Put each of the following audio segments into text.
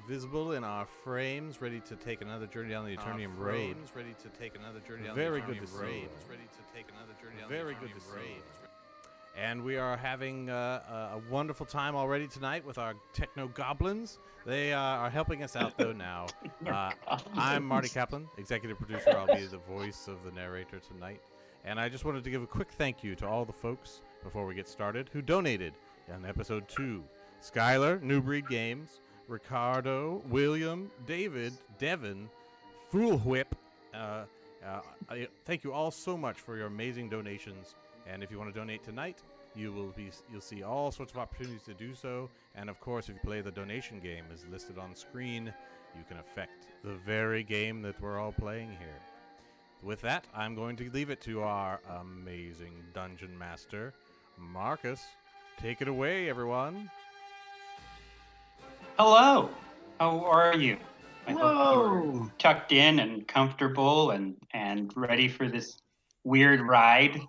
visible in our frames, ready to take another journey down the Aternium raid. Very good to see you. Very good to see you. And we are having a wonderful time already tonight with our techno goblins. They are helping us out though now. I'm Marty Kaplan, executive producer. I'll be the voice of the narrator tonight. And I just wanted to give a quick thank you to all the folks before we get started who donated on episode 2. Skylar, New Breed Games, Ricardo, William, David, Devin, Fool Whip. Thank you all so much for your amazing donations. And if you want to donate tonight, you'll see all sorts of opportunities to do so. And of course, if you play the donation game as listed on screen, you can affect the very game that we're all playing here. With that, I'm going to leave it to our amazing dungeon master, Marcus. Take it away, everyone. Hello. How are you? I Whoa. hope you're tucked in and comfortable and ready for this weird ride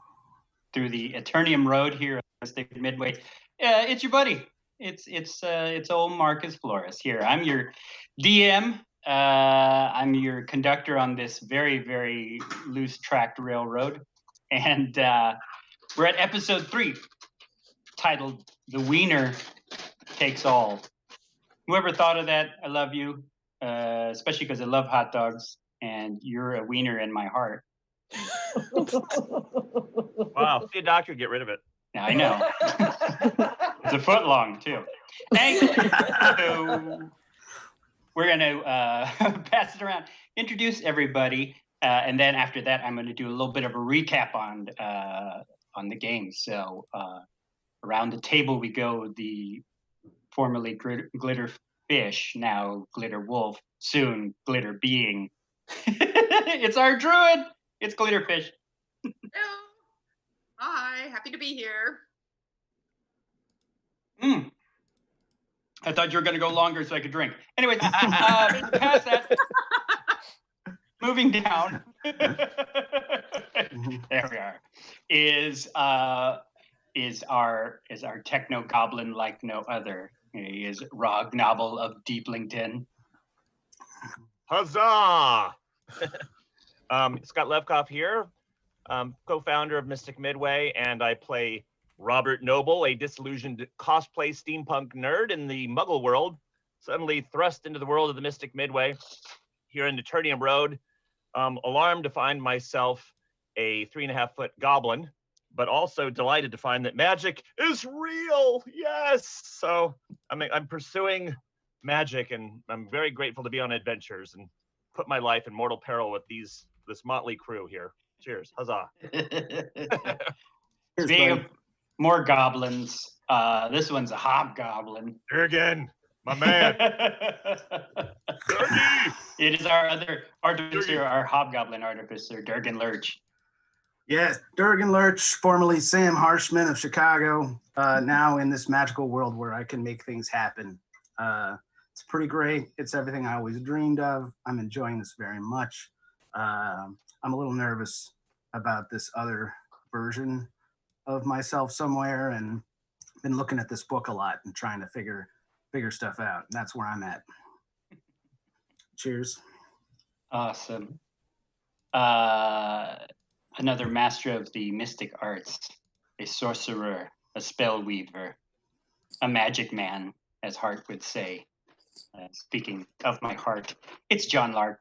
through the Aternium Road here at Mystic Midway. It's your buddy. It's old Marcus Flores here. I'm your DM. I'm your conductor on this very, very loose tracked railroad. And we're at episode 3, titled The Wiener Takes All. Whoever thought of that, I love you, especially because I love hot dogs, and you're a wiener in my heart. Wow, see a doctor, get rid of it. I know. It's a foot long, too. Anyway, so we're going to pass it around, introduce everybody, and then after that, I'm going to do a little bit of a recap on the game. So around the table we go, the formerly Glitter Fish, now Glitter Wolf, soon Glitter Being. It's our druid. It's Glitter Fish. Hello. Hi, happy to be here. I thought you were going to go longer so I could drink. Anyways, past that, moving down. There we are. Is our techno goblin like no other. He is Rog Novel of Deeplington. Huzzah! Scott Levkoff here, co-founder of Mystic Midway, and I play Robert Noble, a disillusioned cosplay steampunk nerd in the Muggle world, suddenly thrust into the world of the Mystic Midway here in Aternium Road, alarmed to find myself a 3.5-foot goblin, but also delighted to find that magic is real. Yes. So I'm pursuing magic, and I'm very grateful to be on adventures and put my life in mortal peril with this motley crew here. Cheers. Huzzah. Speaking of more goblins, this one's a hobgoblin. Durgan, my man. It is our other artificer, our hobgoblin artificer, Durgan Lurch. Yes, Durgan Lurch, formerly Sam Harshman of Chicago, now in this magical world where I can make things happen. It's pretty great. It's everything I always dreamed of. I'm enjoying this very much. I'm a little nervous about this other version of myself somewhere, and been looking at this book a lot and trying to figure stuff out. That's where I'm at. Cheers. Awesome. Another master of the mystic arts, a sorcerer, a spell weaver, a magic man, as Hart would say. Speaking of my heart, it's John Lark.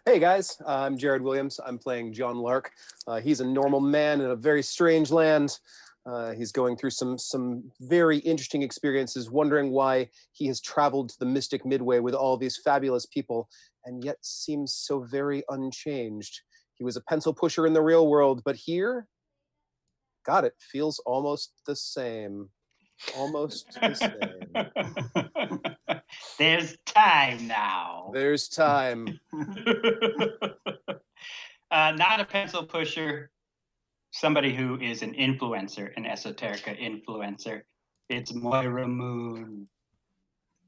Hey guys, I'm Jared Williams. I'm playing John Lark. He's a normal man in a very strange land. He's going through some very interesting experiences, wondering why he has traveled to the Mystic Midway with all these fabulous people and yet seems so very unchanged. He was a pencil pusher in the real world, but here, God, it feels almost the same. Almost the same. There's time now. There's time. Not a pencil pusher, somebody who is an influencer, an esoterica influencer. It's Moira Moon.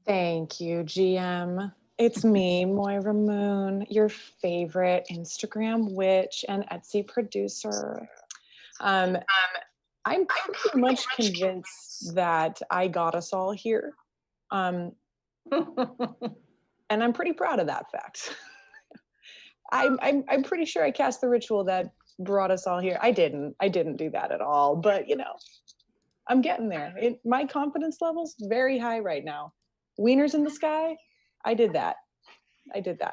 Thank you, GM. It's me, Moira Moon, your favorite Instagram witch and Etsy producer. I'm pretty much convinced that I got us all here. And I'm pretty proud of that fact. I'm pretty sure I cast the ritual that brought us all here. I didn't do that at all, but you know, I'm getting there. My confidence level's very high right now. Wieners in the sky, I did that.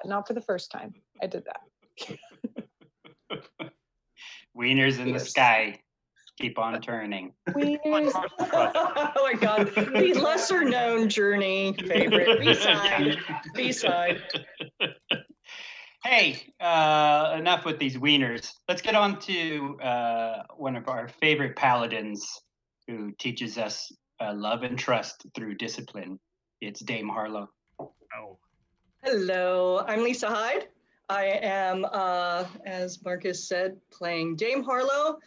Not for the first time. I did that. Wieners in the sky keep on turning. Wieners. Oh my God, the lesser known Journey favorite, B-side. Hey, enough with these wieners. Let's get on to one of our favorite paladins who teaches us love and trust through discipline. It's Dame Harlow. Oh. Hello, I'm Lisa Hyde. I am, as Marcus said, playing Dame Harlow,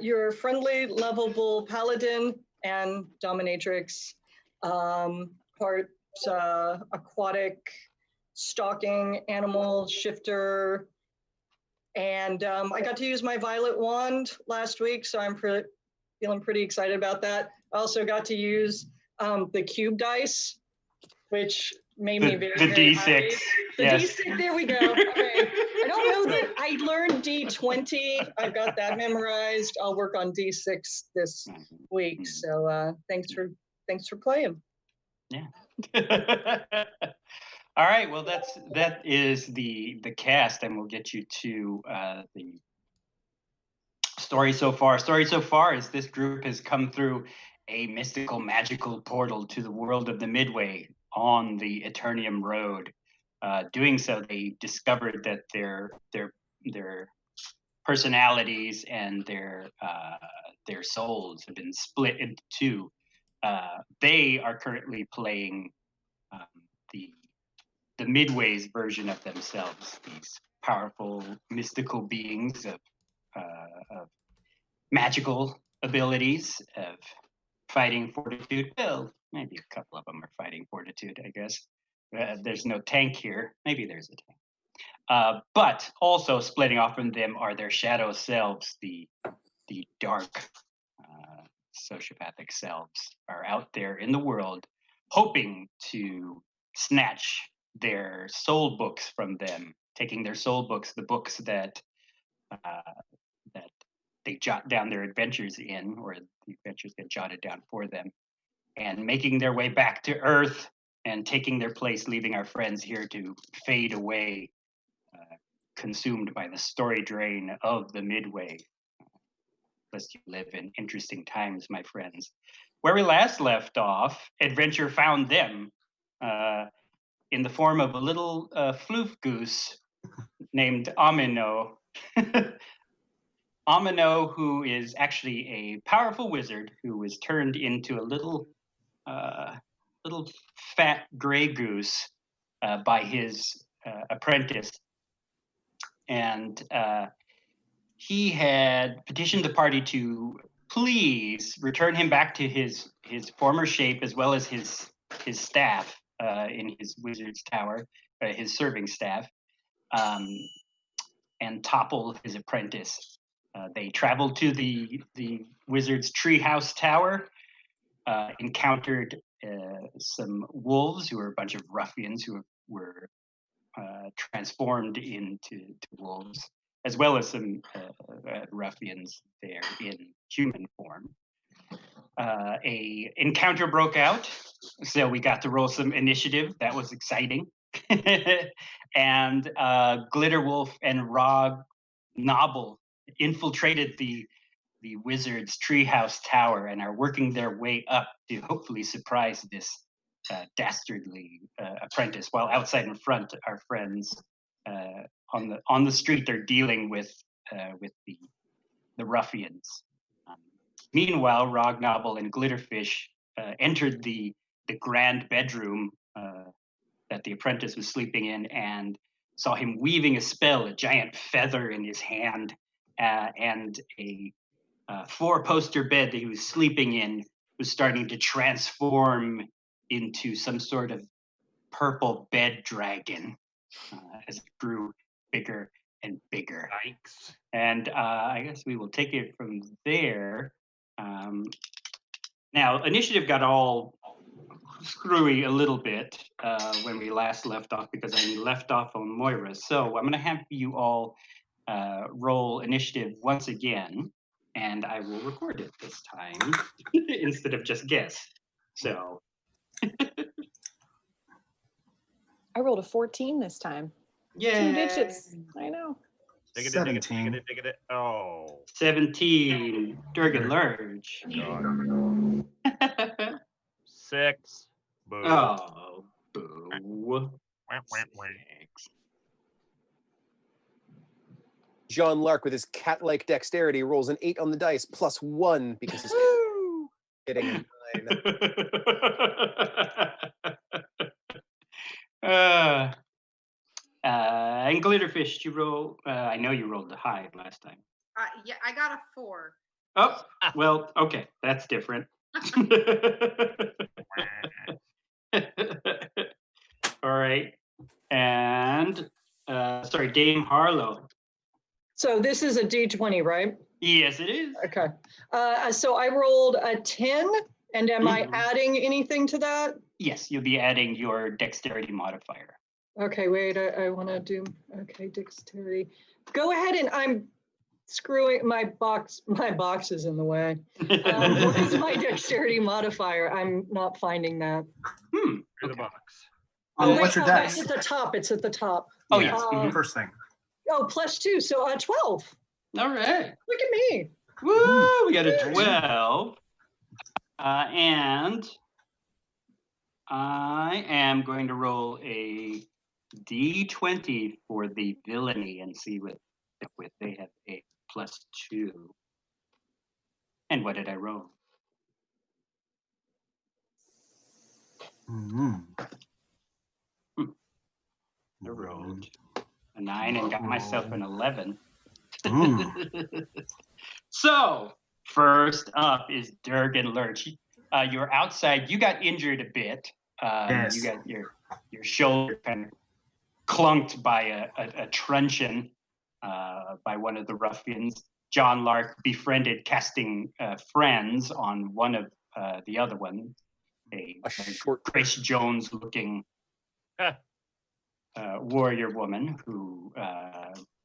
your friendly, lovable paladin and dominatrix, part aquatic, stalking animal shifter. And I got to use my violet wand last week, so I'm feeling pretty excited about that. I also got to use the cube dice, which made me very, very D6. happy. The Yes. D6, there we go. Okay. I don't know that I learned D20. I've got that memorized. I'll work on D6 this week. So thanks for playing. Yeah. All right. Well, that is the cast, and we'll get you to the story so far. Story so far is this group has come through a mystical, magical portal to the world of the Midway on the Aternium Road. Doing so, they discovered that their personalities and their souls have been split into two. They are currently playing the Midway's version of themselves, these powerful mystical beings of magical abilities, of fighting fortitude. Well, maybe a couple of them are fighting fortitude, I guess. There's no tank here. Maybe there's a tank. But also splitting off from them are their shadow selves, the dark sociopathic selves are out there in the world hoping to snatch their soul books from them, taking their soul books, the books that they jot down their adventures in, or the adventures get jotted down for them, and making their way back to Earth and taking their place, leaving our friends here to fade away, consumed by the story drain of the Midway. Lest you live in interesting times, my friends. Where we last left off, adventure found them in the form of a little floof goose named Amino. Amino, who is actually a powerful wizard who was turned into a little fat gray goose by his apprentice. And he had petitioned the party to please return him back to his former shape, as well as his staff in his wizard's tower, his serving staff, and topple his apprentice. They traveled to the wizard's treehouse tower, encountered some wolves who were a bunch of ruffians who were transformed into wolves, as well as some ruffians there in human form. A encounter broke out, so we got to roll some initiative. That was exciting. And Glitterwolf and Rog Nobble infiltrated the wizard's treehouse tower and are working their way up to hopefully surprise this dastardly apprentice. While outside in front, our friends on the street, they're dealing with the ruffians. Meanwhile, Rognobble and Glitterfish entered the grand bedroom that the apprentice was sleeping in and saw him weaving a spell, a giant feather in his hand, and a four-poster bed that he was sleeping in was starting to transform into some sort of purple bed dragon as it grew bigger and bigger. Yikes. And I guess we will take it from there. Now, initiative got all screwy a little bit. when we last left off because I left off on Moira. So I'm going to have you all roll initiative once again, and I will record it this time instead of just guess. So I rolled a 14 this time. yeah, 2 digits. I know. Dig it, 17. dig it. Oh. 17. Durgan Lurge. God. 6. Boo. Oh, boo. Wah, wah, wah. 6. John Lark, with his cat-like dexterity, rolls an 8 on the dice +1 because he's getting a 9. And Glitterfish, you roll. I know you rolled the high last time. Yeah, I got a 4. Oh, well, okay, that's different. All right, and sorry, Dame Harlow. So this is a D20, right? Yes, it is. Okay. So I rolled a 10, and am I Mhm. adding anything to that? Yes, you'll be adding your dexterity modifier. Okay, wait, I want to do, okay, dexterity. Go ahead, and I'm screwing, my box is in the way. What is my dexterity modifier? I'm not finding that. Through the Okay. box. What's your It's dice? at the top, it's at the top. Oh, Yeah, yes. Mhm. First thing. Oh, +2, so 12. All right. Look at me. Woo! We got a 12. And I am going to roll a D20 for the villainy and see what they have a +2. And what did I roll? Mhm. I rolled a 9 and got myself an 11. Mm. So first up is Durgan Lurch. You're outside. You got injured a bit. Yes. You got your shoulder kind of clunked by a truncheon by one of the ruffians. John Lark befriended casting friends on one of the other one, a short Grace Jones looking warrior woman who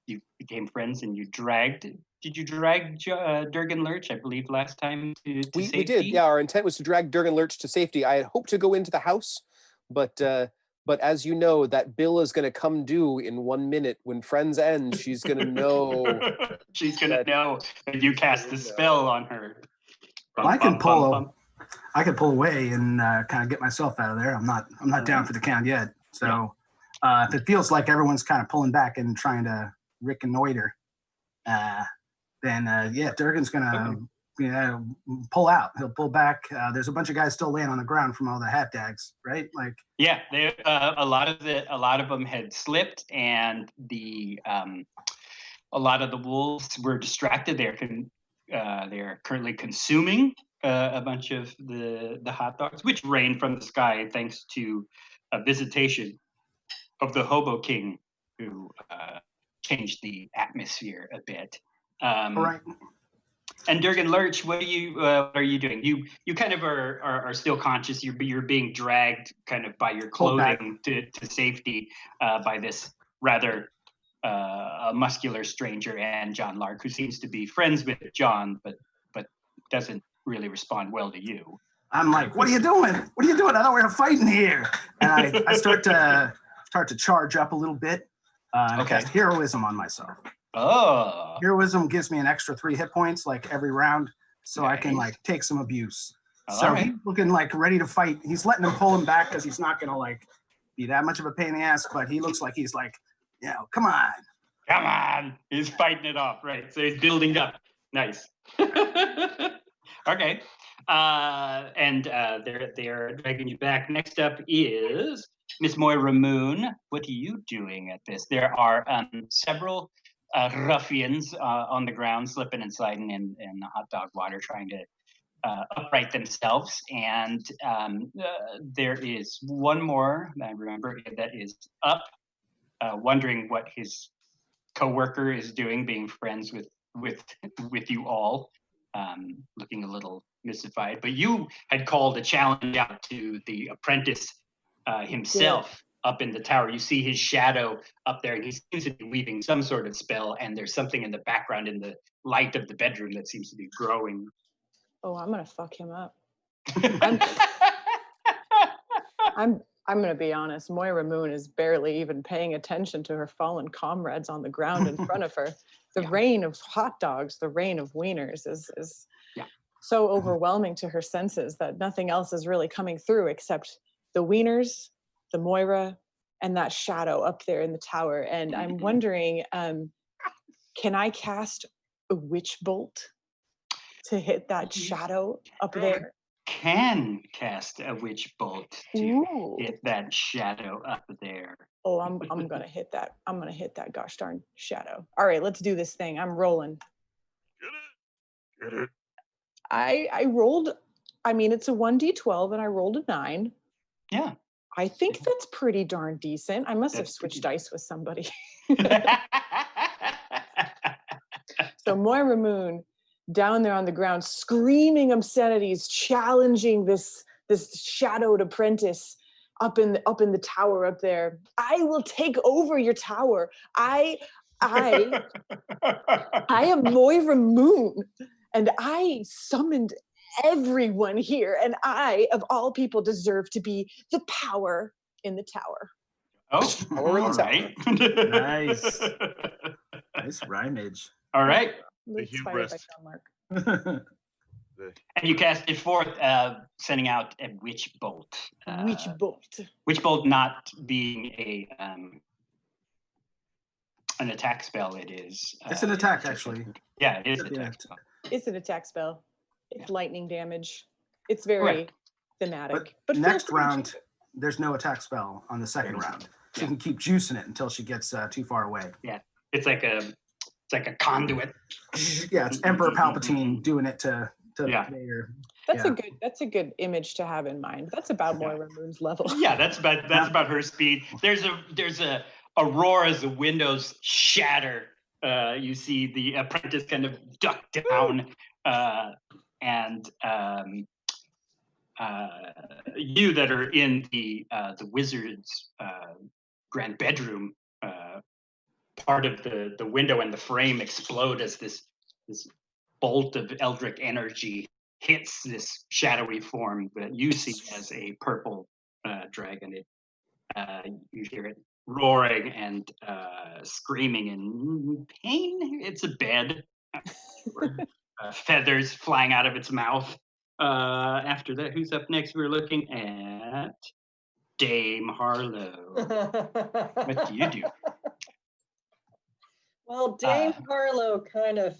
you became friends and you dragged. Did you drag Durgan Lurch, I believe, last time to safety? We did, yeah. Our intent was to drag Durgan Lurch to safety. I had hoped to go into the house, but as you know, that bill is going to come due in 1 minute. When Friends ends, she's going to know. She's going to know that you cast the spell on her. Well, I can pull away and kind of get myself out of there. I'm not down for the count yet. So if it feels like everyone's kind of pulling back and trying to reconnoiter, then Durgan's gonna pull out. He'll pull back. There's a bunch of guys still laying on the ground from all the hat dags, right? Like a lot of them had slipped, and a lot of the wolves were distracted. They're currently consuming a bunch of the hot dogs, which rained from the sky thanks to a visitation of the Hobo King, who changed the atmosphere a bit. all right. And Durgan Lurch, what are you doing? You kind of are still conscious. You're being dragged kind of by your clothing to safety by this rather muscular stranger and John Lark, who seems to be friends with John, but doesn't really respond well to you. I'm like, what are you doing? What are you doing? I thought we were fighting here. And I start to charge up a little bit and cast heroism on myself. Oh. Heroism gives me an extra 3 hit points like every round, so I can like take some abuse. So he's looking like ready to fight. He's letting him pull him back because he's not gonna like be that much of a pain in the ass, but he looks like he's like, come on. Come on. He's fighting it off, right? So he's building up. Nice. Okay. And they're dragging you back. Next up is Miss Moira Moon. What are you doing at this? There are several ruffians on the ground, slipping and sliding in the hot dog water, trying to upright themselves. And there is one more, I remember, that is up, wondering what his coworker is doing, being friends with you all, looking a little mystified. But you had called a challenge out to the apprentice himself up in the tower. You see his shadow up there, and he seems to be weaving some sort of spell, and there's something in the background in the light of the bedroom that seems to be growing. Oh, I'm gonna fuck him up. I'm gonna be honest. Moira Moon is barely even paying attention to her fallen comrades on the ground in front of her. The rain of hot dogs, the rain of wieners is so overwhelming to her senses that nothing else is really coming through except the wieners, the Moira, and that shadow up there in the tower. And I'm wondering, can I cast a witch bolt to hit that shadow up there? Can cast a witch bolt to hit that shadow up there. Oh, I'm gonna hit that. I'm gonna hit that gosh darn shadow. All right, let's do this thing. I'm rolling. Get it. I rolled. I mean, it's a 1d12, and I rolled a 9. Yeah. I think that's pretty darn decent. I must have switched dice with somebody. So Moira Moon, down there on the ground, screaming obscenities, challenging this shadowed apprentice up in the tower up there. I will take over your tower. I am Moira Moon, and I summoned everyone here, and I, of all people, deserve to be the power in the tower. Oh, all right. Nice. Nice rhymage. All right. The Inspired by hubris. John Mark. And you cast it forth, sending out a witch bolt. Witch bolt. Witch bolt not being an attack spell, it is. It's an attack, actually. Yeah, it is an attack spell. It's an attack spell. It's lightning damage. It's very thematic. But next round, there's no attack spell on the second round. She can keep juicing it until she gets too far away. Yeah, it's like a conduit. Yeah, it's Emperor Palpatine doing it to Vader. That's a good image to have in mind. That's about Moira Moon's level. Yeah, that's about her speed. There's a roar as the windows shatter. You see the apprentice kind of duck down, and you that are in the wizard's grand bedroom, part of the window and the frame explode as this bolt of eldritch energy hits this shadowy form that you see as a purple dragon. You hear it roaring and screaming in pain. It's a bed. Feathers flying out of its mouth. After that, who's up next? We're looking at Dame Harlow. What do you do? Well, Dame Harlow kind of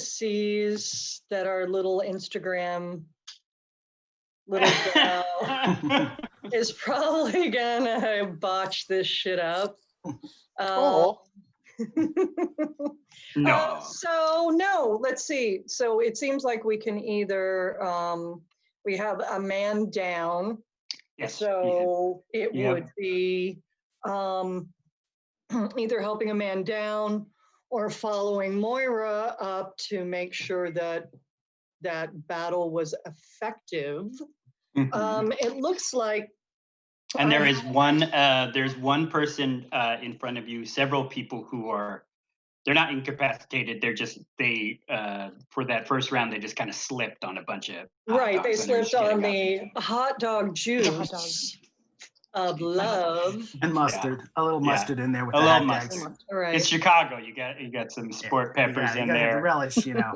sees that our little Instagram little gal is probably gonna botch this shit up. No, let's see. So it seems like we can either we have a man down. Yes. So it would be either helping a man down or following Moira up to make sure that battle was effective. It looks like. And there is there's one person in front of you, several people who they're not incapacitated. They for that first round, they just kind of slipped on a bunch of they slipped on the hot dog juice of love and mustard, a little mustard in there with a the little hot mustard. dogs. Right. It's Chicago. You got some sport peppers in there. The relish,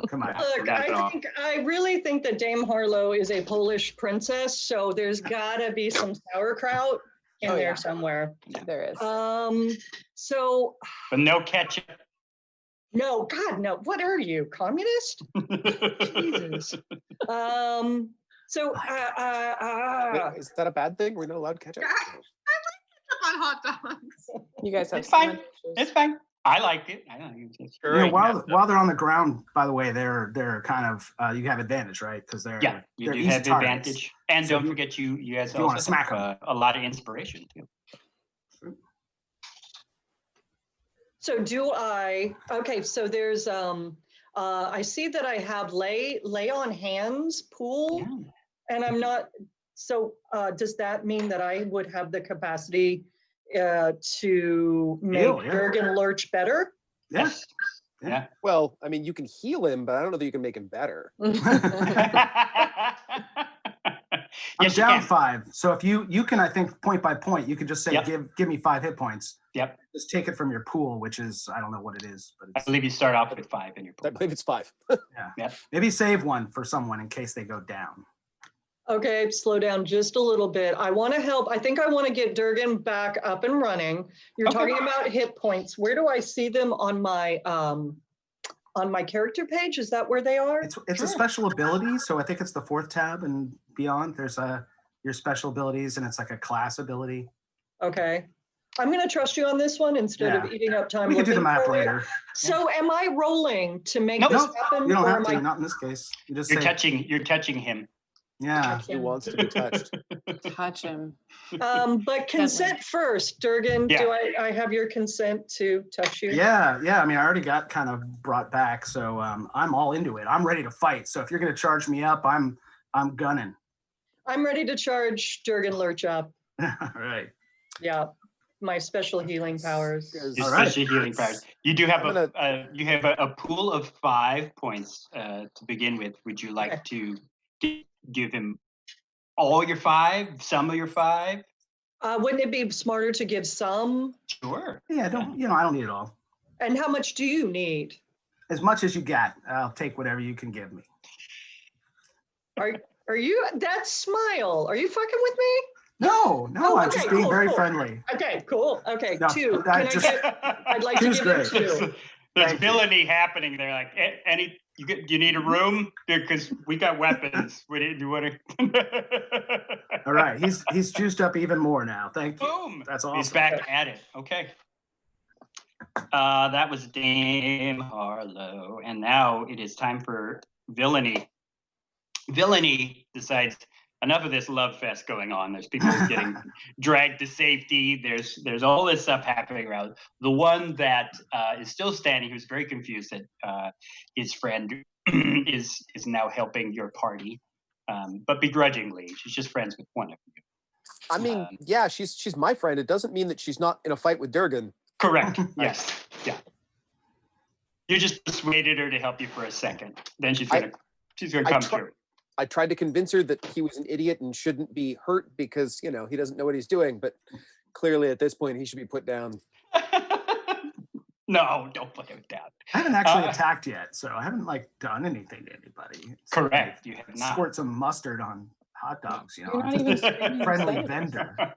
come on. Look, I really think that Dame Harlow is a Polish princess, so there's gotta be some sauerkraut in there somewhere. There is. But no ketchup. No, God, no. What are you, communist? Jesus. Is that a bad thing? We're not allowed ketchup? I like ketchup on hot dogs. You guys have It's fine. It's fine. I liked it. I don't know. While they're on the ground, by the way, they're kind of you have advantage, right? Because they're you do easy have targets. advantage. And So don't forget you guys you wanna also smack have a lot of inspiration too. So so there's I see that I have lay on hands pool, and I'm not So does that mean that I would have the capacity to make Heal, yeah. Durgan Lurch better? Yes. Yeah. Well, I mean, you can heal him, but I don't know that you can make him better. I'm Yes, you down can. 5. So if you can, I think point by point, you can just say, Yep. give me 5 hit points. Yep. Just take it from your pool, which is, I don't know what it is, but I it's, believe you start off with 5 in your I pool. believe it's 5. maybe save one for someone in case they go down. Okay, slow down just a little bit. I want to help. I think I want to get Durgan back up and running. You're Okay. talking about hit points. Where do I see them on my character page? Is that where they are? It's Sure. a special ability, so I think it's the 4th tab and beyond. There's your special abilities, and it's like a class ability. Okay. I'm going to trust you on this one instead of Yeah. eating up time. We can do the looking map for it. later. So am I rolling to make Nope. this Nope, happen? you don't or have am to. I Not in this case. You just You're say, touching him. yeah. He wants to be touched. Touch him. But consent first, Durgan. Yeah. Do I have your consent to touch you? Yeah. I mean, I already got kind of brought back, so I'm all into it. I'm ready to fight. So if you're gonna charge me up, I'm gunning. I'm ready to charge Durgan Lurch up. All right. Yeah, my special healing powers. Because- Your All right. special healing powers. You do have I'm you have a pool of 5 points to begin with. Would you like to give him all your 5, some of your 5? Wouldn't it be smarter to give some? Sure. Yeah. I don't need it all. And how much do you need? As much as you got, I'll take whatever you can give me. Are you that smile? Are you fucking with me? No, Oh, I'm okay, just being cool, very cool. friendly. Okay, cool. Okay, No, 2. I Can just- I get? I'd like to Two's give him great. 2. There's Thank you. villainy happening there. Like, you need a room? Because we got weapons. Do you want to? All right. He's juiced up even more now. Thank you. Boom. That's awesome. He's back at it. Okay. That was Dame Harlow. And now it is time for villainy. Villainy decides enough of this love fest going on. There's people getting dragged to safety. There's all this stuff happening around. The one that is still standing, who's very confused that his friend is now helping your party, but begrudgingly. She's just friends with one of you. I mean, yeah, she's my friend. It doesn't mean that she's not in a fight with Durgan. Correct. Yes. Yeah. You just persuaded her to help you for a second. Then she's gonna come through. I tried to convince her that he was an idiot and shouldn't be hurt because, he doesn't know what he's doing. But clearly at this point, he should be put down. No, don't put him down. I haven't actually attacked yet, so I haven't done anything to anybody. It's Correct. You have not. Squirt some mustard on hot dogs, You're not I'm even just a screaming friendly instead of vendor.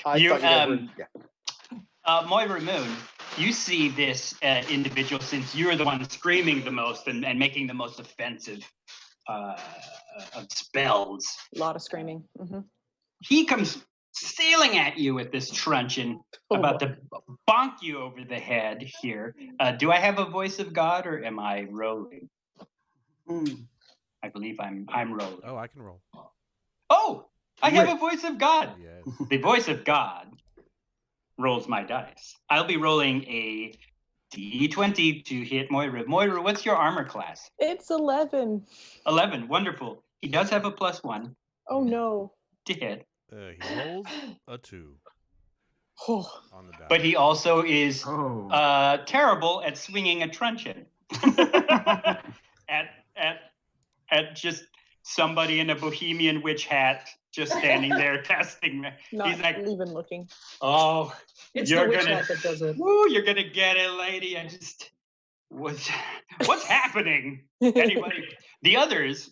I You, thought you guys were, yeah. Moira Moon, you see this individual, since you're the one screaming the most and making the most offensive of spells. A lot of screaming. He comes sailing at you with this truncheon, about to bonk you over the head here. Do I have a voice of God, or am I rolling? I believe I'm rolling. Oh, I can roll. Oh, I have a voice of God. Yes. The voice of God rolls my dice. I'll be rolling a D20 to hit Moira. Moira, what's your armor class? It's 11. 11. Wonderful. He does have a +1 Oh no. to hit, He rolls a 2 Oh. on the die. but he also is Oh. terrible at swinging a truncheon. at just somebody in a bohemian witch hat just standing there testing. Not He's like, even looking. oh, It's you're the witch gonna, hat that does it. woo, you're gonna get it, lady. What's happening? Anybody? The others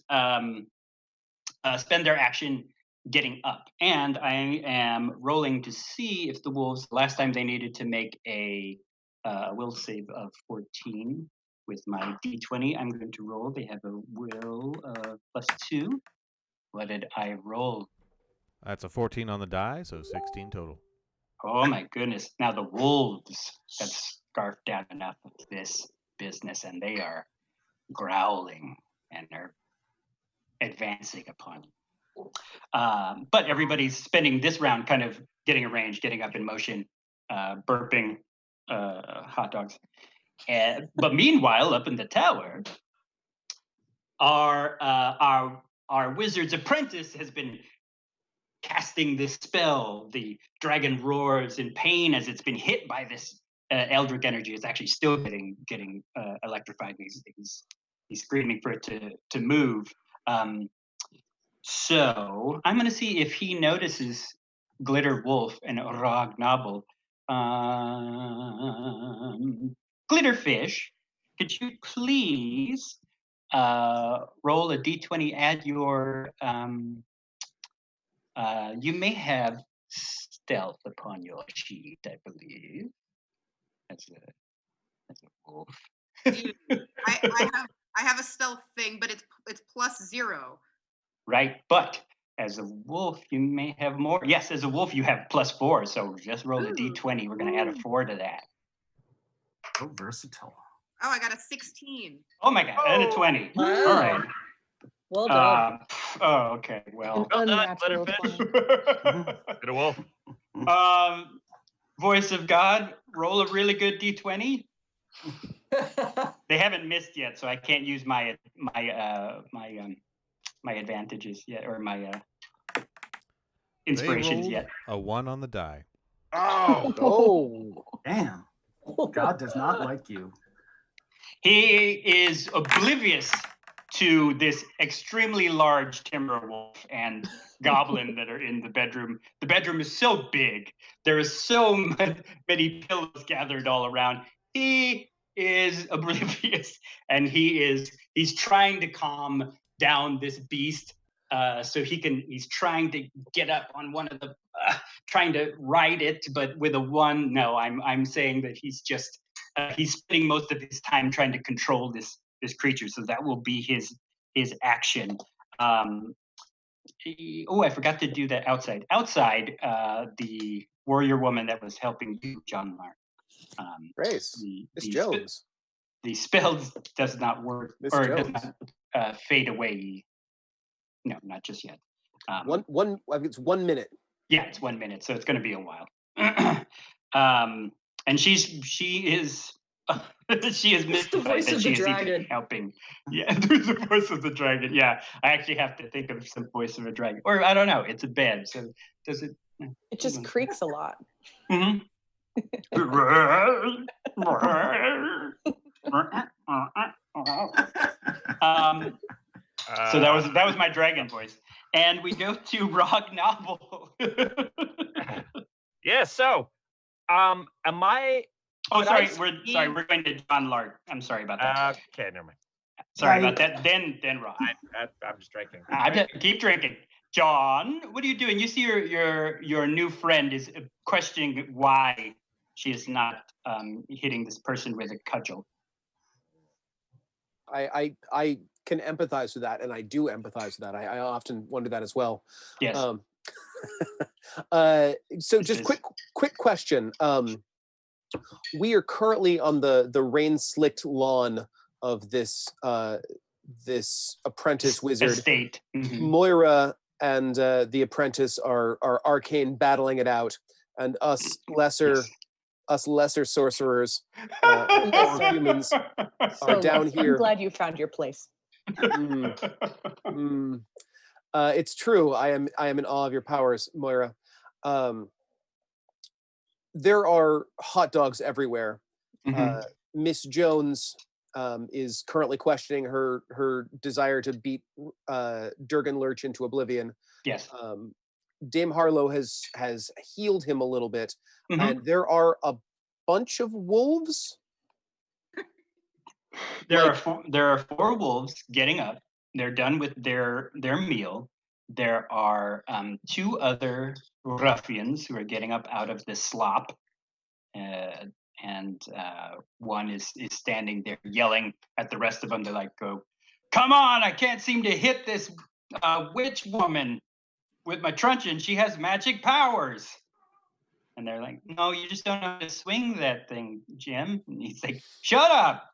spend their action getting up, and I am rolling to see if the wolves. Last time they needed to make a will save of 14 with my D20. I'm going to roll. They have a will of +2. What did I roll? That's a 14 on the die, so 16 total. Oh my goodness! Now the wolves have scarfed down enough of this business, and they are growling and are advancing upon you. But everybody's spending this round kind of getting arranged, getting up in motion, burping hot dogs. But meanwhile, up in the tower, our our wizard's apprentice has been casting this spell. The dragon roars in pain as it's been hit by this eldritch energy. It's actually still getting electrified. He's screaming for it to move. So I'm going to see if he notices Glitter Wolf and Rog Nobble. Glitterfish, could you please roll a d20? Add your you may have stealth upon your sheet, I believe, as a wolf. I have a stealth thing, but it's +0. Right, but as a wolf, you may have more. Yes, as a wolf, you have +4. So just roll a d20. We're going to add a 4 to that. So versatile. Oh, I got a 16. Oh my God, and a 20. Wow. All right. Well done. Oh, okay. Well, An unnatural Glitterfish. 20. Get a wolf. Voice of God, roll a really good d20. They haven't missed yet, so I can't use my advantages yet, or my inspirations yet. A 1 on the die. Oh, Damn. God does not like you. He is oblivious to this extremely large timber wolf and goblin that are in the bedroom. The bedroom is so big. There is so many pillows gathered all around. He is oblivious, and he's trying to calm down this beast. So he's trying to get up on one of the, trying to ride it, but with a 1. No, I'm saying that he's just, he's spending most of his time trying to control this creature. So that will be his action. I forgot to do that outside. Outside, the warrior woman that was helping you, John Mark. Grace, Miss Jones. The spell does not work, Miss or Jones. does not fade away. No, not just yet. I think it's 1 minute. Yeah, it's 1 minute, so it's going to be a while. And she is mystified the voice that of she the is even dragon. helping. Yeah, there's the voice of the dragon. Yeah, I actually have to think of some voice of a dragon, or I don't know. It's a bed, so does it? It just creaks a lot. Mm-hmm. So that was my dragon voice, and we go to Rog Nobble. Yeah. So, am I? Oh, Could sorry. I We're going to John Lark. I'm sorry about that. Okay, never mind. Sorry about that. Then Rog. I'm just drinking. Keep drinking. John, what are you doing? You see your new friend is questioning why she is not hitting this person with a cudgel. I can empathize with that, and I do empathize with that. I often wonder that as well. Yes. So just quick question. We are currently on the rain-slicked lawn of this apprentice wizard. Estate. Mm-hmm. Moira and the apprentice are arcane battling it out, and us lesser sorcerers, humans, are down here. I'm glad you found your place. It's true. I am in awe of your powers, Moira. There are hot dogs everywhere. Mm-hmm. Miss Jones is currently questioning her desire to beat Durgan Lurch into oblivion. Yes. Dame Harlow has healed him a little bit, Mm-hmm. and there are a bunch of wolves. There are 4 wolves getting up. They're done with their meal. There are 2 other ruffians who are getting up out of the slop, and one is standing there yelling at the rest of them. They're like, "Go, come on! I can't seem to hit this witch woman with my truncheon. She has magic powers." And they're like, "No, you just don't know how to swing that thing, Jim." And he's like, "Shut up."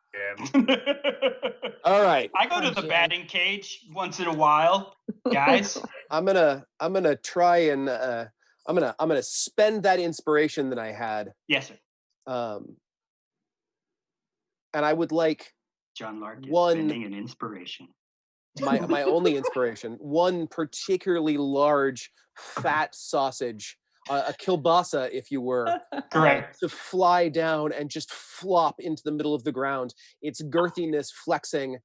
All right. I go to the batting cage once in a while, guys. I'm gonna try and I'm gonna spend that inspiration that I had. Yes, sir. And I would like John Lark is one spending an inspiration. my only inspiration. One particularly large, fat sausage, a kielbasa, if you were, Correct. to fly down and just flop into the middle of the ground. Its girthiness flexing.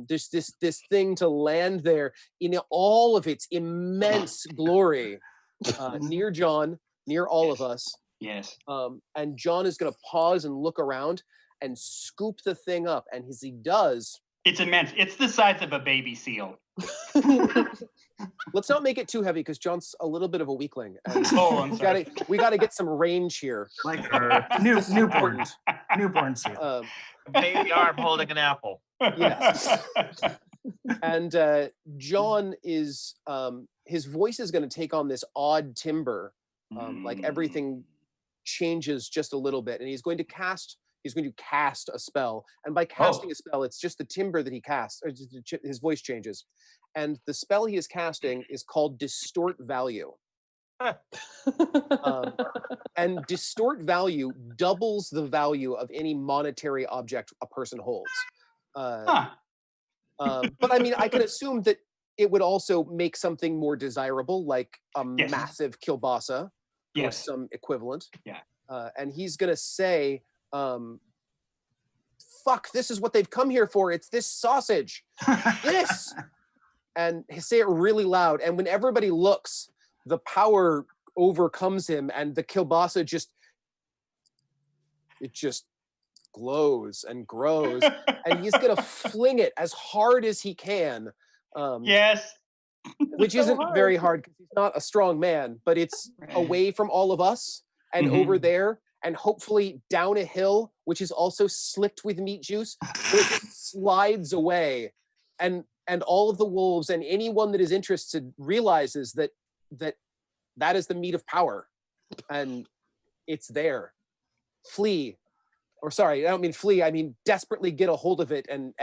There's this thing to land there in all of its immense glory, near John, near all of us. Yes. And John is going to pause and look around and scoop the thing up. And as he does, It's immense. It's the size of a baby seal. let's not make it too heavy because John's a little bit of a weakling. And Oh, I'm sorry. we got to get some range here. Like newborn seal. Baby arm holding an apple. Yes. And John is his voice is going to take on this odd timbre, like everything changes just a little bit, and he's going to cast a spell, and by casting a spell, it's just the timbre that he casts, or his voice changes, and the spell he is casting is called Distort Value. And Distort Value doubles the value of any monetary object a person holds. But I mean, I could assume that it would also make something more desirable, like a massive kielbasa or some equivalent. Yeah. And he's gonna say, fuck, this is what they've come here for. It's this sausage. This. And say it really loud. And when everybody looks, the power overcomes him, and the kielbasa just glows and grows, and he's gonna fling it as hard as he can. Yes. Which isn't very hard because he's not a strong man, but it's away from all of us and over there, and hopefully down a hill, which is also slicked with meat juice, so it just slides away, and all of the wolves and anyone that is interested realizes that is the meat of power, and it's there. Flee, or sorry, I don't mean flee. I mean desperately get a hold of it and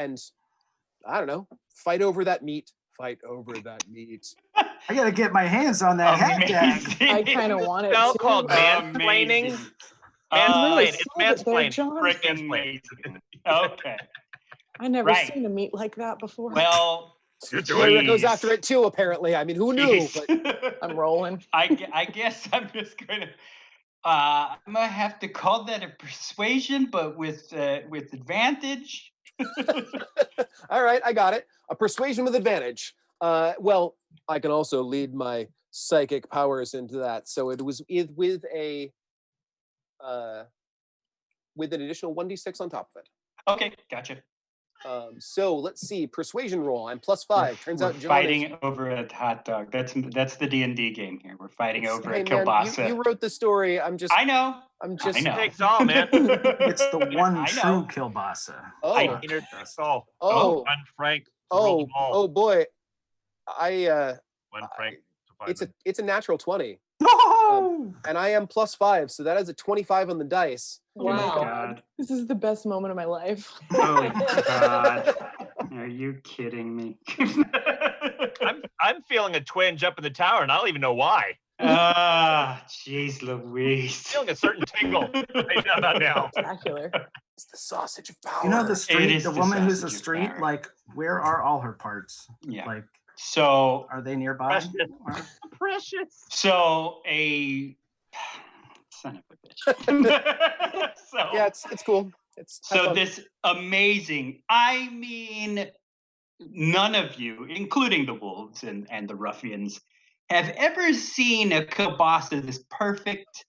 I don't know, fight over that meat. Fight over that meat. I gotta get my hands on that hat tag. I kind of want it Spell too. called mansplaining. Mansplain. It's mansplaining. Freaking amazing. Okay. I never seen a meat like that before. Well, Jerry goes after it too, apparently. I mean, who knew? But I'm rolling. I guess I'm just gonna. I'm gonna have to call that a persuasion, but with advantage. All right, I got it. A persuasion with advantage. Well, I can also lead my psychic powers into that. So it was with an additional 1d6 on top of it. Okay, gotcha. So let's see, persuasion roll. I'm +5. Turns out John fighting over a hot dog. That's the D&D game here. We're fighting over a kielbasa. You wrote the story. I know. It takes all, man. It's the one true kielbasa. Oh. One franc. Oh boy. One franc. It's a natural 20. No! And I am +5, so that is a 25 on the dice. Wow. Oh my God. This is the best moment of my life. Oh God. Are you kidding me? I'm feeling a twinge up in the tower, and I don't even know why. Jeez Louise. Feeling a certain tingle right about now. Spectacular. It's the sausage of power. You know the street, the the woman who's the sausage of street, power. like, where are all her parts? Yeah. Like, So are they nearby? Precious. So son of a bitch. Yeah, it's cool. It's so this amazing. I mean, none of you, including the wolves and the ruffians, have ever seen a kielbasa this perfect.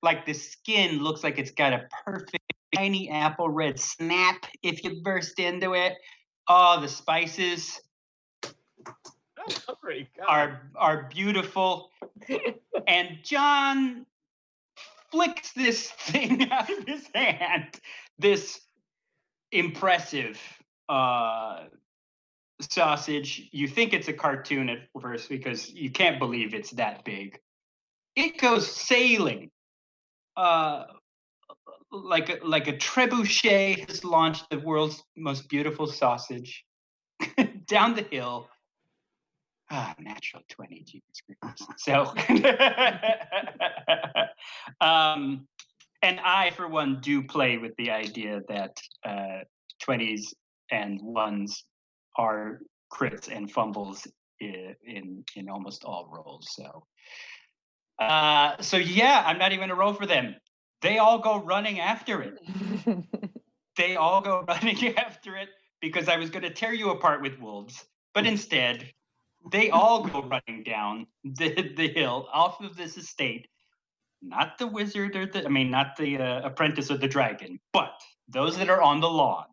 Like the skin looks like it's got a perfect tiny apple red snap if you burst into it. Oh, the spices are beautiful. And John flicks this thing out of his hand, this impressive sausage. You think it's a cartoon at first because you can't believe it's that big. It goes sailing like a trebuchet has launched the world's most beautiful sausage down the hill. Natural 20, Jesus Christ. So, and I, for one, do play with the idea that 20s and 1s are crits and fumbles in almost all rolls. So yeah, I'm not even gonna roll for them. They all go running after it. They all go running after it because I was going to tear you apart with wolves, but instead, they all go running down the hill off of this estate. Not the wizard or not the apprentice or the dragon, but those that are on the lawn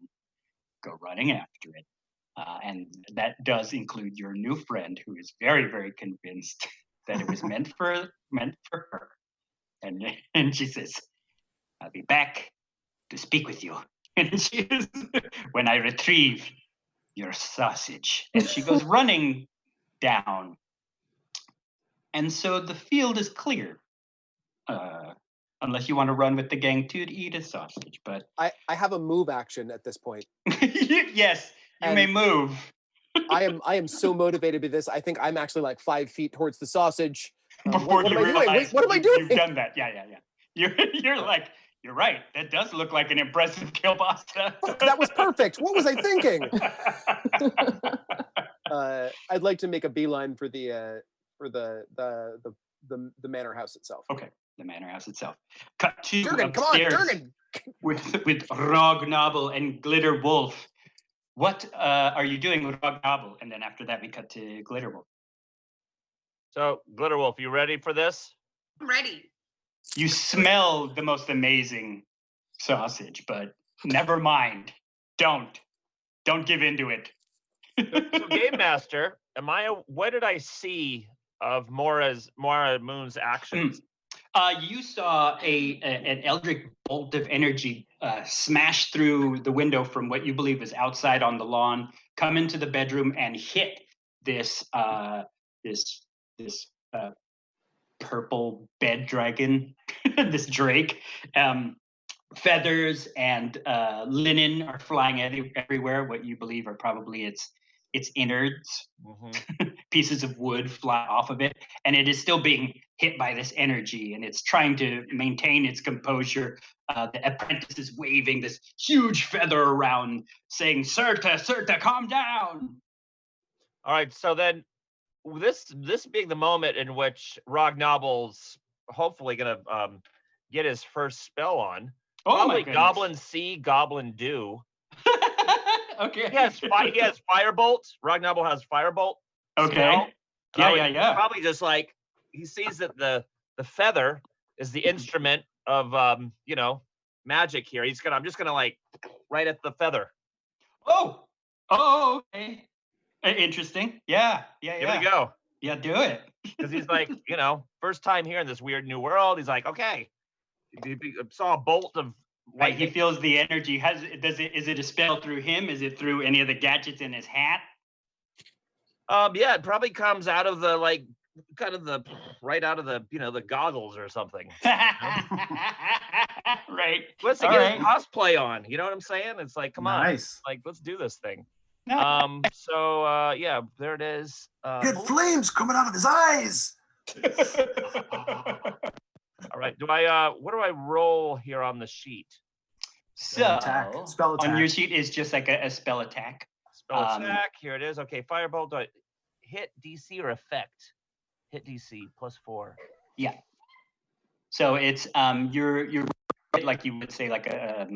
go running after it. And that does include your new friend, who is very, very convinced that it was meant for her. And she says, "I'll be back to speak with you." And she is, "when I retrieve your sausage." And she goes running down. And so the field is clear. Unless you want to run with the gang too to eat a sausage, but I have a move action at this point. yes, you may move. I am so motivated by this. I think I'm actually like 5 feet towards the sausage. Before what you am I doing? realize Wait, what am I doing? You've done that. Yeah. You're like, you're right. That does look like an impressive kielbasa. That was perfect. What was I thinking? I'd like to make a beeline for the manor house itself. Okay, the manor house itself. Cut to Durgan, come on, Durgan. with Rognobble and Glitter Wolf. What are you doing with Rognobble? And then after that, we cut to Glitter Wolf. So, Glitter Wolf, you ready for this? I'm ready. You smell the most amazing sausage, but never mind. Don't give into it. So, Game Master, what did I see of Mora Moon's actions? You saw an eldritch bolt of energy smash through the window from what you believe is outside on the lawn, come into the bedroom and hit this purple bed dragon, this drake. Feathers and linen are flying everywhere. What you believe are probably its innards. Mm-hmm. Pieces of wood fly off of it, and it is still being hit by this energy, and it's trying to maintain its composure. The apprentice is waving this huge feather around, saying, Serta, calm down." All right, so then this being the moment in which Rognobble's hopefully gonna get his first spell on. Probably Goblin See, Goblin Do. Okay. He has Firebolt. Rognobble has Firebolt. Okay. Spell. Yeah. Probably just like he sees that the feather is the instrument of magic here. I'm just gonna like right at the feather. Oh, okay. Interesting. Yeah. Give it a go. Yeah, do it. Because he's like, first time here in this weird new world. He's like, okay. He saw a bolt of light. Right, he feels the energy. Is it a spell through him? Is it through any of the gadgets in his hat? Yeah, it probably comes out of the right out of the goggles or something. Right. Let's get cosplay on. You know what I'm saying? It's like, come on. Like, let's do this thing. So yeah, there it is. Good flames coming out of his eyes. All right. What do I roll here on the sheet? So Spell attack. On your sheet is just like a spell attack. Spell attack. Here it is. Okay, Firebolt. Do I hit DC or effect? Hit DC +4. Yeah. So it's you're like you would say like a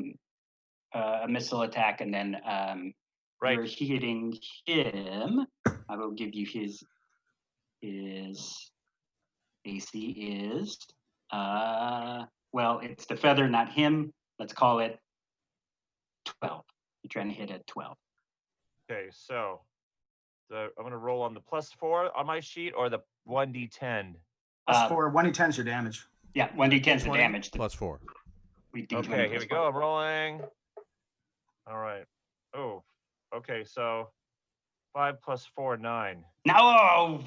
missile attack, and then right. You're hitting him. I will give you his AC is well, it's the feather, not him. Let's call it 12. You're trying to hit at 12. Okay, so I'm gonna roll on the +4 on my sheet or the 1d10. +4. 1d10 is your damage. Yeah, 1d10 is the damage. +4. Okay, here we go. I'm rolling. All right. Oh, okay. So 5 + 4, 9. No,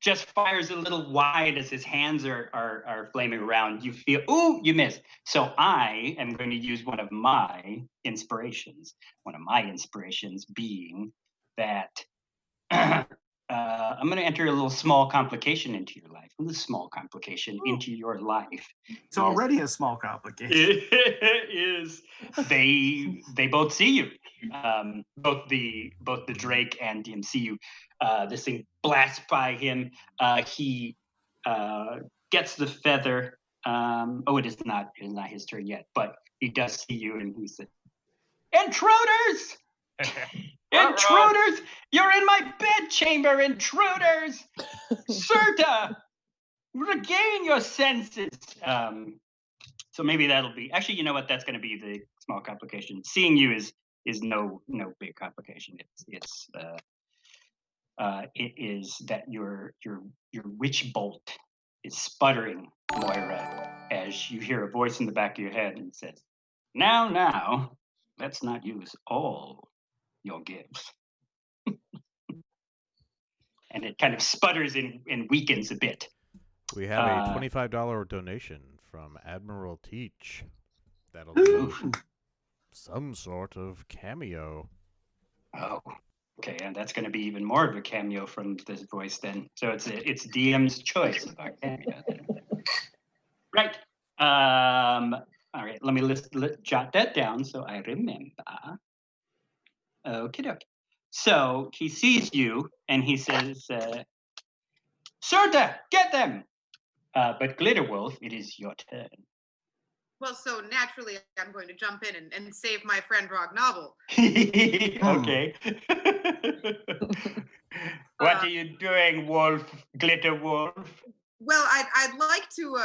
just fires a little wide as his hands are flaming around. You feel, ooh, you missed. So I am going to use one of my inspirations. One of my inspirations being that I'm going to enter a little small complication into your life. A little small complication into your life. It's already a small complication. It is they both see you. Both the Drake and Dim see you. This thing blasts by him. He gets the feather. It is not his turn yet, but he does see you, and he says, "Intruders! Intruders! You're in my bedchamber, intruders! Serta, regain your senses." So maybe that'll be. Actually, you know what? That's going to be the small complication. Seeing you is no big complication. It is that your witch bolt is sputtering, Moira, as you hear a voice in the back of your head and says, Now, let's not use all your gifts." And it kind of sputters and weakens a bit. We have a $25 donation from Admiral Teach. That'll be some sort of cameo. Oh, okay, and that's going to be even more of a cameo from this voice then. So it's DM's choice of our cameo then. Right. All right, let me jot that down so I remember. Okay. So he sees you and he says, "Serta, get them!" But Glitterwolf, it is your turn. Well, so naturally, I'm going to jump in and save my friend Rognobble. Okay. What are you doing, Wolf? Glitterwolf? Well, I'd like to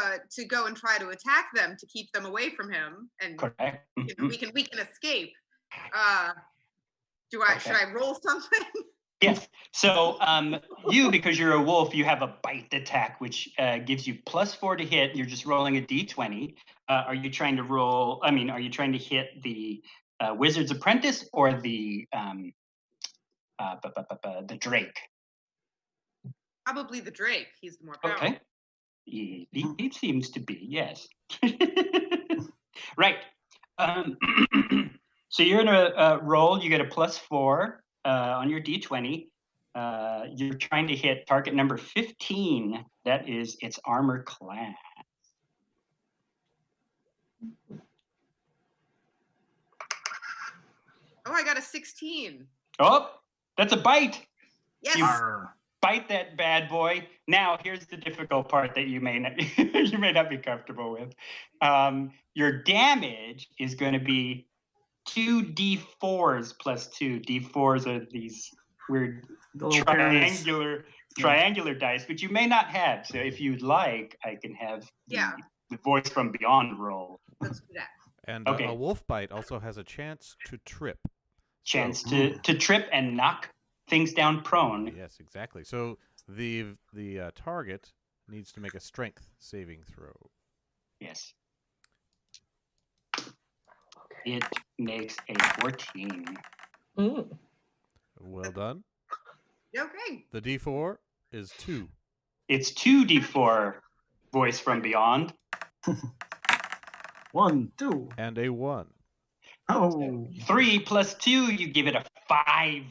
go and try to attack them to keep them away from him, and Correct. we can escape. Should I roll something? Yes. So you, because you're a wolf, you have a bite attack, which gives you +4 to hit. You're just rolling a d20. Are you trying to roll? I mean, are you trying to hit the wizard's apprentice or the Drake? Probably the Drake. He's the more powerful. Okay. It seems to be, yes. Right. So you're gonna roll. You get a +4 on your d20. You're trying to hit target number 15. That is its armor class. Oh, I got a 16. Oh, that's a bite. Yes. Bite that bad boy. Now, here's the difficult part that you may not be comfortable with. Your damage is going to be 2d4s +2. D4s are these weird triangular dice, which you may not have. So if you'd like, I can have the voice from beyond roll. Let's do that. And a wolf bite also has a chance to trip. To trip and knock things down prone. Yes, exactly. So the target needs to make a strength saving throw. Yes. It makes a 14. Well done. Okay. The D4 is 2. It's 2d4 voice from beyond. 1, 2. And a 1. Oh. 3 + 2, you give it a 5.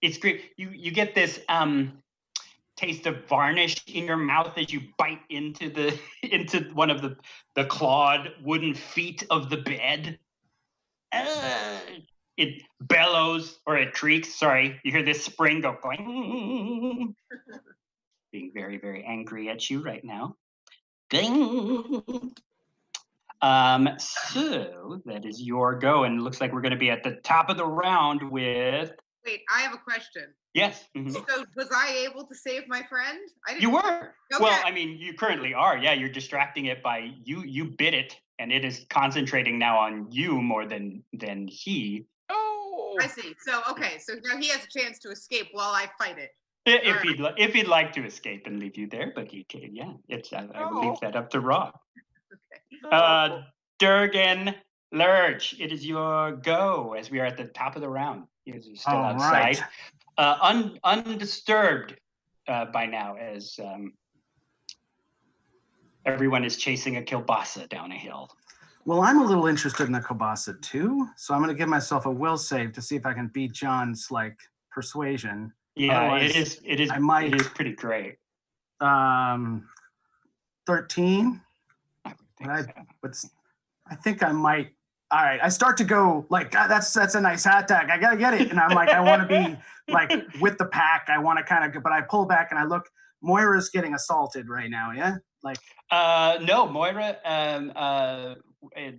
It's great. You get this taste of varnish in your mouth as you bite into one of the clawed wooden feet of the bed. It bellows, or it creaks. Sorry, you hear this spring go going. Being very, very angry at you right now. So that is your go, and it looks like we're going to be at the top of the round with. Wait, I have a question. Yes. Mm-hmm. So was I able to save my friend? You were. Okay. Well, I mean, you currently are. Yeah, you're distracting it by you bit it, and it is concentrating now on you more than he. Oh. I see. So so now he has a chance to escape while I fight it. If he'd like to escape and leave you there, but he can. Yeah, I will leave that up to Rob. Okay. Durgan Lurch, it is your go as we are at the top of the round. You're still outside. Right. Undisturbed by now as everyone is chasing a kielbasa down a hill. Well, I'm a little interested in the kielbasa too, so I'm going to give myself a will save to see if I can beat John's persuasion. Yeah, Otherwise, it is. It is. I might- It is pretty great. 13. I would think I- so. But I think I might. All right, I start to go like, God, that's a nice hat tag. I gotta get it, and I'm like, I want to be like with the pack. I want to kind of, but I pull back and I look. Moira's getting assaulted right now. Yeah, like No, Moira.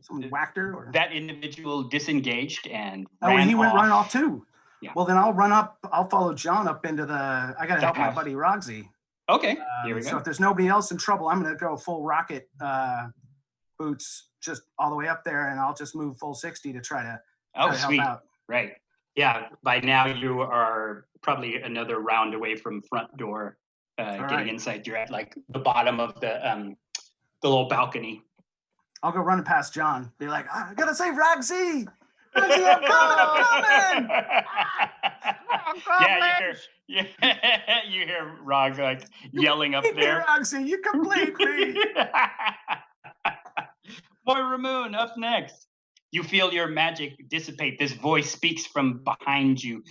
someone whacked her. Or... That individual disengaged and Oh, ran he went off. running off too. Yeah. Well, then I'll run up. I'll follow John up into the. I gotta The help my house. buddy Rogsy. Okay, here we So go. if there's nobody else in trouble, I'm gonna go full rocket boots just all the way up there, and I'll just move full 60 to try to, Oh, help sweet. out. Right. Yeah. By now you are probably another round away from front door. Getting right. inside, you're at like the bottom of the little balcony. I'll go running past John. Be like, I gotta save Rogsy. Rogsy, I'm coming. You hear Rog like yelling up Hey, there. Rogsy, you complete me. Moira Moon up next. You feel your magic dissipate. This voice speaks from behind you.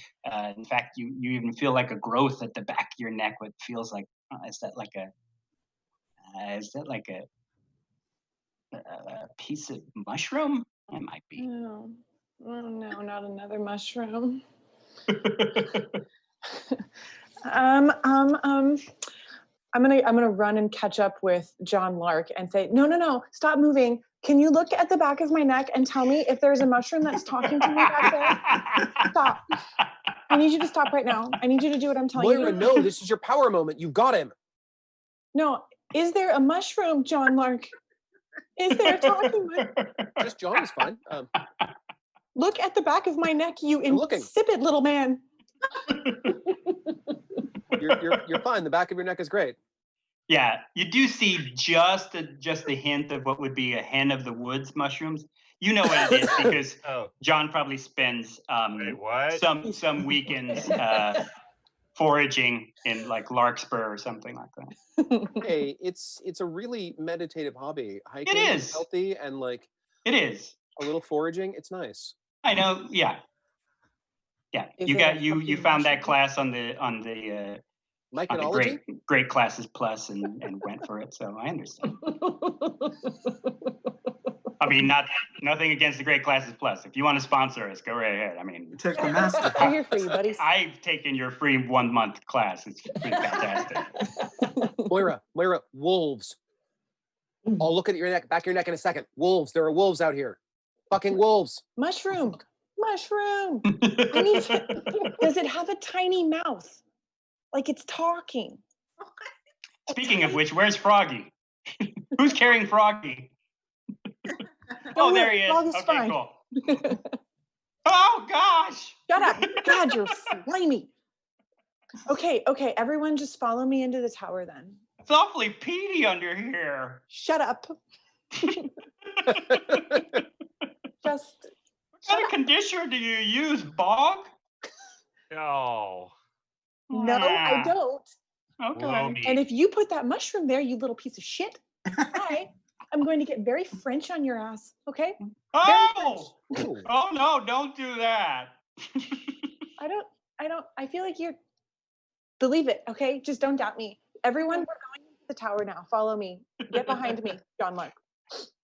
In fact, you even feel like a growth at the back of your neck. What feels like is that like a piece of mushroom? It might be. No. Oh no, not another mushroom. I'm gonna run and catch up with John Lark and say, no, stop moving. Can you look at the back of my neck and tell me if there's a mushroom that's talking to me back there? Stop. I need you to stop right now. I need you to do what I'm telling Moira, you. no, this is your power moment. You got him. No, is there a mushroom, John Lark? Is there a talking mushroom? Just John is fine. Look at the back of my neck, you I'm looking. insipid little man. You're fine. The back of your neck is great. Yeah, you do see just a hint of what would be a hen of the woods mushrooms. You know what it is because Oh, John probably spends wait, what? some weekends foraging in like Larkspur or something like that. Hey, it's a really meditative hobby. Hiking It is. healthy and like It is. a little foraging. It's nice. I know. Yeah. Yeah. Is You it got a you fucking found that mushroom? class on the Myconology? great classes plus and went for it. So I understand. I mean, nothing against the great classes plus. If you want to sponsor us, go right ahead. I mean, Take the master. I'm here for you, buddies. I've taken your free 1 month class. It's pretty fantastic. Moira, wolves. I'll look at your neck, back of your neck in a second. Wolves. There are wolves out here. Fucking wolves. Mushroom. I need to, does it have a tiny mouth? Like it's talking. Speaking of which, where's Froggy? Who's carrying Froggy? Oh, there he is. Frog is Okay, fine. cool. Oh gosh! Shut up. God, you're slimy. Okay, everyone just follow me into the tower then. It's awfully peaty under here. Shut up. Just What kind of conditioner do you use, Bog? Oh. no, I don't. Okay. Whoa. And if you put that mushroom there, you little piece of shit, I'm going to get very French on your ass, okay? Oh! Ooh. Oh no, don't do that. I feel like you're, believe it, okay? Just don't doubt me. Everyone, we're going to the tower now. Follow me. Get behind me, John Mark.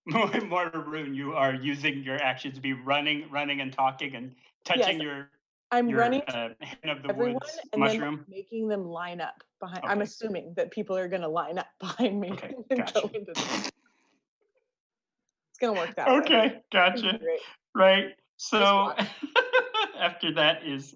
More Rune, you are using your actions to be running and talking and touching Yes, I'm running hen of the everyone woods and mushroom. then making them line up behind. I'm Okay. assuming that people are going to line up behind me Okay, and gotcha. go into this. It's going to work that way. Okay, It's gotcha. great. Right. So watch. after that is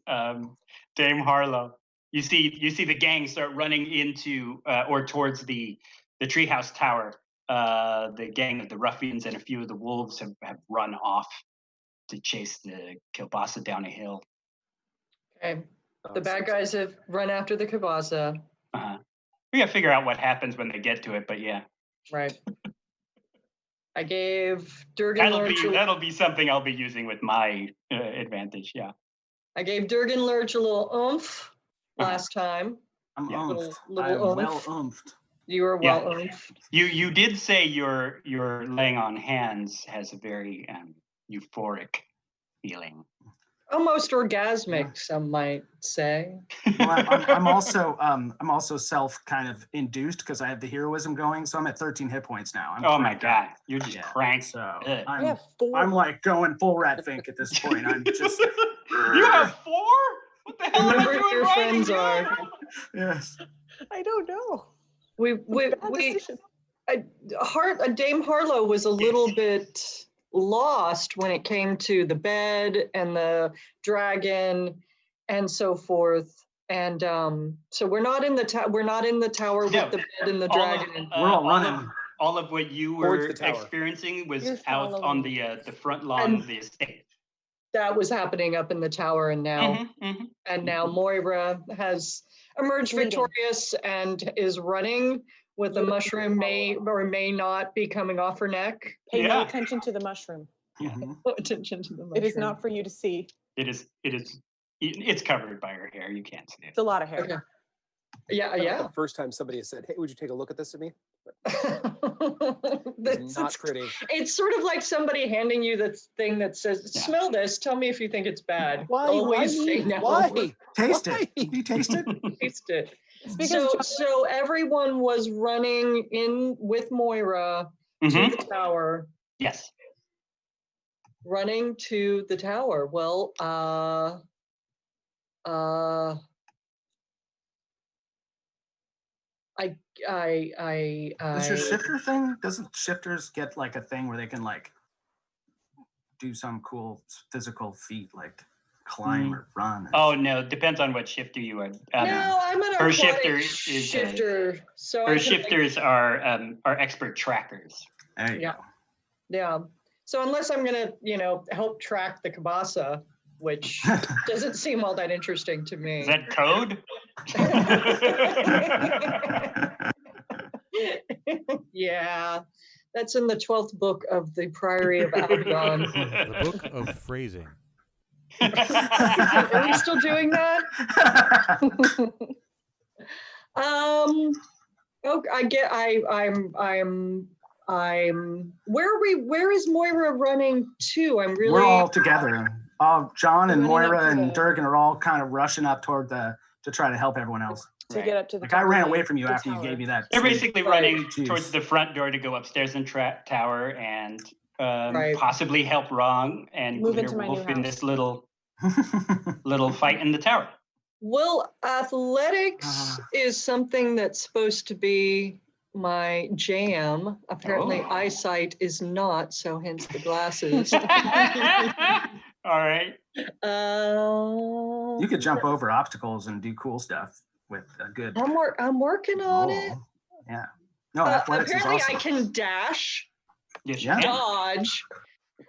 Dame Harlow. You see the gang start running into or towards the treehouse tower. The gang of the ruffians and a few of the wolves have run off to chase the kielbasa down a hill. Okay. The bad guys have run after the kielbasa. We gotta figure out what happens when they get to it, but yeah. Right. I gave Durgan Lurch. That'll be something I'll be using with my advantage. Yeah. I gave Durgan Lurch a little oomph last time. I'm Yeah. oomphed. Little I'm well oomph. oomphed. You were Yeah. well oomphed. You did say your laying on hands has a very euphoric feeling. Almost orgasmic, some might say. Well, I'm also self kind of induced because I have the heroism going, so I'm at 13 hit points now. I'm Oh my cranked up. god, you're just cranked. So Good. I have 4. I'm like going full rat fink at this point. I'm just You have 4? What the hell am I Remember doing who your right friends here? are. yes. I don't know. We Bad decision. Dame Harlow was a little bit lost when it came to the bed and the dragon and so forth. And so we're not in the tower No. with the bed and the All dragon. of, We're all running. all of what you Towards were the tower. experiencing was You're out on following. the front lawn of the estate. That was happening up in the tower, and now Mhm. now Moira has emerged Bleeding. victorious and is running with a mushroom may or may not be coming off her neck. Pay no Yeah. attention to the mushroom. Mhm. Pay attention to the mushroom. It is not for you to see. It's covered by her hair. You can't see it. It's a lot of hair. Okay. Yeah, That's yeah. The first time somebody has said, "Hey, would you take a look at this to me?" That's- It's not pretty. It's sort of like somebody handing you the thing that says, Yeah. "Smell this. Tell me if you think it's bad." Why? Always Why? say me? no. Why? Taste Why? it. You taste it? Taste it. It's because So everyone was running in with Moira to Mhm. the tower. Yes. Running to the tower. Well, Does your shifter thing? Doesn't shifters get like a thing where they can like do some cool physical feat like climb or run? Oh no, depends on what shifter you are. no, I'm an her aquatic shifter is, shifter. So I Her can, like, shifters are expert trackers. There you Yeah. go. yeah. So unless I'm gonna, help track the kabasa, which doesn't seem all that interesting to me. Is that code? Yeah, that's in the 12th book of the Priory of Albion. The book of phrasing. Are we still doing that? Where is Moira running to? I'm really We're all together. John and Running up Moira to and the- Durgan are all kind of rushing up toward to try to help everyone else. to get up to the Like top I of ran the- away from you the after you tower. gave me that. They're sweet- basically Right. running Juice. towards the front door to go upstairs in tower and Right. possibly help Wrong and Move Glitter into my new Wolf in house. this little fight in the tower. Well, athletics is something that's supposed to be my jam. Apparently, Oh. eyesight is not, so hence the glasses. All right. You could jump over obstacles and do cool stuff with a good I'm working on it. roll. Yeah. No, athletics is Apparently, awesome. I can dash, Yes, you Yeah. can. dodge.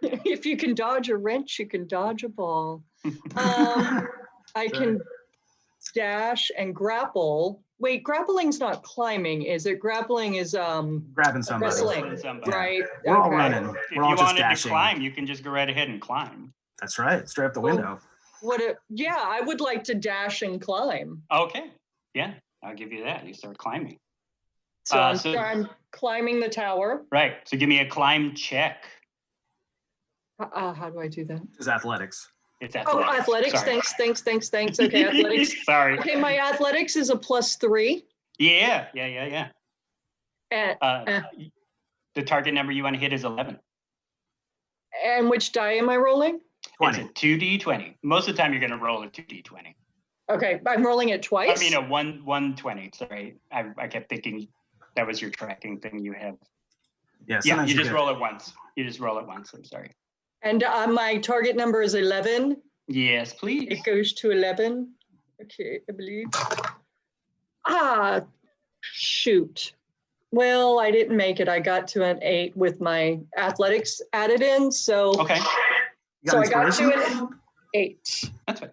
If you can dodge a wrench, you can dodge a ball. I can dash and grapple. Wait, grappling's not climbing, is it? Grappling is Grabbing somebody. wrestling, Somebody. right? We're all Okay. running. If We're all you just wanted dashing. to climb, you can just go right ahead and climb. That's right. Straight up the Well, window. Yeah, I would like to dash and climb. Okay. Yeah, I'll give you that. You start climbing. So, So- I'm climbing the tower. Right. So give me a climb check. How do I do that? Is athletics. It's Oh, athletics. Sorry. Thanks. Okay, athletics. Sorry. Okay, my athletics is a +3. Yeah. And, The target number you want to hit is 11. and which die am I rolling? 20. It's a 2d20. Most of the time, you're going to roll a 2d20. Okay, I'm rolling it twice. I mean, a 120. Sorry, I kept thinking that was your tracking thing you have. Yeah, Yeah, sometimes you just get- roll it once. I'm sorry. And my target number is 11. Yes, please. It goes to 11. Okay, I believe. Shoot. Well, I didn't make it. I got to an 8 with my athletics added in. So, Okay, You so got I got to inspiration? an 8. that's fine.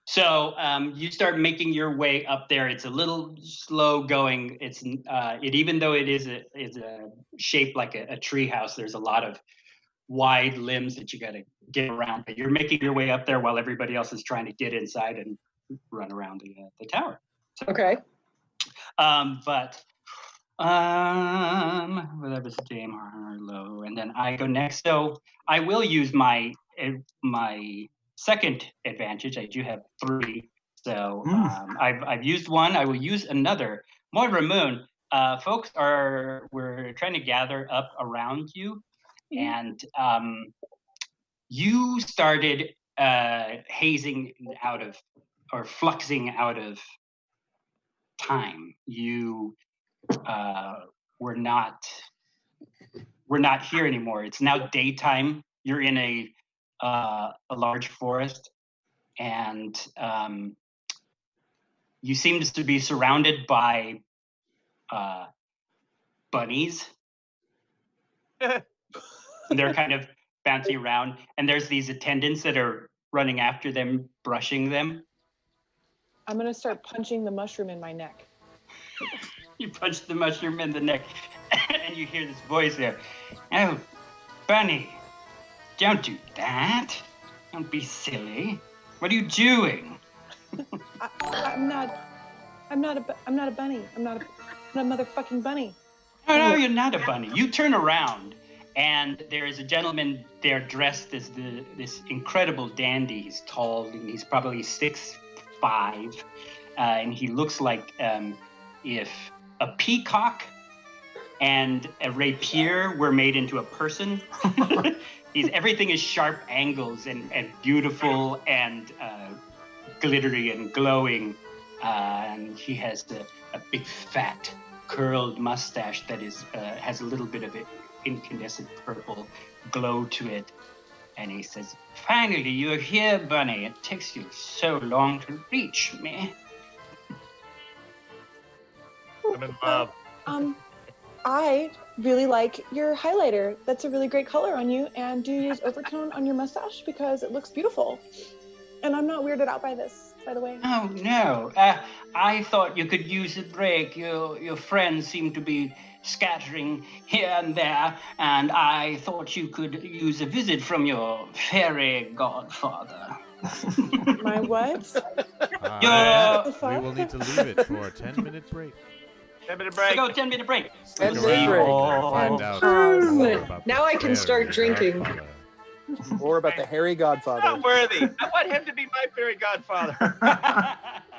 So you start making your way up there. It's a little slow going. It's even though it is a shape like a tree house. There's a lot of wide limbs that you got to get around. But you're making your way up there while everybody else is trying to get inside and run around the tower. Okay. Well, that was Dame Harlow, and then I go next. So I will use my second advantage. I do have 3. So I've used one. I will use another. Moira Moon, folks we're trying to gather up around you, and you started hazing out of, or fluxing out of time. You we're not here anymore. It's now daytime. You're in a large forest, and you seem to be surrounded by bunnies. And they're kind of bouncing around, and there's these attendants that are running after them, brushing them. I'm gonna start punching the mushroom in my neck. You punch the mushroom in the neck, and you hear this voice there. Oh, Bunny, don't do that. Don't be silly. What are you doing? I'm not a bunny. I'm not a motherfucking bunny. No, you're not a bunny. You turn around, and there is a gentleman there dressed as this incredible dandy. He's tall, and he's probably 6'5", and he looks like if a peacock and a rapier were made into a person. Everything is sharp angles and beautiful and glittery and glowing, and he has a big fat curled mustache that has a little bit of incandescent purple glow to it. And he says, "Finally, you're here, Bunny. It takes you so long to reach me." I'm in love. I really like your highlighter. That's a really great color on you. And do you use overtone on your mustache? Because it looks beautiful. And I'm not weirded out by this, by the way. Oh, no. I thought you could use a break. Your friends seem to be scattering here and there, and I thought you could use a visit from your fairy godfather. My what? We will need to leave it for a 10-minute break. 10-minute break. Go 10-minute break. 10-minute break. Find out more about Now I can start fairy drinking. godfather. More about the hairy godfather. Not worthy. I want him to be my fairy godfather.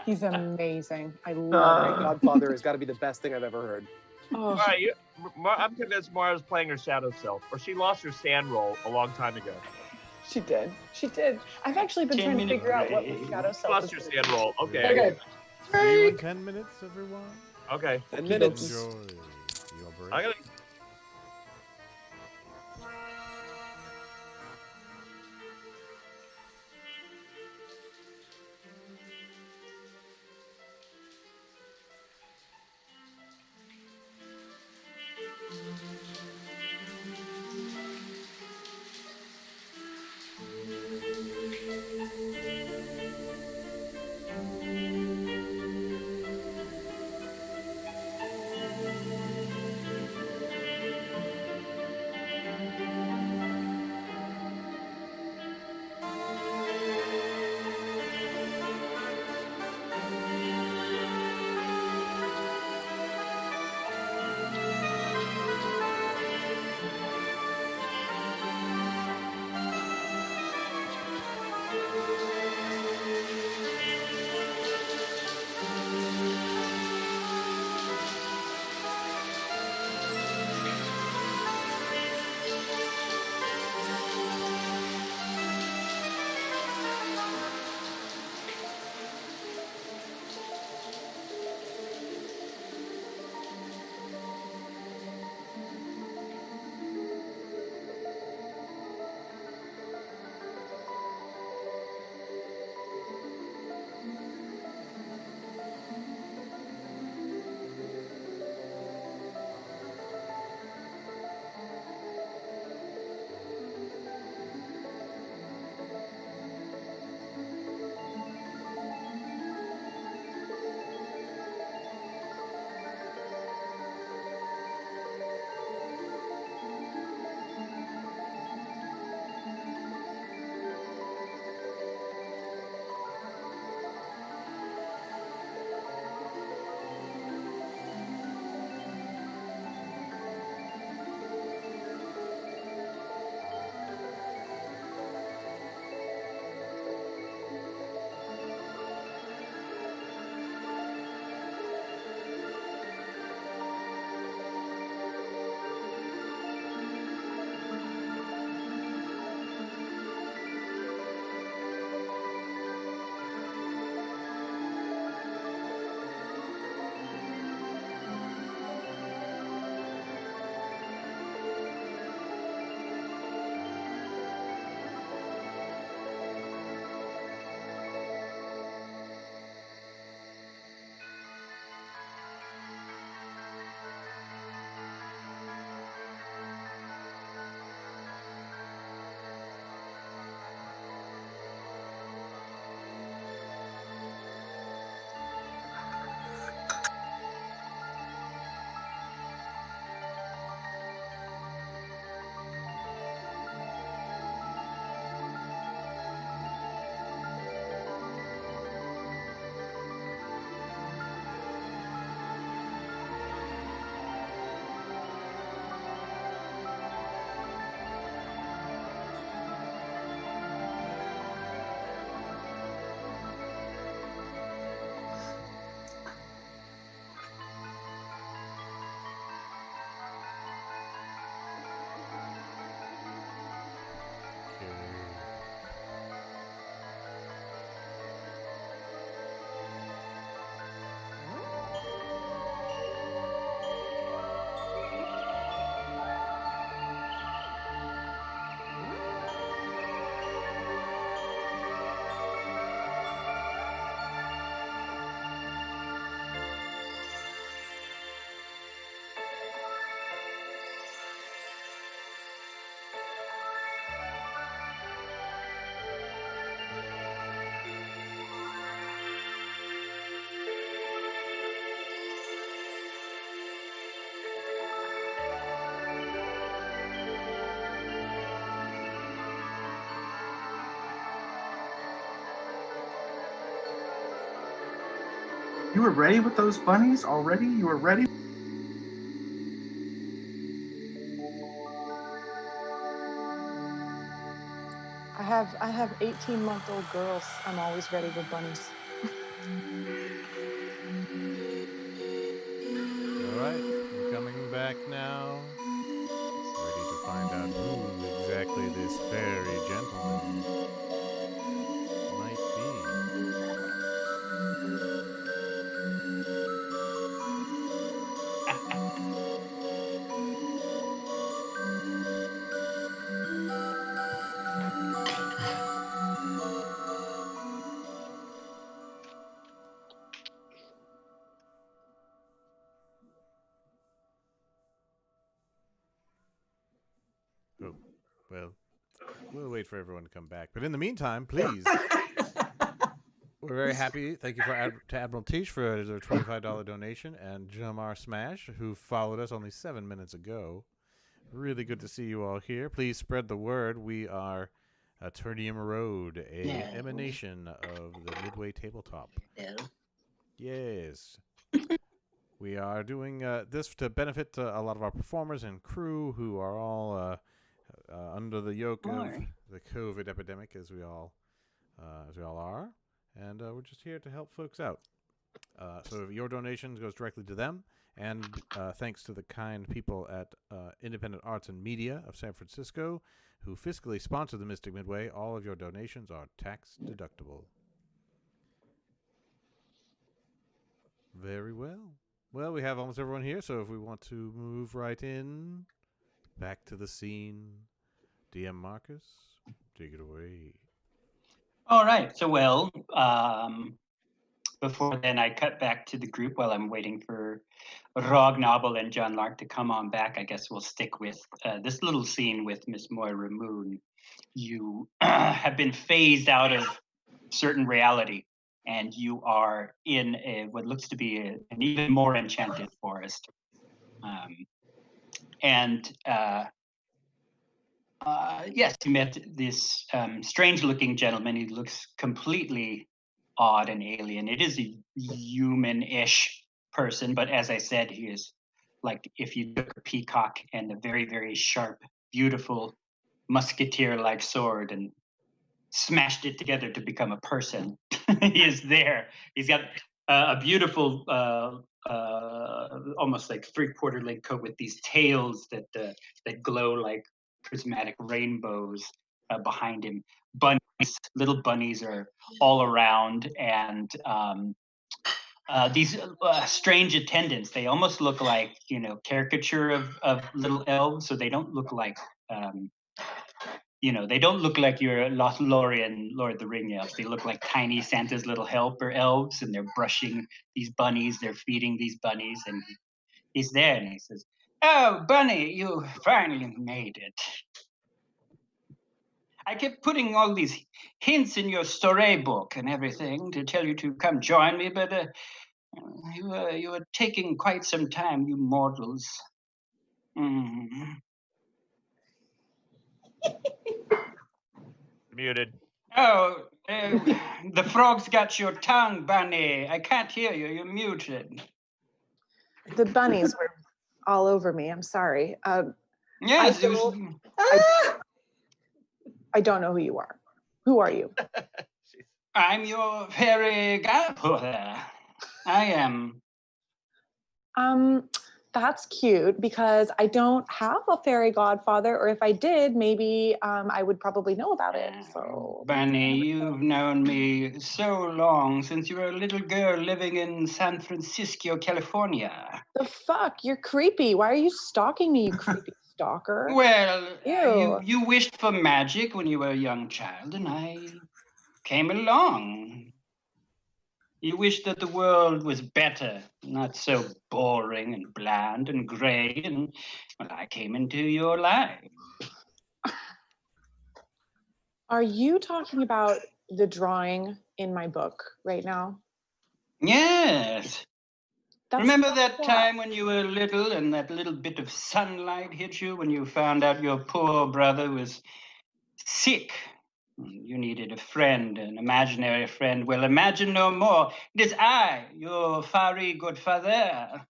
He's amazing. I Fairy love it. godfather has got to be the best thing I've ever heard. Oh, All right, I'm convinced Mara's playing her shadow self, or she lost her sand roll a long time ago. she did. She did. I've actually been trying to 10-minute figure out what my break. shadow self Lost is your gonna sand roll. Okay. Okay. See you in 10 minutes, everyone. Okay. 10 minutes. Enjoy your break. I'm gonna. You were ready with those bunnies already? You were ready? I have 18-month-old girls. I'm always ready with bunnies. All right, we're coming back now. Ready to find out who exactly this fairy gentleman might be. Oh, well, we'll wait for everyone to come back. But in the meantime, please, we're very happy. Thank you to Admiral Teach for their $25 donation, and Jamar Smash, who followed us only 7 minutes ago. Really good to see you all here. Please spread the word. We are Aternium Road, emanation of the Midway Tabletop. Yes. We are doing this to benefit a lot of our performers and crew who are all under the yoke of the COVID epidemic, as we all are, and we're just here to help folks out. So your donations goes directly to them, and thanks to the kind people at Independent Arts and Media of San Francisco, who fiscally sponsor the Mystic Midway. All of your donations are tax deductible. Very well. Well, we have almost everyone here, so if we want to move right in, back to the scene, DM Marcus, take it away. All right. So, before then, I cut back to the group while I'm waiting for Rognobel and John Lark to come on back. I guess we'll stick with this little scene with Miss Moira Moon. You have been phased out of certain reality, and you are in what looks to be an even more enchanted forest. Yes, you met this strange-looking gentleman. He looks completely odd and alien. It is a human-ish person, but as I said, he is like if you took a peacock and a very, very sharp, beautiful musketeer-like sword and smashed it together to become a person. He is there. He's got a beautiful, almost like three-quarter length coat with these tails that glow like prismatic rainbows behind him. Little bunnies are all around, and these strange attendants. They almost look like caricature of little elves. So they don't look like they don't look like your Lothlorien Lord of the Ring elves. They look like tiny Santa's little helper elves, and they're brushing these bunnies. They're feeding these bunnies, and he's there, and he says, "Oh, Bunny, you finally made it. I kept putting all these hints in your storybook and everything to tell you to come join me, but you were taking quite some time, you mortals." Muted. Oh, the frog's got your tongue, Bunny. I can't hear you. You're muted. The bunnies were all over me. I'm sorry. Yes, I don't know who you are. Who are you? I'm your fairy godmother. I am. That's cute because I don't have a fairy godfather, or if I did, maybe I would probably know about it. So, Bunny, you've known me so long, since you were a little girl living in San Francisco, California. The fuck? You're creepy. Why are you stalking me, you creepy stalker? Well, you wished for magic when you were a young child, and I came along. You wished that the world was better, not so boring and bland and gray, and well, I came into your life. Are you talking about the drawing in my book right now? Yes. Remember that time when you were little and that little bit of sunlight hit you when you found out your poor brother was sick You needed a friend, an imaginary friend. Well, imagine no more. It is I, your fiery good father.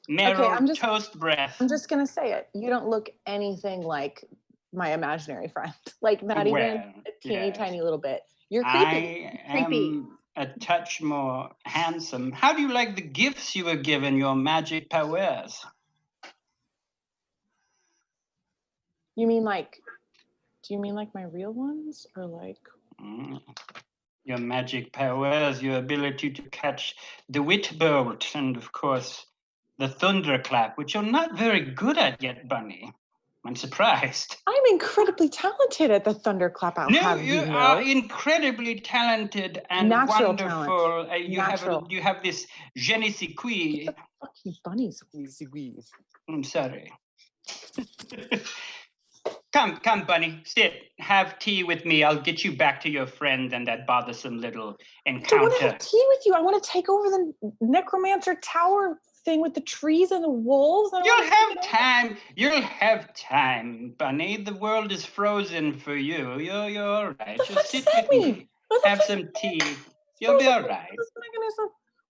Marrow toast breath. I'm just gonna say it. You don't look anything like my imaginary friend. Like not even a teeny tiny little bit. You're creepy. I am a touch more handsome. How do you like the gifts you were given, your magic powers? You mean like, do you mean like my real ones or like? Your magic powers, your ability to catch the wit bolt, and of course, the thunderclap, which you're not very good at yet, Bunny. I'm surprised. I'm incredibly talented at the thunderclap. No, you are incredibly talented and Natural wonderful. Natural. You have this je ne sais quoi. What the fuck, you bunnies? I'm sorry. Come, Bunny, sit. Have tea with me. I'll get you back to your friend and that bothersome little encounter. I want to have tea with you. I want to take over the necromancer tower thing with the trees and the wolves. You'll have time. You'll have time, Bunny. The world is frozen for you. You're all right. Just sit with me. Have some tea. You'll be all right.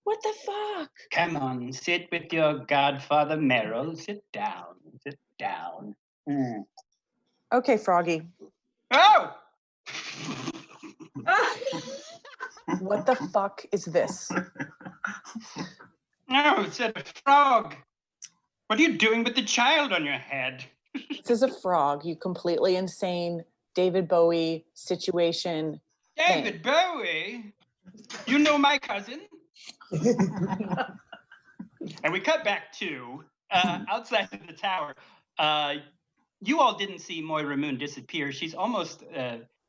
What the fuck? Come on, sit with your godfather Merrill. Sit down. Sit down. Okay, Froggy. Oh! What the fuck is this? No, it's a frog. What are you doing with the child on your head? This is a frog, you completely insane David Bowie situation. David Bowie? You know my cousin? And we cut back to outside of the tower. You all didn't see Moira Moon disappear. She's almost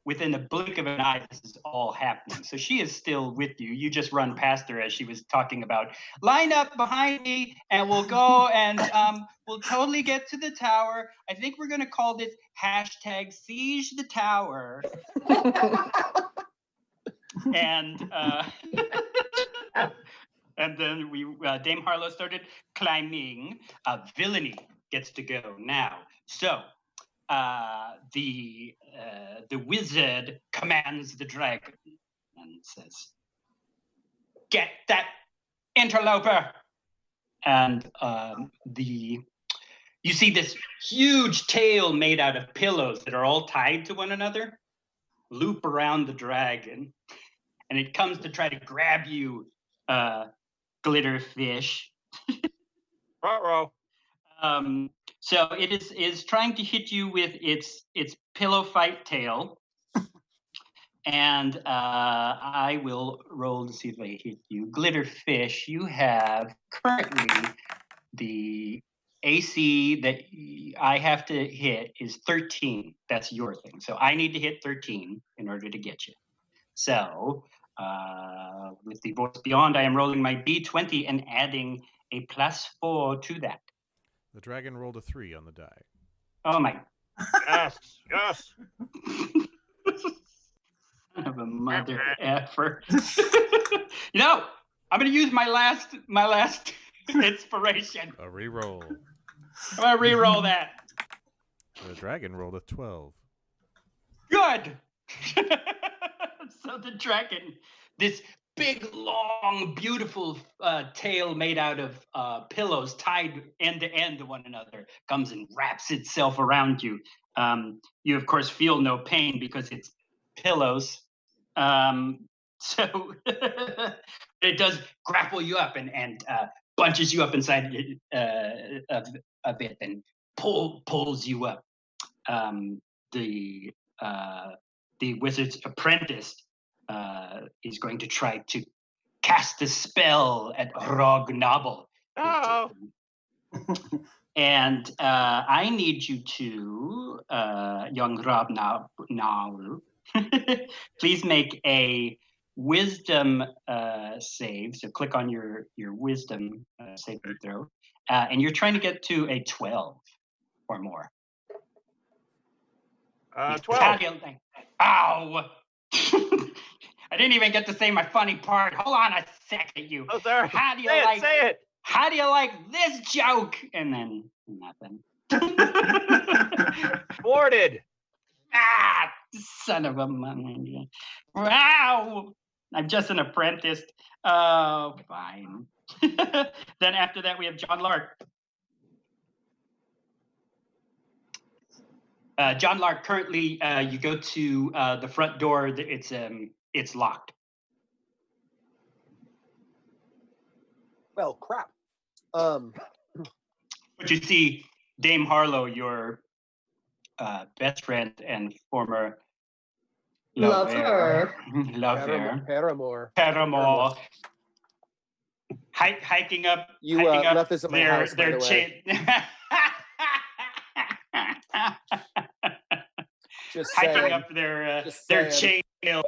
within the blink of an eye. This is all happening. So she is still with you. You just run past her as she was talking about, line up behind me and we'll go and we'll totally get to the tower. I think we're going to call this hashtag Siege the Tower. And and then Dame Harlow started climbing. Villainy gets to go now. So the wizard commands the dragon and says, "Get that interloper!" And you see this huge tail made out of pillows that are all tied to one another loop around the dragon, and it comes to try to grab you, glitter fish. So it is trying to hit you with its pillow fight tail, and I will roll to see if I hit you. Glitter fish, you have currently the AC that I have to hit is 13. That's your thing. So I need to hit 13 in order to get you. So with the voice beyond, I am rolling my D20 and adding a +4 to that. The dragon rolled a 3 on the die. Oh my. Yes. Son of a mother effer. No, I'm gonna use my last inspiration. A reroll. I'm gonna re-roll that. The dragon rolled a 12. Good. So the dragon, this big, long, beautiful tail made out of pillows tied end to end to one another, comes and wraps itself around you. You, of course, feel no pain because it's pillows. So it does grapple you up and bunches you up inside of it and pulls you up. The wizard's apprentice is going to try to cast a spell at Rognobble. Oh. And I need you to, young Rognobble, please make a wisdom save. So click on your wisdom saving throw. And you're trying to get to a 12 or more. 12. Ow! I didn't even get to say my funny part. Hold on a second, you. Oh, sorry. How do you Say it. How do you like this joke? And then nothing. Thwarted. Son of a man. Wow. I'm just an apprentice. Oh, fine. Then after that, we have John Lark. John Lark, currently, you go to the front door. It's locked. Well, crap. But you see Dame Harlow, your best friend and former Lover. Paramore. Hiking up. You hiking up left this at my house, by the way. Just hiking saying. up their Just chainmail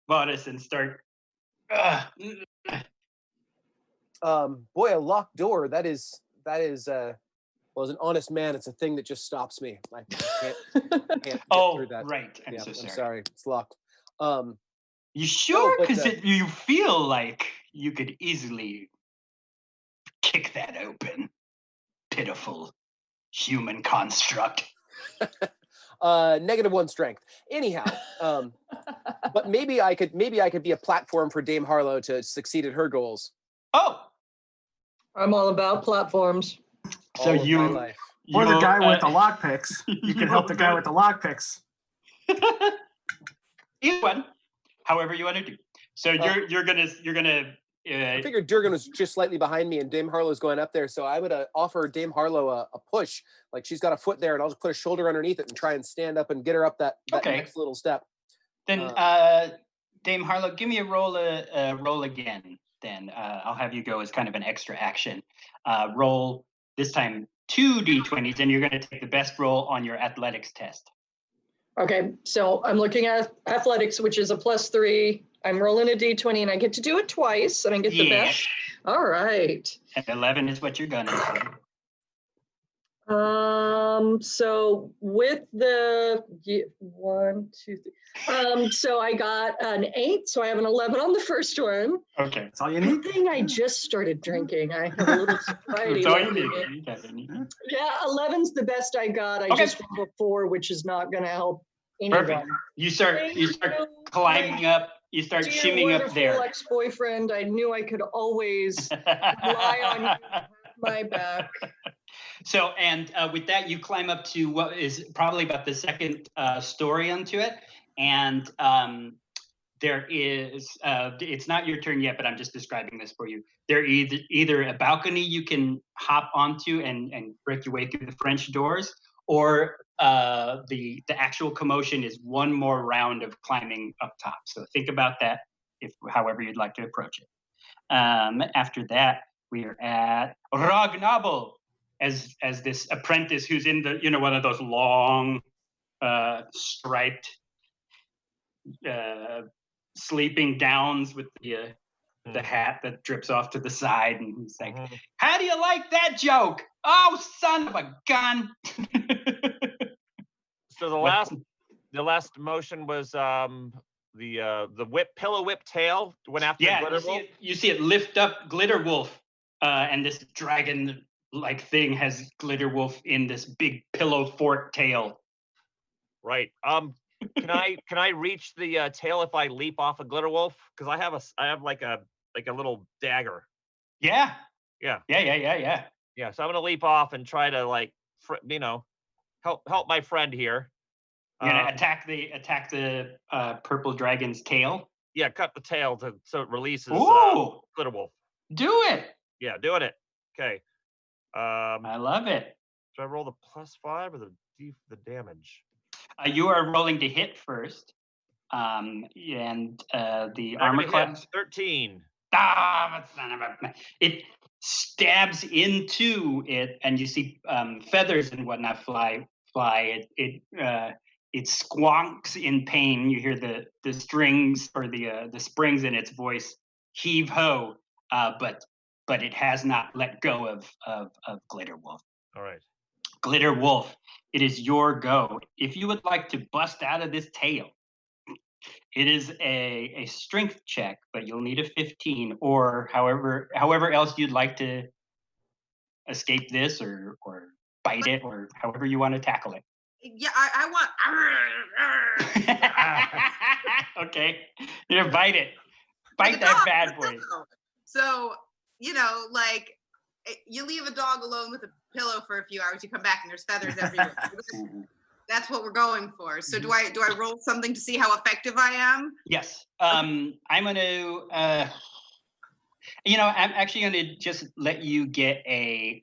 bodice and start. Boy, a locked door. That is. Well, as an honest man, it's a thing that just stops me. I can't get through that. Right. I'm so sorry. I'm sorry. It's locked. You sure? but, Because you feel like you could easily kick that open. Pitiful human construct. -1 strength. Anyhow, but maybe I could be a platform for Dame Harlow to succeed at her goals. Oh, I'm all about platforms. so All of my life. Or the guy with the lockpicks. You can help the guy with the lockpicks. Either one, however you want to do. So you're gonna. I figured Durgan was just slightly behind me, and Dame Harlow's going up there, so I would offer Dame Harlow a push. Like she's got a foot there, and I'll just put a shoulder underneath it and try and stand up and get her up that next little step. Then, Dame Harlow, give me a roll again. Then I'll have you go as kind of an extra action. Roll this time 2 d20s, and you're going to take the best roll on your athletics test. Okay, so I'm looking at athletics, which is a +3. I'm rolling a d20, and I get to do it twice, and I get the best. All right. And 11 is what you're gonna do. So with the 1, 2, 3. So I got an 8, so I have an 11 on the first one. Okay. That's all you need. Good thing I just started drinking. I have a little sobriety. That's all you need. Yeah, 11's the best I got. I just rolled a 4, which is not going to help anyone. Perfect. You start climbing up. You start shimming up there. Ex-boyfriend, I knew I could always rely on you to have my back. So, and with that, you climb up to what is probably about the second story onto it. And there is, it's not your turn yet, but I'm just describing this for you. There is either a balcony you can hop onto and break your way through the French doors, or the actual commotion is one more round of climbing up top. So think about that, however you'd like to approach it. After that, we are at Ragnabel as this apprentice who's in the one of those long striped sleeping gowns with the hat that drips off to the side, and he's like, "How do you like that joke? Oh, son of a gun!" So the last motion was the pillow whip tail went after Glitter Wolf. You see it lift up Glitter Wolf, and this dragon-like thing has Glitter Wolf in this big pillow fort tail. Right. Can I reach the tail if I leap off a Glitter Wolf? Because I have like a little dagger. Yeah. Yeah. Yeah. So I'm gonna leap off and try to help my friend here. You're gonna attack the purple dragon's tail. Yeah, cut the tail so it releases Glitter Wolf. Do it. Yeah, doing it. Okay. I love it. Should I roll the +5 or the damage? You are rolling to hit first, and the armor class 13. It stabs into it, and you see feathers and whatnot fly. It squonks in pain. You hear the strings or the springs in its voice heave ho, but it has not let go of Glitter Wolf. All right. Glitter Wolf, it is your go. If you would like to bust out of this tail, it is a strength check, but you'll need a 15, or however else you'd like to escape this or bite it, or however you want to tackle it. Yeah, I want. Okay, you bite it. Like Bite a that dog bad with a boy. pillow. So, you know, like you leave a dog alone with a pillow for a few hours, you come back and there's feathers everywhere. That's what we're going for. So do I roll something to see how effective I am? Yes. I'm gonna I'm actually gonna just let you get a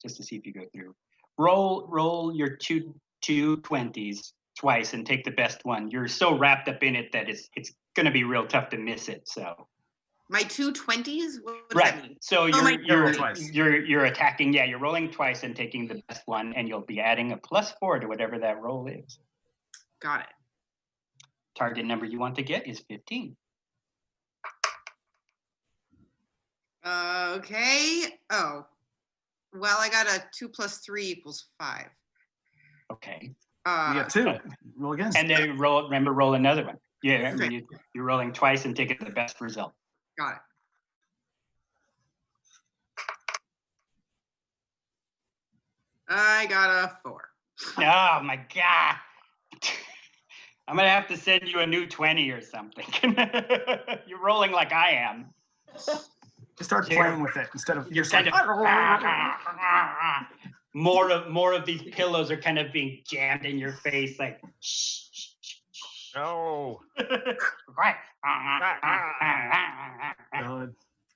just to see if you go through. Roll your two 20s twice and take the best one. You're so wrapped up in it that it's gonna be real tough to miss it. So My 2 20s? What does right. that mean? So my- you're attacking. Yeah, you're rolling twice and taking the best one, and you'll be adding a +4 to whatever that roll is. Got it. Target number you want to get is 15. Okay. Oh. Well, I got a 2 + 3 = 5. Okay. You got 2. Roll again. And then roll another one. Yeah, Okay. you're rolling twice and taking the best result. Got it. I got a 4. Oh my God. I'm gonna have to send you a new 20 or something. You're rolling like I am. Just start playing with it instead of You're kind of more of these pillows are kind of being jammed in your face, like No.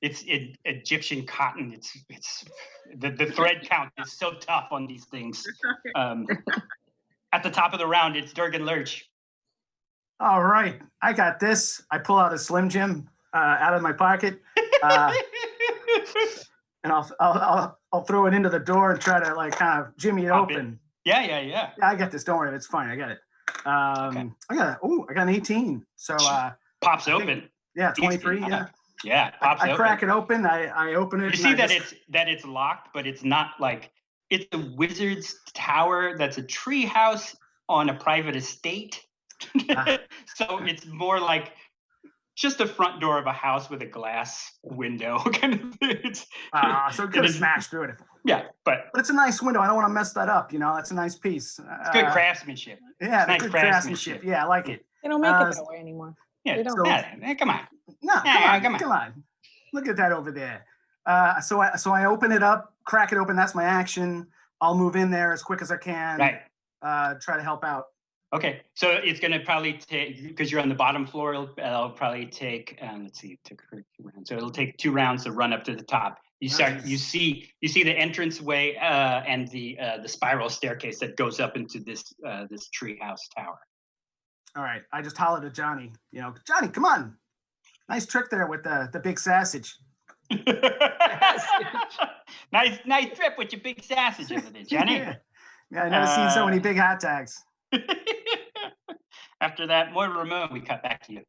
It's Egyptian cotton. It's the thread count is so tough on these things. At the top of the round, it's Durgan Lurch. All right, I got this. I pull out a Slim Jim out of my pocket, and I'll throw it into the door and try to like kind of jimmy it Pop it. open. Yeah. Yeah, I got this. Don't worry, it's fine. I got it. Okay. I got an 18. So Pops open. Yeah, 23. Yeah. Yeah, pops I open. crack it open. I open it. You see that it's locked, but it's not like it's a wizard's tower. That's a tree house on a private estate. So it's more like just the front door of a house with a glass window kind of thing. So it could have smashed through it. Yeah, but it's a nice window. I don't want to mess that up. You know, that's a nice piece. It's good craftsmanship. Yeah, nice good craftsmanship. Yeah, I like it. They don't make it that way anymore. Yeah, They don't. come on. No, come on. Look at that over there. So I open it up, crack it open. That's my action. I'll move in there as quick as I can. Right. Try to help out. Okay, so it's going to probably take, because you're on the bottom floor, it'll probably take, let's see, it took her 2 rounds. So it'll take 2 rounds to run up to the top. You start, Nice. you see the entranceway and the spiral staircase that goes up into this treehouse tower. All right, I just hollered at Johnny. You know, Johnny, come on. Nice trick there with the big sausage. nice trip with your big sausage over there, Johnny. Yeah, I never seen so many big hot tags. After that, more Ramon, we cut back to you.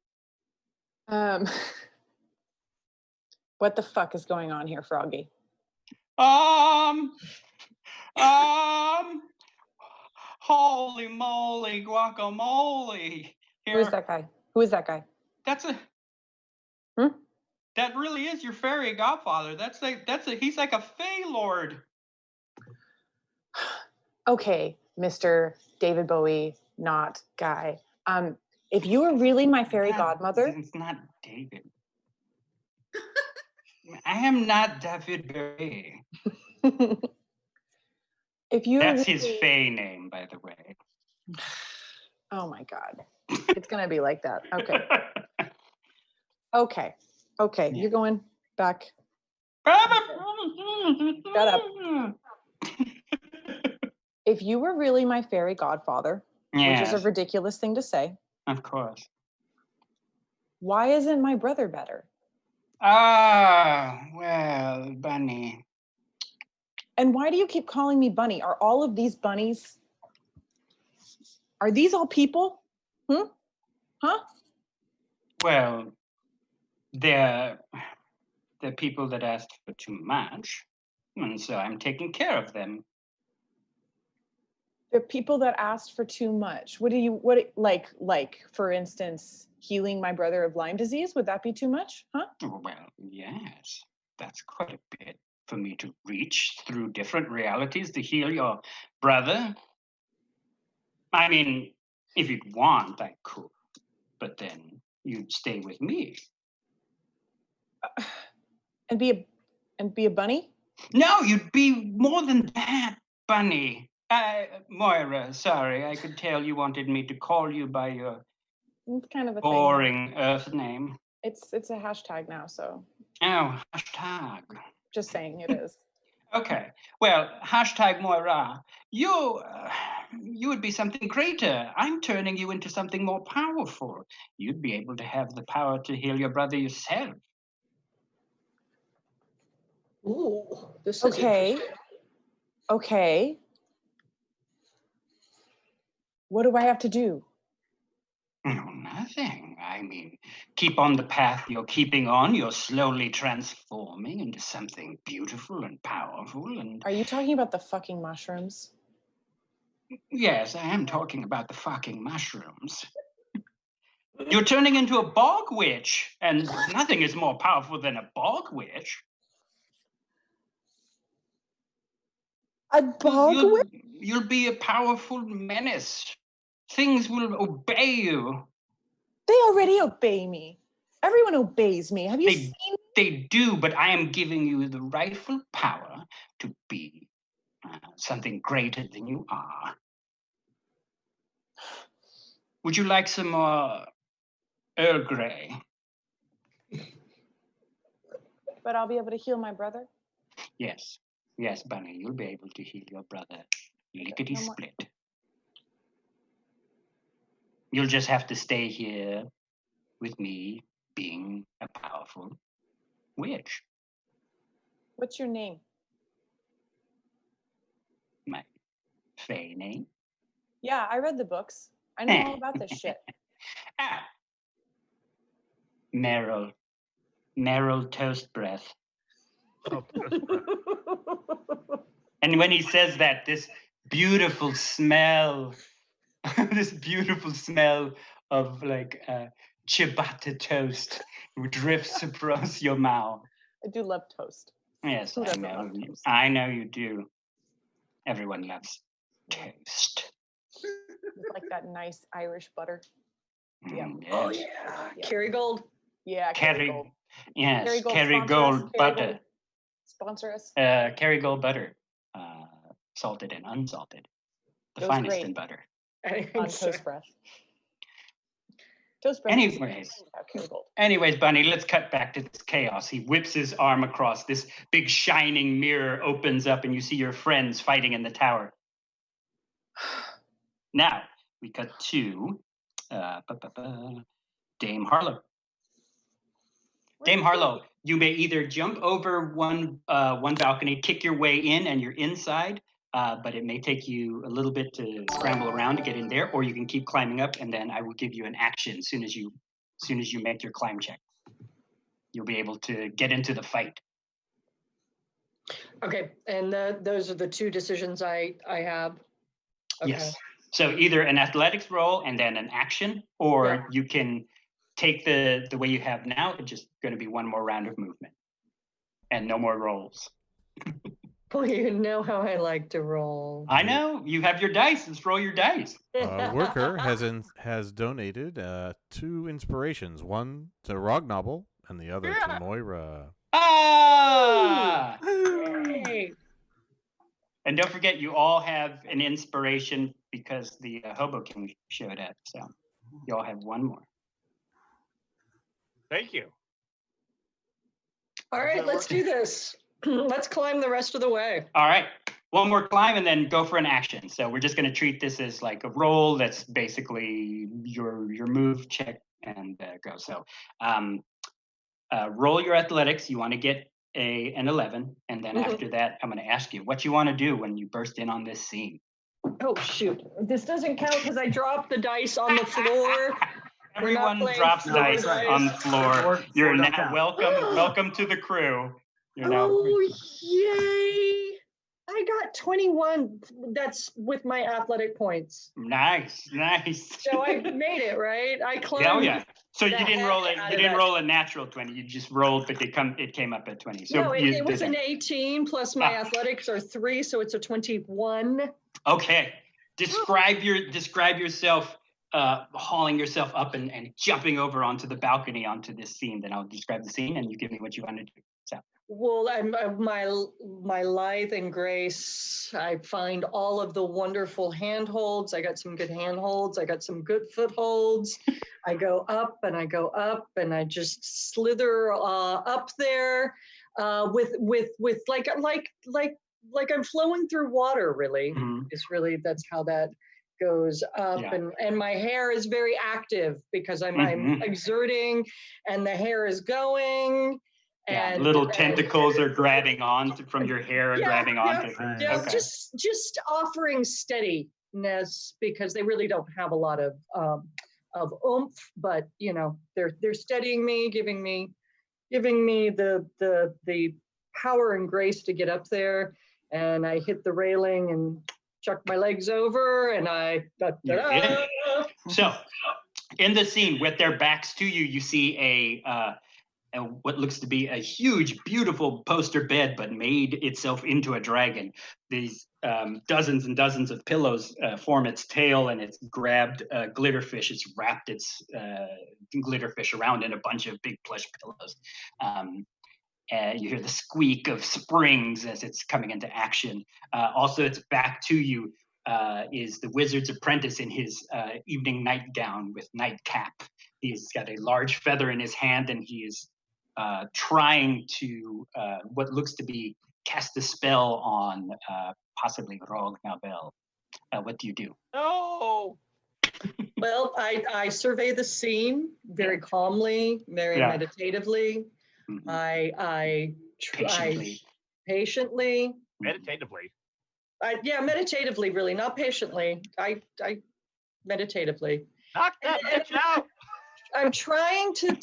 What the fuck is going on here, Froggy? Holy moly, guacamole. Who is that guy? Who is that guy? That really is your fairy godfather. He's like a Fey Lord. Okay, Mr. David Bowie, not guy. If you were really my fairy godmother. It's not David. I am not David Bowie. If you That's his Fey name, by the way. Oh my God. It's gonna be like that. Okay. Okay. Yeah. You're going back. Shut up. If you were really my fairy godfather, Yes, which is a ridiculous thing to say, of course. why isn't my brother better? Well, Bunny. And why do you keep calling me Bunny? Are all of these bunnies? Are these all people? Huh? Well, they're people that asked for too much, and so I'm taking care of them. They're people that asked for too much. Like, for instance, healing my brother of Lyme disease? Would that be too much? Huh? Well, yes, that's quite a bit. for me to reach through different realities to heal your brother? I mean, if you'd want, I could, but then you'd stay with me. And be a bunny? No, you'd be more than that, Bunny. Moira, sorry, I could tell you wanted me to call you by your It's kind of a boring thing. Earth name. It's a hashtag now, so Oh, hashtag. just saying it is. Okay. Well, hashtag Moira, you would be something greater. I'm turning you into something more powerful. You'd be able to have the power to heal your brother yourself. Ooh, this is Okay. interesting. Okay. What do I have to do? No, nothing. I mean, keep on the path you're keeping on. You're slowly transforming into something beautiful and powerful. And Are you talking about the fucking mushrooms? yes, I am talking about the fucking mushrooms. You're turning into a bog witch, and nothing is more powerful than a bog witch. A bog witch? You'll be a powerful menace. Things will obey you. They already obey me. Everyone obeys me. Have you seen? They do, but I am giving you the rightful power to be something greater than you are. Would you like some more Earl Grey? But I'll be able to heal my brother? Yes. Yes, Bunny, you'll be able to heal your brother. Lickety-split. You'll just have to stay here with me being a powerful witch. What's your name? My Fae name? Yeah, I read the books. I know all about this shit. Meryl Toast Breath. And when he says that, this beautiful smell of like ciabatta toast drifts across your mouth. I do love toast. Yes, Who I doesn't know. love toast? I know you do. Everyone loves toast. With like that nice Irish butter. Yeah. Yes. Oh yeah, Kerrygold. Yeah, Kerrygold. Yes, Kerrygold Kerrygold butter. Sponsor us. Kerrygold butter. Salted and unsalted. The Goes finest great in butter. on toast breath. Toast breath. Anyways, Bunny, let's cut back to this chaos. He whips his arm across. This big shining mirror opens up and you see your friends fighting in the tower. Now, we cut to Dame Harlow. Dame Harlow, you may either jump over one balcony, kick your way in, and you're inside, but it may take you a little bit to scramble around to get in there, or you can keep climbing up, and then I will give you an action as soon as you make your climb check. You'll be able to get into the fight. Okay, and those are the two decisions I have. Okay. Yes. So either an athletics roll and then an action, or you can take the way you have now. It's just going to be one more round of movement and no more rolls. Well, you know how I like to roll. I know. You have your dice. Let's roll your dice. Worker has donated 2 inspirations, one to Rognobble and the other to Moira. Ah! Yay! And don't forget, you all have an inspiration because the Hobo King showed up. So you all have one more. Thank you. All right, let's do this. Let's climb the rest of the way. All right. One more climb and then go for an action. So we're just going to treat this as like a roll. That's basically your move check and go. So roll your athletics. You want to get an 11. And then after that, I'm going to ask you what you want to do when you burst in on this scene. Oh, shoot. This doesn't count because I dropped the dice on the floor. Everyone drops dice on the floor. You're now welcome to the crew. You're now. Oh, yay! I got 21. That's with my athletic points. Nice. So I made it, right? I climbed. Oh yeah. So you the didn't roll it. heck out You of didn't that. roll a natural 20. You just rolled, but it came up at 20. So No, it was did an that. 18 plus my athletics are 3, so it's a 21. Okay. Describe yourself hauling yourself up and jumping over onto the balcony onto this scene. Then I'll describe the scene and you give me what you want to do. So. Well, my lithe and grace. I find all of the wonderful handholds. I got some good handholds. I got some good footholds. I go up and I go up and I just slither up there with like I'm flowing through water. Really, it's really that's how that goes up. Yeah. And my hair is very active because I'm exerting, and the hair is going. Yeah, And little tentacles are grabbing on from your hair and grabbing onto. Yeah, Okay. just offering steadiness because they really don't have a lot of oomph, but you know they're steadying me, giving me the power and grace to get up there, and I hit the railing and chuck my legs over, and I. So, in the scene with their backs to you, you see a what looks to be a huge, beautiful poster bed, but made itself into a dragon. These dozens and dozens of pillows form its tail, and it's grabbed glitterfish. It's wrapped its glitterfish around in a bunch of big plush pillows. And you hear the squeak of springs as it's coming into action. Also, its back to you is the wizard's apprentice in his evening nightgown with nightcap. He's got a large feather in his hand, and he is trying to what looks to be cast a spell on possibly Rogue Nabel. What do you do? No. Well, I survey the scene very calmly, very meditatively. I patiently. Meditatively. Meditatively, really, not patiently. I meditatively. Knock that bitch out. I'm trying to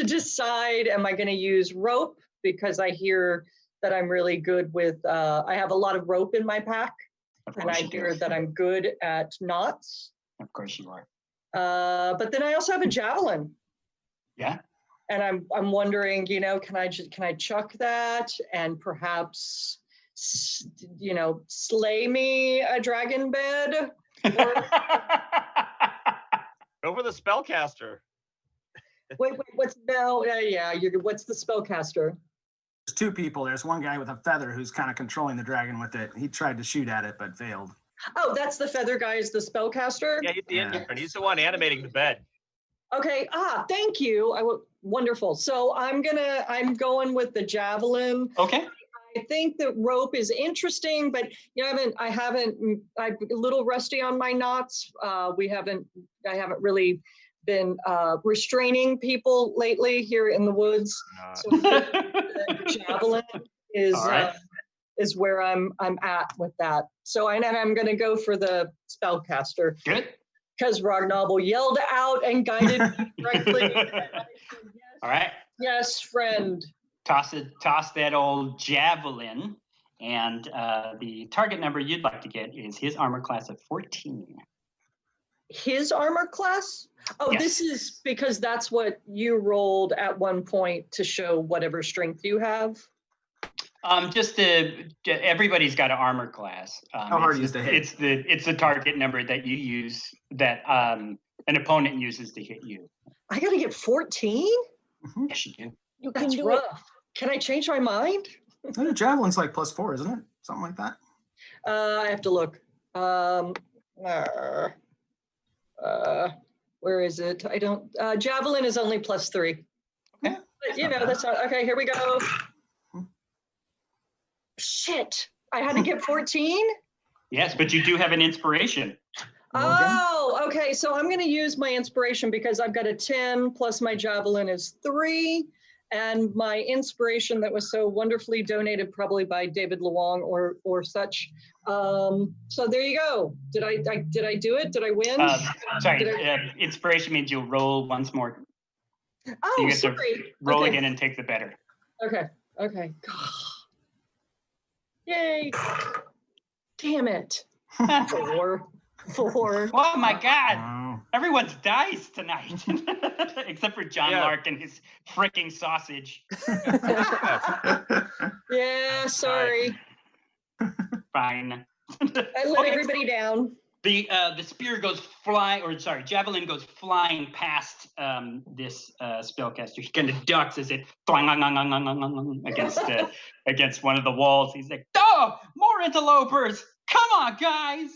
decide, am I going to use rope? Because I hear that I'm really good with, I have a lot of rope in my pack. And I hear that I'm good at knots. Of course you are. But then I also have a javelin. Yeah. And I'm wondering, can I chuck that and perhaps, slay me a dragon bed? Go for the spellcaster. Wait, what's now? What's the spellcaster? There's two people. There's one guy with a feather who's kind of controlling the dragon with it. He tried to shoot at it, but failed. Oh, that's the feather guy is the spellcaster? Yeah, he's the intern. He's the one animating the bed. Okay. Thank you. Wonderful. So I'm going with the javelin. Okay. I think that rope is interesting, but I'm a little rusty on my knots. I haven't really been restraining people lately here in the woods. So the javelin is where I'm at with that. So I'm going to go for the spellcaster. Good. Because Ragnabel yelled out and guided me correctly. All right. Yes, friend. Toss that old javelin, and the target number you'd like to get is his armor class of 14. His armor class? Oh, Yes. This is because that's what you rolled at one point to show whatever strength you have. Everybody's got an armor class. How hard is the hit? It's the target number that you use that an opponent uses to hit you. I got to get 14? Mm-hmm. Yes, you do. That's rough. Can I change my mind? The javelin's like +4, isn't it? Something like that. I have to look. Where is it? I don't. Javelin is only +3. Okay. But, that's not okay. Here we go. Shit! I had to get 14. Yes, but you do have an inspiration. Oh, okay. So I'm going to use my inspiration because I've got a 10 plus my javelin is 3. And my inspiration that was so wonderfully donated probably by David Luong or such. So there you go. Did I do it? Did I win? Sorry, inspiration means you'll roll once more. Oh, you get sorry. to roll again and take the better. Okay. Yay! Damn it. 4. Oh my God! Wow. Everyone's dies tonight, except for John Yeah. Lark and his fricking sausage. Yeah, sorry. Fine. I let Okay. everybody down. The spear goes flying, or sorry, javelin goes flying past this spellcaster. He kind of ducks as it against against one of the walls. He's like, "Oh, more interlopers! Come on, guys!"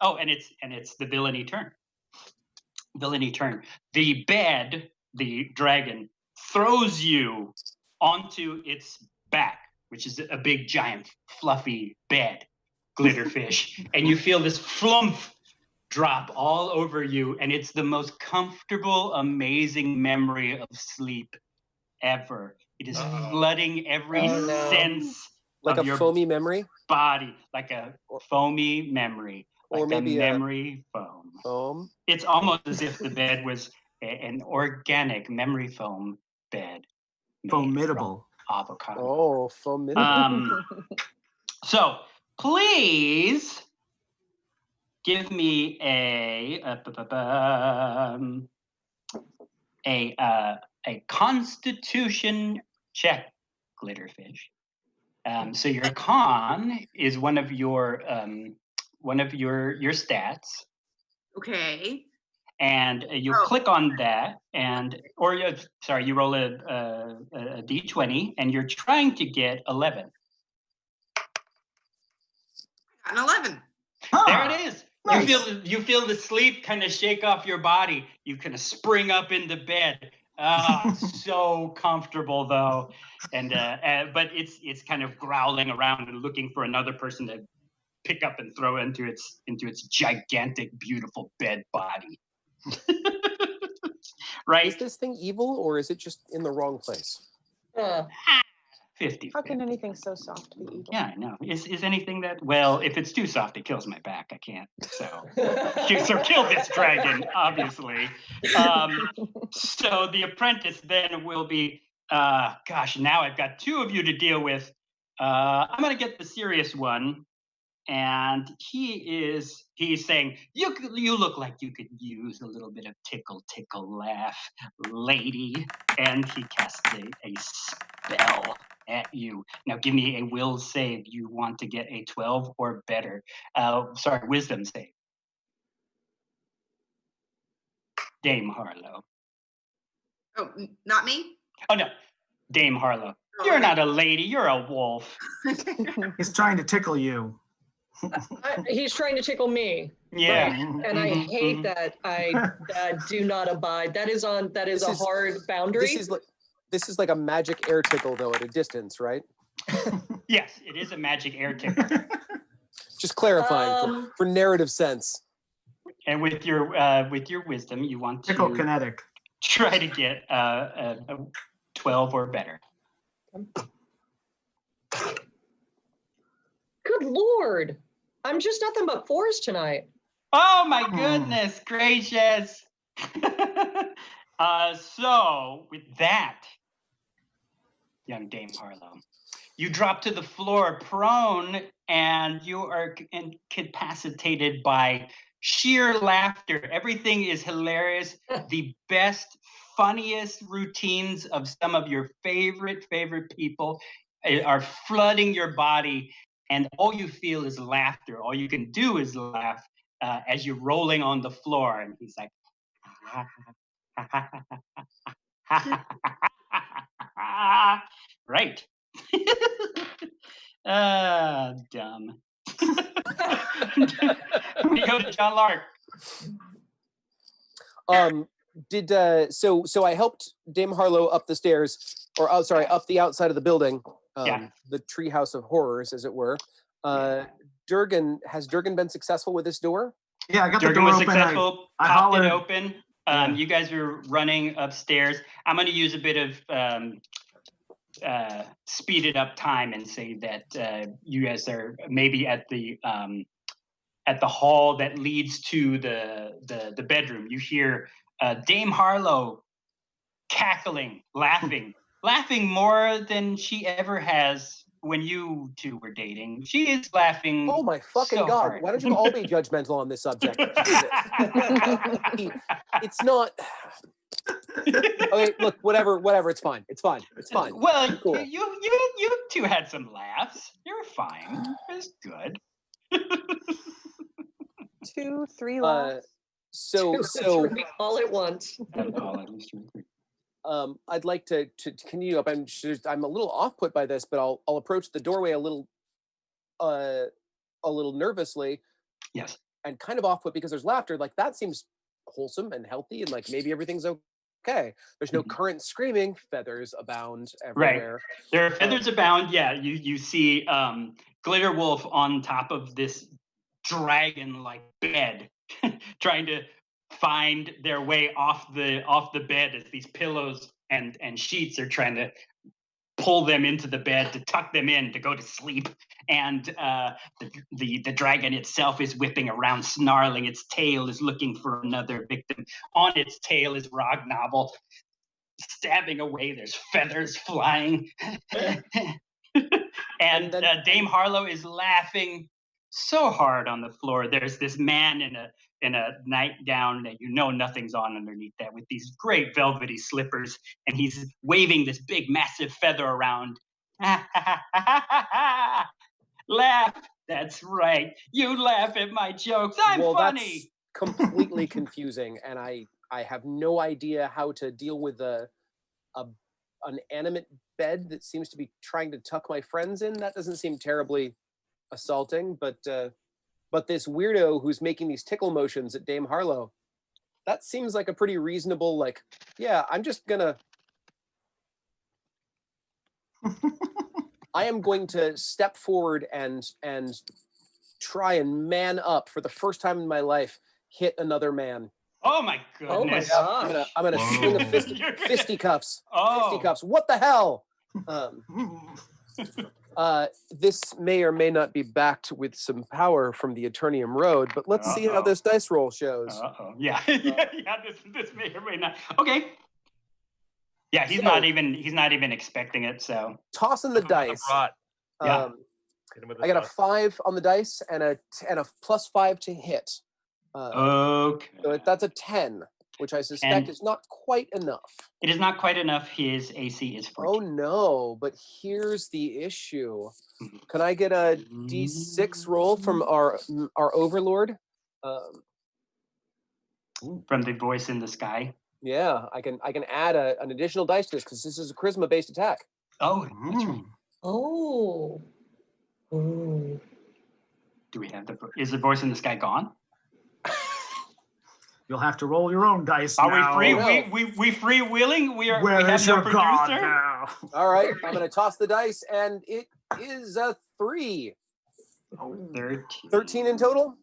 Oh, and it's the villainy turn. Villainy turn. The bed, the dragon, throws you onto its back, which is a big, giant, fluffy bed. Glitterfish, and you feel this flump drop all over you, and it's the most comfortable, amazing memory of sleep ever. It is flooding every Oh, no. sense Like of a your foamy memory? body, like a foamy memory, like Or maybe a a- memory foam. Foam? It's almost as if the bed was an organic memory foam bed. made from Formidable. Avocado. Oh, foam. So please give me a Constitution check, Glitterfish. So your con is one of your stats, Okay. and you click on that, and you roll a d20, and you're trying to get 11. An 11. There it is. Nice. You feel the sleep kind of shake off your body. You kind of spring up into bed. So comfortable though, and but it's kind of growling around and looking for another person to pick up and throw into its gigantic, beautiful bed body. Right? Is this thing evil or is it just in the wrong place? 50. How can anything so soft be evil? Yeah, I know. Is anything that, well, if it's too soft, it kills my back. I can't. So kill this dragon, obviously. So the apprentice then will be, gosh, now I've got 2 of you to deal with. I'm going to get the serious one. And he's saying, you look like you could use a little bit of tickle, laugh, lady. And he casts a spell at you. Now give me a will save. You want to get a 12 or better. Wisdom save. Dame Harlow. Oh, not me? Oh no, Dame Harlow. Oh, You're okay. not a lady, you're a wolf. He's trying to tickle you. He's trying to tickle me. Yeah. And I Mhm, hate mhm. that. I do not abide. That is This a is- hard boundary. This is like a magic air tickle though at a distance, right? Yes, it is a magic air tickle. Just clarifying for narrative sense. And with your wisdom, you want Tickle to kinetic. try to get a 12 or better. Good Lord. I'm just nothing but 4s tonight. Oh my goodness gracious! So with that, young Dame Harlow, you drop to the floor prone, and you are incapacitated by sheer laughter. Everything is hilarious. The best, funniest routines of some of your favorite people are flooding your body, and all you feel is laughter. All you can do is laugh as you're rolling on the floor. And he's like, right. Dumb. We go to John Lark. So I helped Dame Harlow up the stairs, or up the outside of the building, the treehouse of horrors, as it were. Has Durgan been successful with this door? Yeah, I got Durgan the door was open. successful. I Popped it hollered. open. Yeah. You guys were running upstairs. I'm going to use a bit of speeded up time and say that you guys are maybe at the hall that leads to the bedroom. You hear Dame Harlow cackling, laughing more than she ever has when you two were dating. She is laughing. Oh my fucking so god! hard. Why don't you all be judgmental on this subject? Jesus. It's not. Okay, look, whatever. It's fine. It's fine. Well, Cool. you two had some laughs. You're fine. It's good. 2, 3 laughs. So all at once. I'd like to continue up. I'm a little off put by this, but I'll approach the doorway a little nervously. Yes. And kind of off put because there's laughter. Like that seems wholesome and healthy, and like maybe everything's okay. There's no current screaming. Feathers abound everywhere. Right. There are feathers abound. Yeah. You see Glitter Wolf on top of this dragon-like bed, trying to find their way off the bed as these pillows and sheets are trying to pull them into the bed to tuck them in to go to sleep. And the dragon itself is whipping around, snarling. Its tail is looking for another victim. On its tail is Rognobble, stabbing away. There's feathers flying. And Dame Harlow is laughing so hard on the floor. There's this man in a nightgown that nothing's on underneath that, with these great velvety slippers, and he's waving this big massive feather around. Laugh. That's right. You laugh at my jokes. I'm funny. That's completely confusing, and I have no idea how to deal with an animate bed that seems to be trying to tuck my friends in. That doesn't seem terribly assaulting, but this weirdo who's making these tickle motions at Dame Harlow, that seems like a pretty reasonable, like, yeah, I'm just gonna I am going to step forward and try and man up for the first time in my life, hit another man. Oh my goodness. Oh my gosh. I'm gonna swing a fisticuffs. Oh. Fisticuffs. What the hell? This may or may not be backed with some power from the Aternium Road, but let's see how this dice roll shows. Yeah. This may or may not. Okay. Yeah, he's not even expecting it. So tossing the dice. Yeah. I got a 5 on the dice and a +5 to hit. Okay. So that's a 10, which I suspect is not quite enough. It is not quite enough. His AC is 14. Oh no, but here's the issue. Can I get a D6 roll from our overlord? From the voice in the sky? Yeah, I can add an additional dice to this because this is a charisma-based attack. Oh, that's right. Oh. Do we have is the voice in the sky gone? You'll have to roll your own dice Are now. we free? We freewheeling? We have no your god producer? now? All right, I'm going to toss the dice, and it is a 3. 13 in total?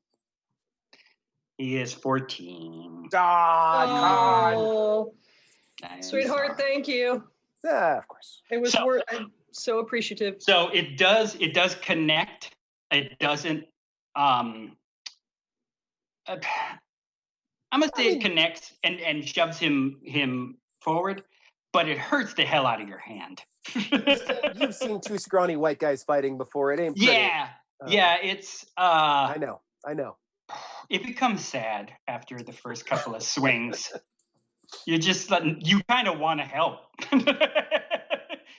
He is 14. Oh, I'm sweetheart, sorry. thank you. Yeah, of course. It was I'm so appreciative. So it does connect. It doesn't I'm gonna say it connects and shoves him forward, but it hurts the hell out of your hand. You've seen 2 scrawny white guys fighting before. It ain't pretty. Yeah, it's I know. It becomes sad after the first couple of swings. You kind of want to help.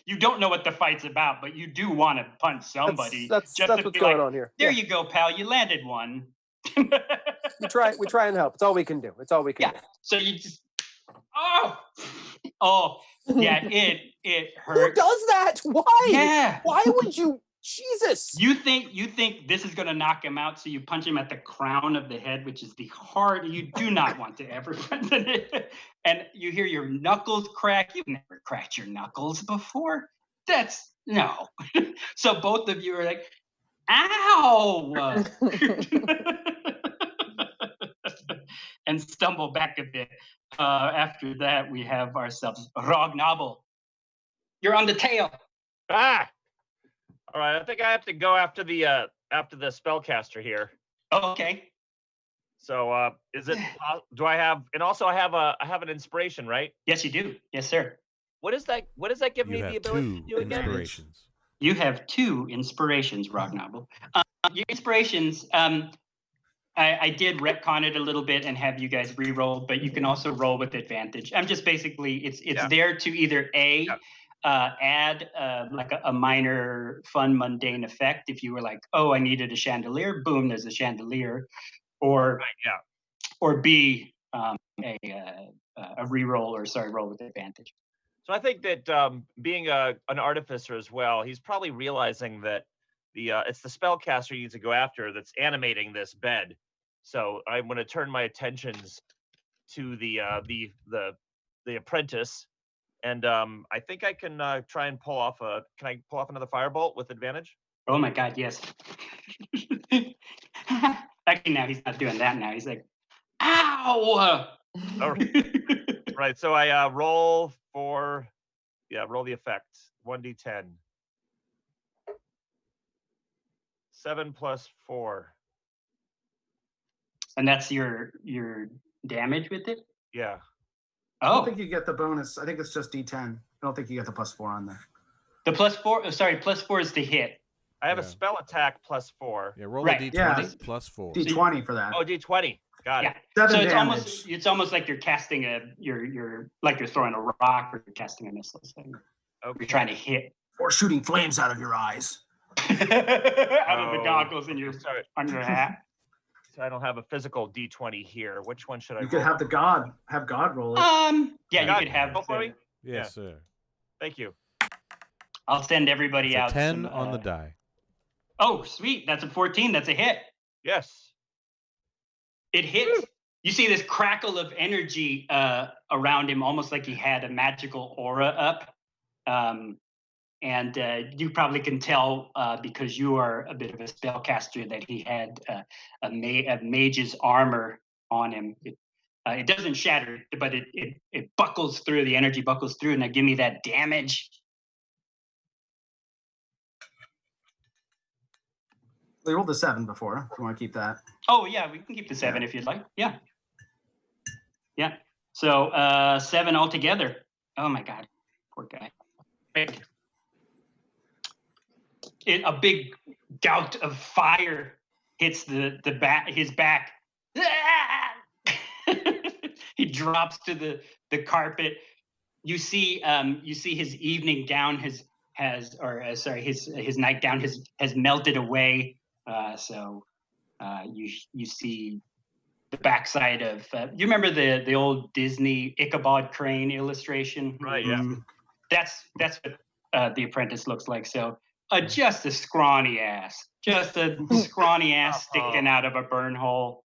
You don't know what the fight's about, but you do want to punch somebody. That's what's going on here. There you go, pal. You landed one. We try and help. It's all we can do. Do. So you just yeah, it hurts. Who does that? Why? Yeah. Why would you? Jesus. You think this is gonna knock him out, so you punch him at the crown of the head, which is the heart. You do not want to ever punch it. And you hear your knuckles crack. You've never cracked your knuckles before. That's no. So both of you are like, ow. And stumble back a bit. After that, we have ourselves Rognobble. You're on the tail. All right, I think I have to go after the spellcaster here. Oh, okay. So is it? Do I have? And also, I have an inspiration, right? Yes, you do. Yes, sir. What does that give You me have the ability 2 to do again? inspirations. You have 2 inspirations, Rognobble. Your inspirations, I did retcon it a little bit and have you guys re-roll, but you can also roll with advantage. I'm just basically, it's there to either add like a minor, fun, mundane effect. If you were like, oh, I needed a chandelier, boom, there's a chandelier, or or B, a re-roll roll with advantage. So I think that being an artificer as well, he's probably realizing that it's the spellcaster you need to go after that's animating this bed. So I'm going to turn my attentions to the apprentice, and I think I can try and pull off Can I pull off another firebolt with advantage? Oh my God, yes. Actually, now he's not doing that. Now he's like, ow! All right. So I roll for roll the effect 1d10. 7 plus 4. And that's your damage with it? Yeah. I don't think you get the bonus. I think it's just D10. I don't think you get the +4 on there. The +4, sorry, +4 is to hit. I have a spell attack +4. Yeah, roll a D20 +4. D20 for that. Oh, D20. Got it. So it's almost like you're casting you're throwing a rock or you're casting a missile. So you're trying to hit. Or shooting flames out of your eyes. Out of the goggles on your hat. So I don't have a physical D20 here. Which one should I roll? You could have God roll it. Yeah, you could have. For me? Yes, sir. Thank you. I'll send everybody out. 10 on the die. Oh, sweet. That's a 14. That's a hit. Yes. It hits. You see this crackle of energy around him, almost like he had a magical aura up. And you probably can tell because you are a bit of a spellcaster that he had a mage's armor on him. It doesn't shatter, but it buckles through. The energy buckles through. Now give me that damage. They rolled a 7 before. If you want to keep that. Oh yeah, we can keep the 7 if you'd like. Yeah. Yeah. So 7 altogether. Oh my God, poor guy. A big gout of fire hits his back. He drops to the carpet. You see his evening gown his nightgown has melted away. So you see the backside of you remember the old Disney Ichabod Crane illustration? Right. Yeah. That's what the apprentice looks like. So just a scrawny ass, sticking out of a burn hole.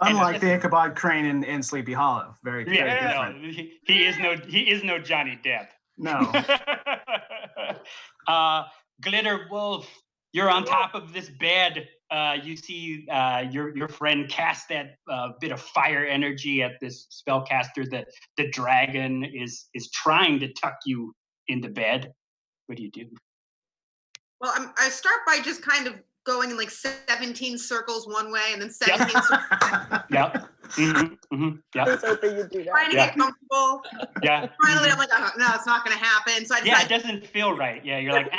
Unlike the Ichabod Crane in Sleepy Hollow, very different. No, he is no Johnny Depp. No. Glitter Wolf, you're on top of this bed. You see your friend cast that bit of fire energy at this spellcaster. The dragon is trying to tuck you into bed. What do you do? Well, I start by just kind of going in like 17 circles one way and then 17 circles. Yep. I was hoping you'd do that. Trying to get comfortable. Yeah. Finally, I'm like, oh, no, it's not going to happen. So I it doesn't feel right. Yeah, you're like, So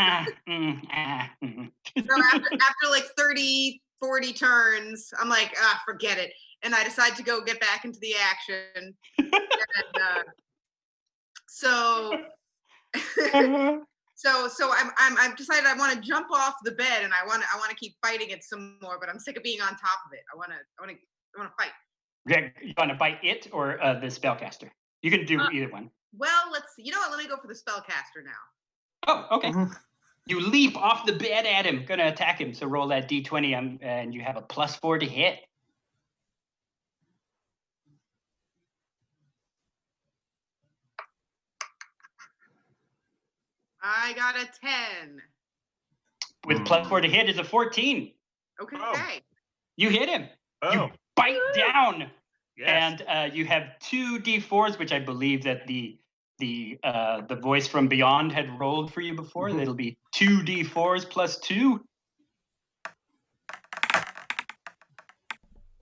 after like 30, 40 turns, I'm like, forget it. And I decide to go get back into the action. And, So I've decided I want to jump off the bed and I want to keep fighting it some more, but I'm sick of being on top of it. I want to fight. You want to fight it or the spellcaster? You can do either one. Well, you know what? Let me go for the spellcaster now. Oh, okay. Mm-hmm. You leap off the bed at him, gonna attack him. So roll that D20 and you have a +4 to hit. I got a 10. With +4 to hit is a 14. Okay. Oh. You hit him. Oh. You bite down. Yes. And you have 2 D4s, which I believe that the voice from beyond had rolled for you before. Mm-hmm. It'll be 2 D4s +2.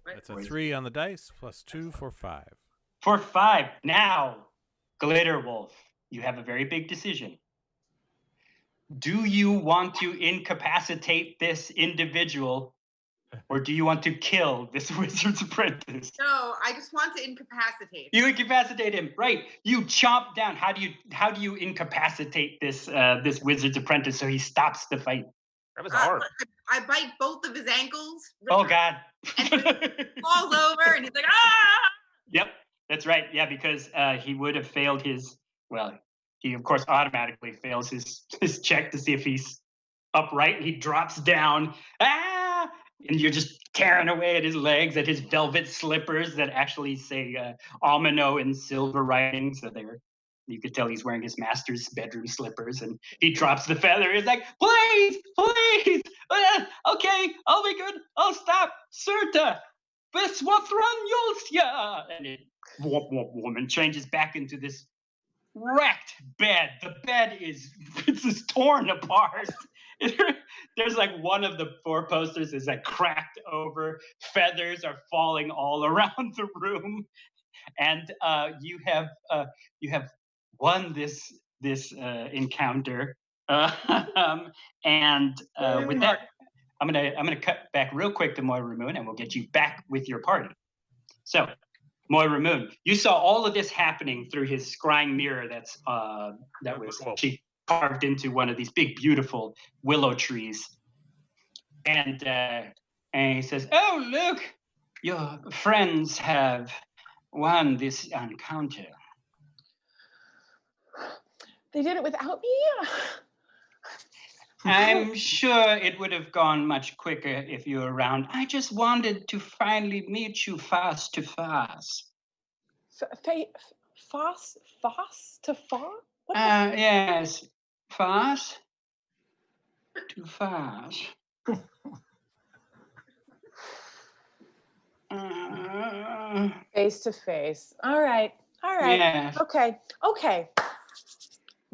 That's a 3 on the dice +2 for 5. For 5. Now, Glitter Wolf, you have a very big decision. do you want to incapacitate this individual, or do you want to kill this wizard's apprentice? No, I just want to incapacitate. You incapacitate him, right? You chomp down. How do you incapacitate this this wizard's apprentice so he stops the fight? Grab his arm. I bite both of his ankles. Oh God! And he falls over, and he's like, ah! Yep, that's right. Yeah, because he would have failed his. Well, he of course automatically fails his check to see if he's upright. He drops down. Ah! And you're just tearing away at his legs, at his velvet slippers that actually say Almano in silver writing. So you could tell he's wearing his master's bedroom slippers, and he drops the feather. He's like, please, please, okay, I'll be good. I'll stop. Surta, Beswathran and it woman changes back into this wrecked bed. The bed is just torn apart. There's like one of the 4 posters is like cracked over. Feathers are falling all around the room, and you have won this encounter. And with that, I'm gonna cut back real quick to Moira Moon, and we'll get you back with your party. So, Moira Moon, you saw all of this happening through his scrying mirror. That was she carved into one of these big, beautiful willow trees. And he says, "Oh, look, your friends have won this encounter." They did it without me? I'm sure it would have gone much quicker if you were around. I just wanted to finally meet you face to face. Face to face? Yes, face to face. Face to face. All right. Yes. Okay.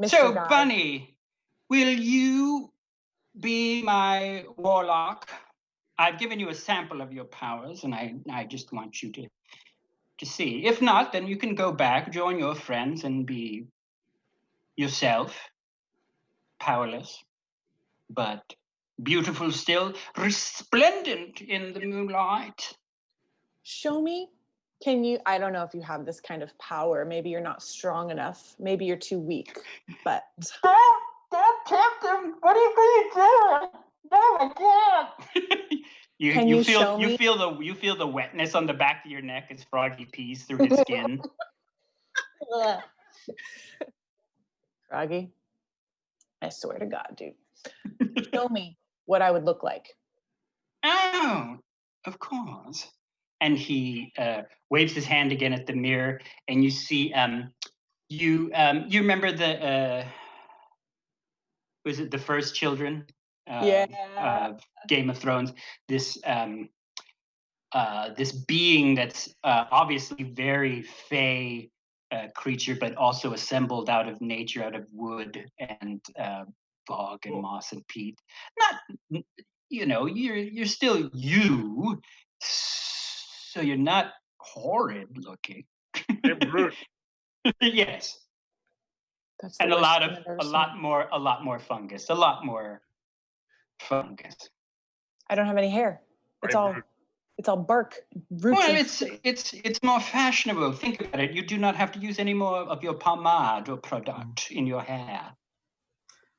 Mr. So, Guy. Bunny, will you be my warlock? I've given you a sample of your powers, and I just want you to see. If not, then you can go back, join your friends, and be yourself. Powerless, but beautiful still, resplendent in the moonlight. Show me. Can you? I don't know if you have this kind of power. Maybe you're not strong enough. Maybe you're too weak. But don't tempt him. What are you doing? No, I can't. you feel the wetness on the back of your neck as Froggy pees through his skin. Froggy, I swear to God, dude. Show me what I would look like. Oh, of course. And he waves his hand again at the mirror, and you see you remember the was it the first children? Game of Thrones. This this being that's obviously very fey creature, but also assembled out of nature, out of wood and bog and moss and peat. Not, you're still you. So you're not horrid looking. Yes. That's and a lot more fungus. I don't have any hair. It's all bark. Roots. Well, it's more fashionable. Think about it. You do not have to use any more of your pomade or product in your hair.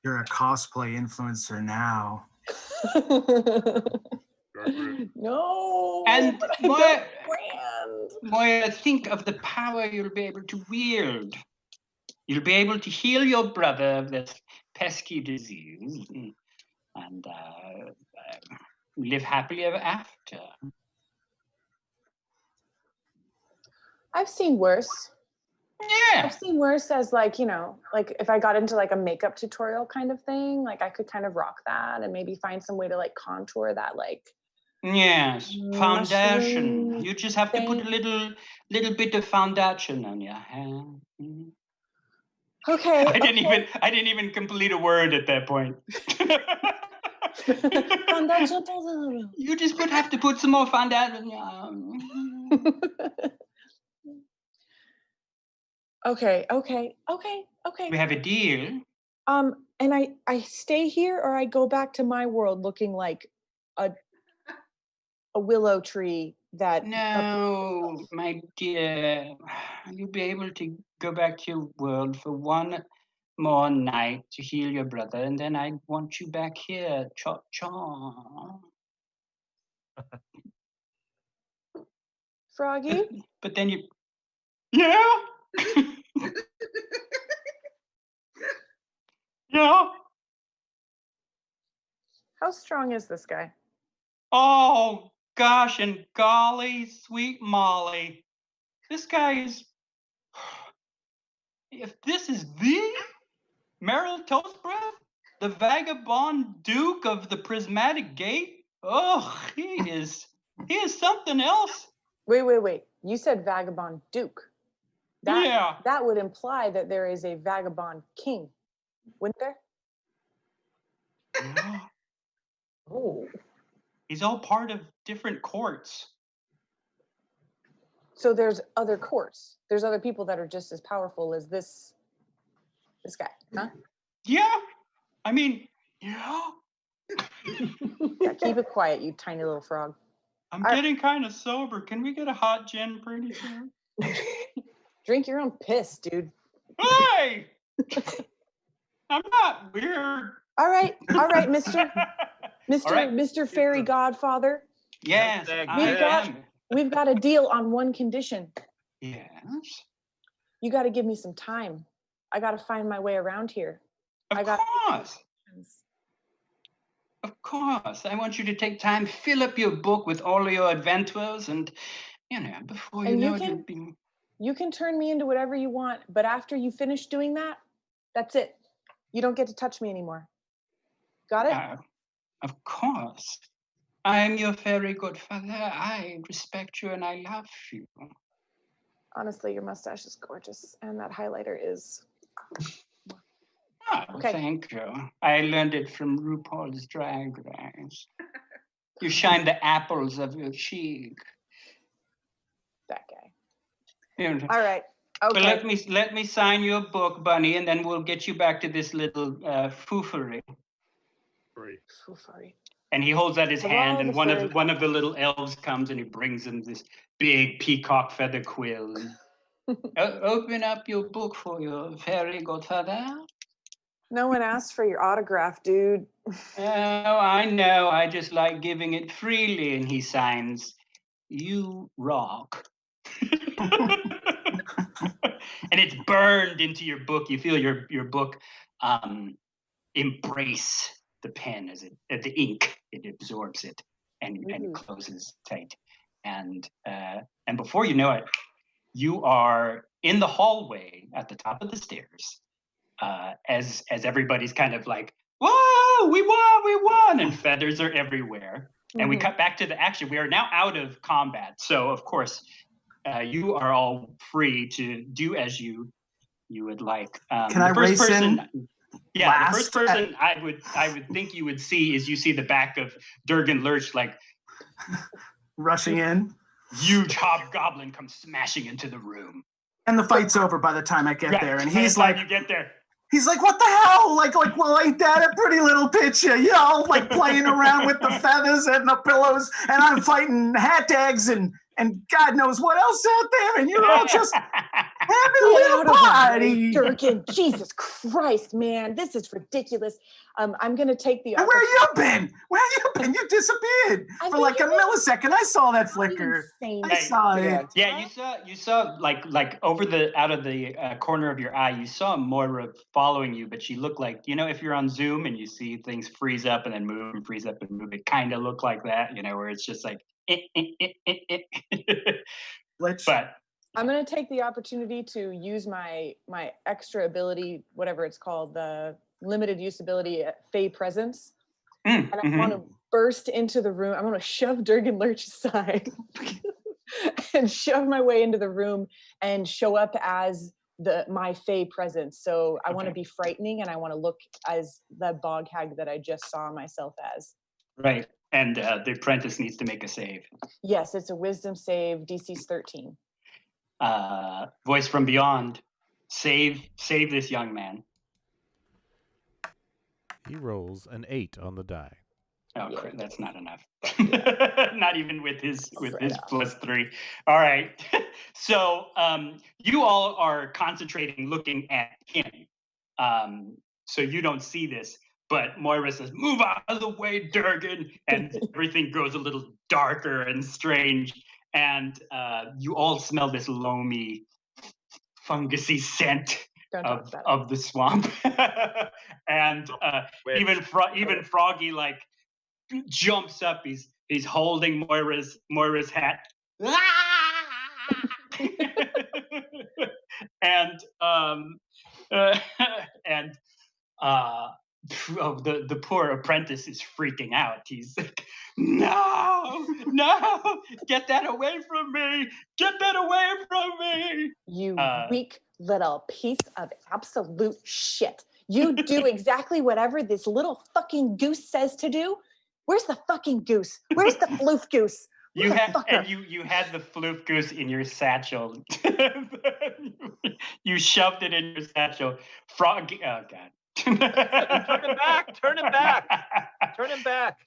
You're a cosplay influencer now. No. And Moira, think of the power you'll be able to wield. You'll be able to heal your brother of this pesky disease and live happily ever after. I've seen worse. Yeah. I've seen worse as like if I got into like a makeup tutorial kind of thing, like I could kind of rock that and maybe find some way to like contour that like. Yes, foundation. You just have to put a little bit of foundation on your hair. Okay. I didn't even complete a word at that point. You just have to put some more foundation. Okay. We have a deal. And I stay here, or I go back to my world looking like a willow tree that. No, my dear, you'll be able to go back to your world for one more night to heal your brother, and then I want you back here. Cha-cha. Froggy? But then you... Yeah? Yeah? How strong is this guy? Oh, gosh and golly, sweet Molly. This guy is... If this is the Merrill Toastbreath, the vagabond duke of the prismatic gate, oh, he is something else. Wait. You said vagabond duke. Yeah. That would imply that there is a vagabond king, wouldn't there? Yeah. Oh. He's all part of different courts. So there's other courts. There's other people that are just as powerful as this guy, huh? Yeah. I mean, yeah. Yeah, keep it quiet, you tiny little frog. I'm getting kind of sober. Can we get a hot gin pretty soon? Drink your own piss, dude. Hey! I'm not weird. All right, Mr. right. Mr. Fairy Godfather. Yes, We've got a deal on one condition. Yes. You got to give me some time. I got to find my way around here. Of course. I want you to take time, fill up your book with all of your adventures, and before you know it, you'll be... You can turn me into whatever you want, but after you finish doing that, that's it. You don't get to touch me anymore. Got it? Of course. I'm your fairy godfather. I respect you and I love you. Honestly, your mustache is gorgeous, and that highlighter is... Oh, okay. Thank you. I learned it from RuPaul's Drag Race. You shine the apples of your cheek. That guy. Yeah. All right. Okay. But let me sign your book, Bunny, and then we'll get you back to this little foofery. Foofery. And he holds out his hand, and one of the little elves comes and he brings him this big peacock feather quill. Open up your book for your fairy godfather. No one asked for your autograph, dude. Oh, I know. I just like giving it freely. And he signs, "You rock." And it's burned into your book. You feel your book embrace the pen as the ink. It absorbs it and it closes tight. And before you know it, you are in the hallway at the top of the stairs. As everybody's kind of like, "Whoa, we won!" and feathers are everywhere. And we cut back to the action. We are now out of combat, so of course, you are all free to do as you would like. Can I race in? Yeah, the first person I would think you would see is you see the back of Durgan Lurch like rushing in. Huge hobgoblin comes smashing into the room. And the fight's over by the time I get there. And he's like, you get there. He's like, "What the hell? Like, well, ain't that a pretty little picture? You know, like playing around with the feathers and the pillows, and I'm fighting hat eggs and God knows what else out there, and you're all just having a little party." Durgan, Jesus Christ, man, this is ridiculous. I'm gonna take the. And where you been? You disappeared for like a millisecond. I saw that flicker. I saw it. Yeah, you saw like out of the corner of your eye, you saw Moira following you, but she looked like, if you're on Zoom and you see things freeze up and then move and freeze up and move, it kind of looked like that, where it's just like. But I'm going to take the opportunity to use my extra ability, whatever it's called, the limited use ability, Fey Presence. And I want to burst into the room. I'm going to shove Durgan Lurch aside and shove my way into the room and show up as my Fey Presence. So I want to be frightening, and I want to look as the bog hag that I just saw myself as. Right. And the apprentice needs to make a save. Yes, it's a wisdom save. DC's 13. Voice from beyond. Save this young man. He rolls an 8 on the die. Oh, Yeah. crap, that's not enough. Not even with his Right off. +3. All right. So you all are concentrating, looking at him. So you don't see this, but Moira says, "Move out of the way, Durgan," and everything goes a little darker and strange. And you all smell this loamy, fungusy scent Don't talk about it. of the swamp. And Which- even Froggy like jumps up. He's holding Moira's hat. And the poor apprentice is freaking out. He's like, no, get that away from me, get that away from me. You weak little piece of absolute shit. You do exactly whatever this little fucking goose says to do. Where's the fucking goose? Where's the floof goose? You had Motherfucker. you had the floof goose in your satchel. You shoved it in your satchel. Frog. Oh God. Turn him back! Turn him back! Turn him back!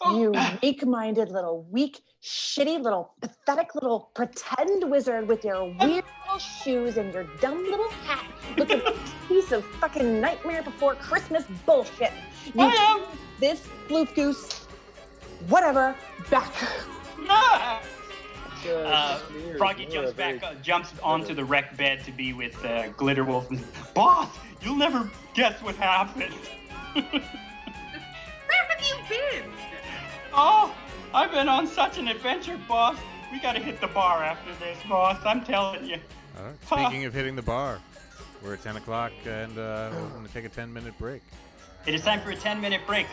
You weak-minded little, weak, shitty little, pathetic little pretend wizard with your weird little shoes and your dumb little hat looking like a piece of fucking Nightmare Before Christmas bullshit. You turn this floof goose, whatever, back. Froggy jumps onto the wreck bed to be with Glitter Wolf. Boss, you'll never guess what happened. Where have you been? Oh, I've been on such an adventure, boss. We gotta hit the bar after this, boss. I'm telling you. All right. Speaking of hitting the bar, we're at 10 o'clock and we're going to take a 10-minute break. It is time for a 10-minute break.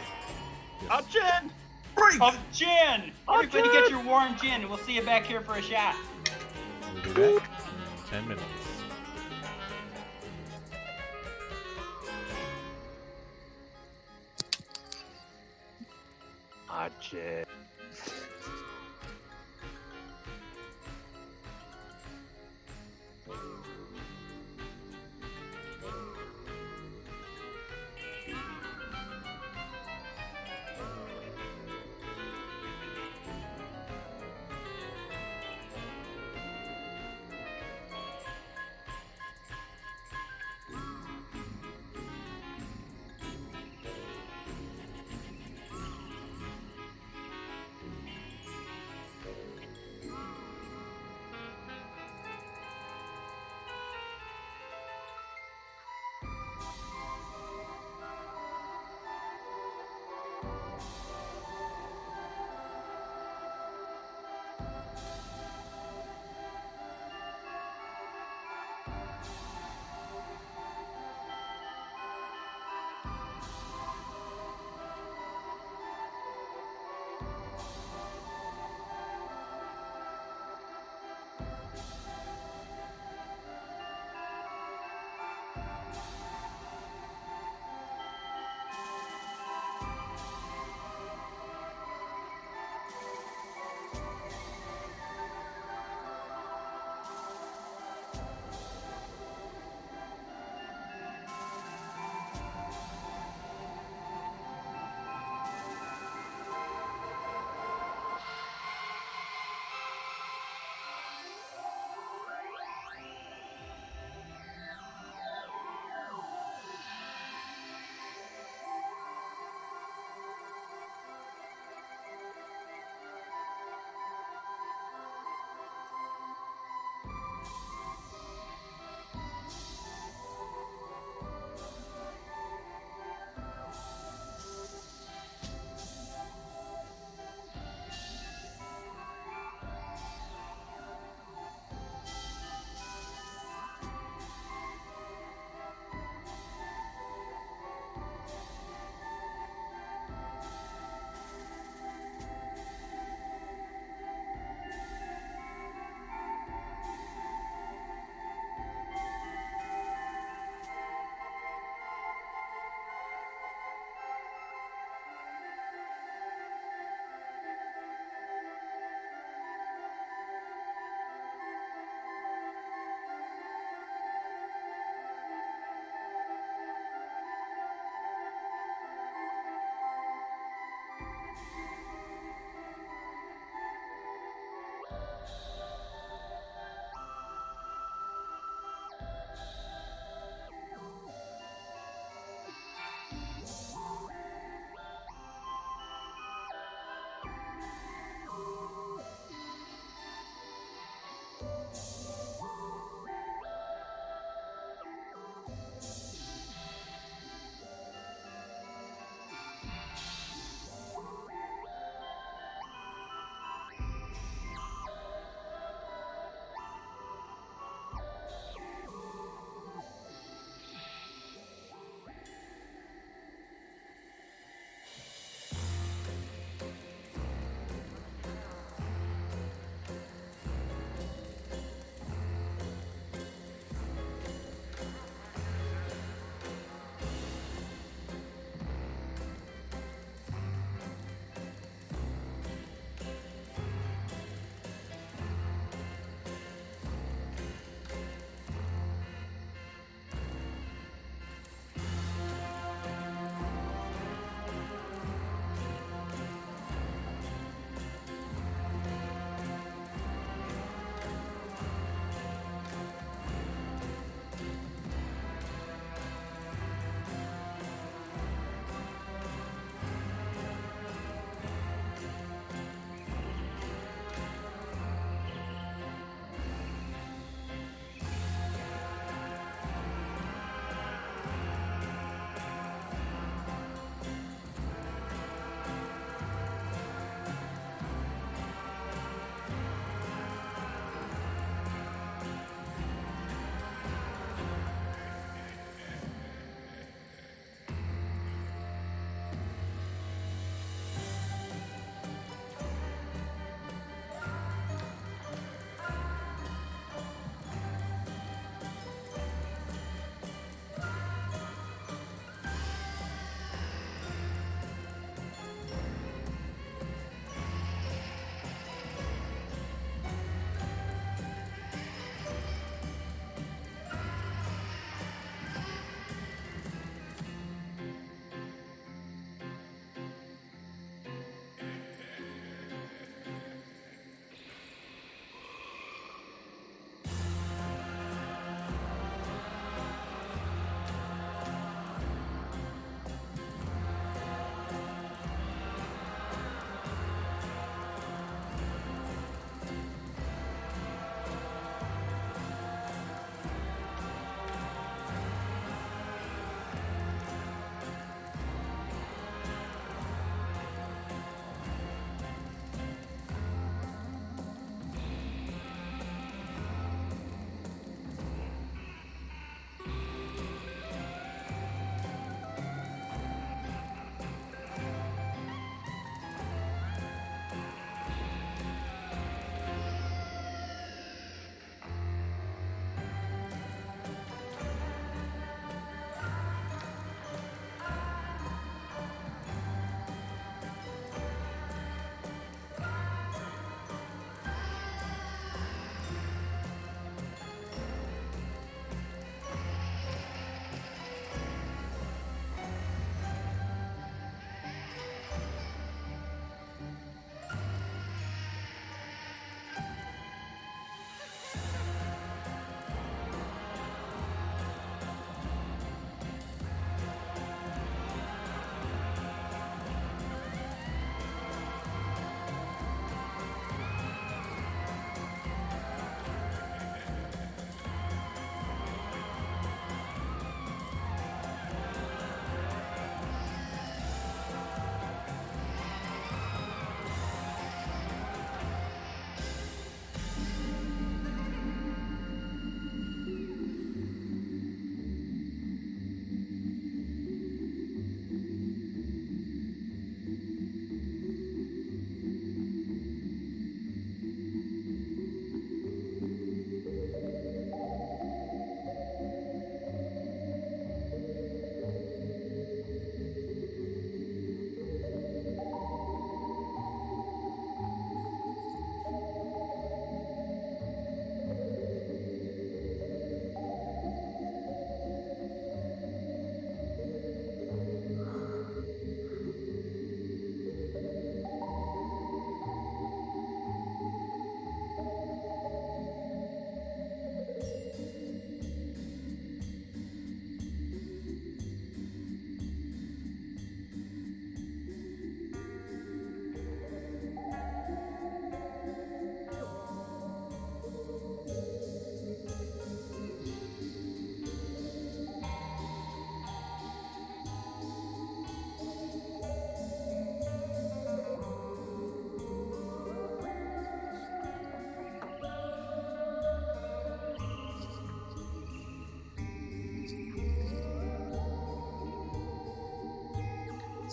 Up, Jen! Break! Of gin! Of Everybody gin! get your warm gin, and we'll see you back here for a shot. We'll be back in 10 minutes. Ah, Jen.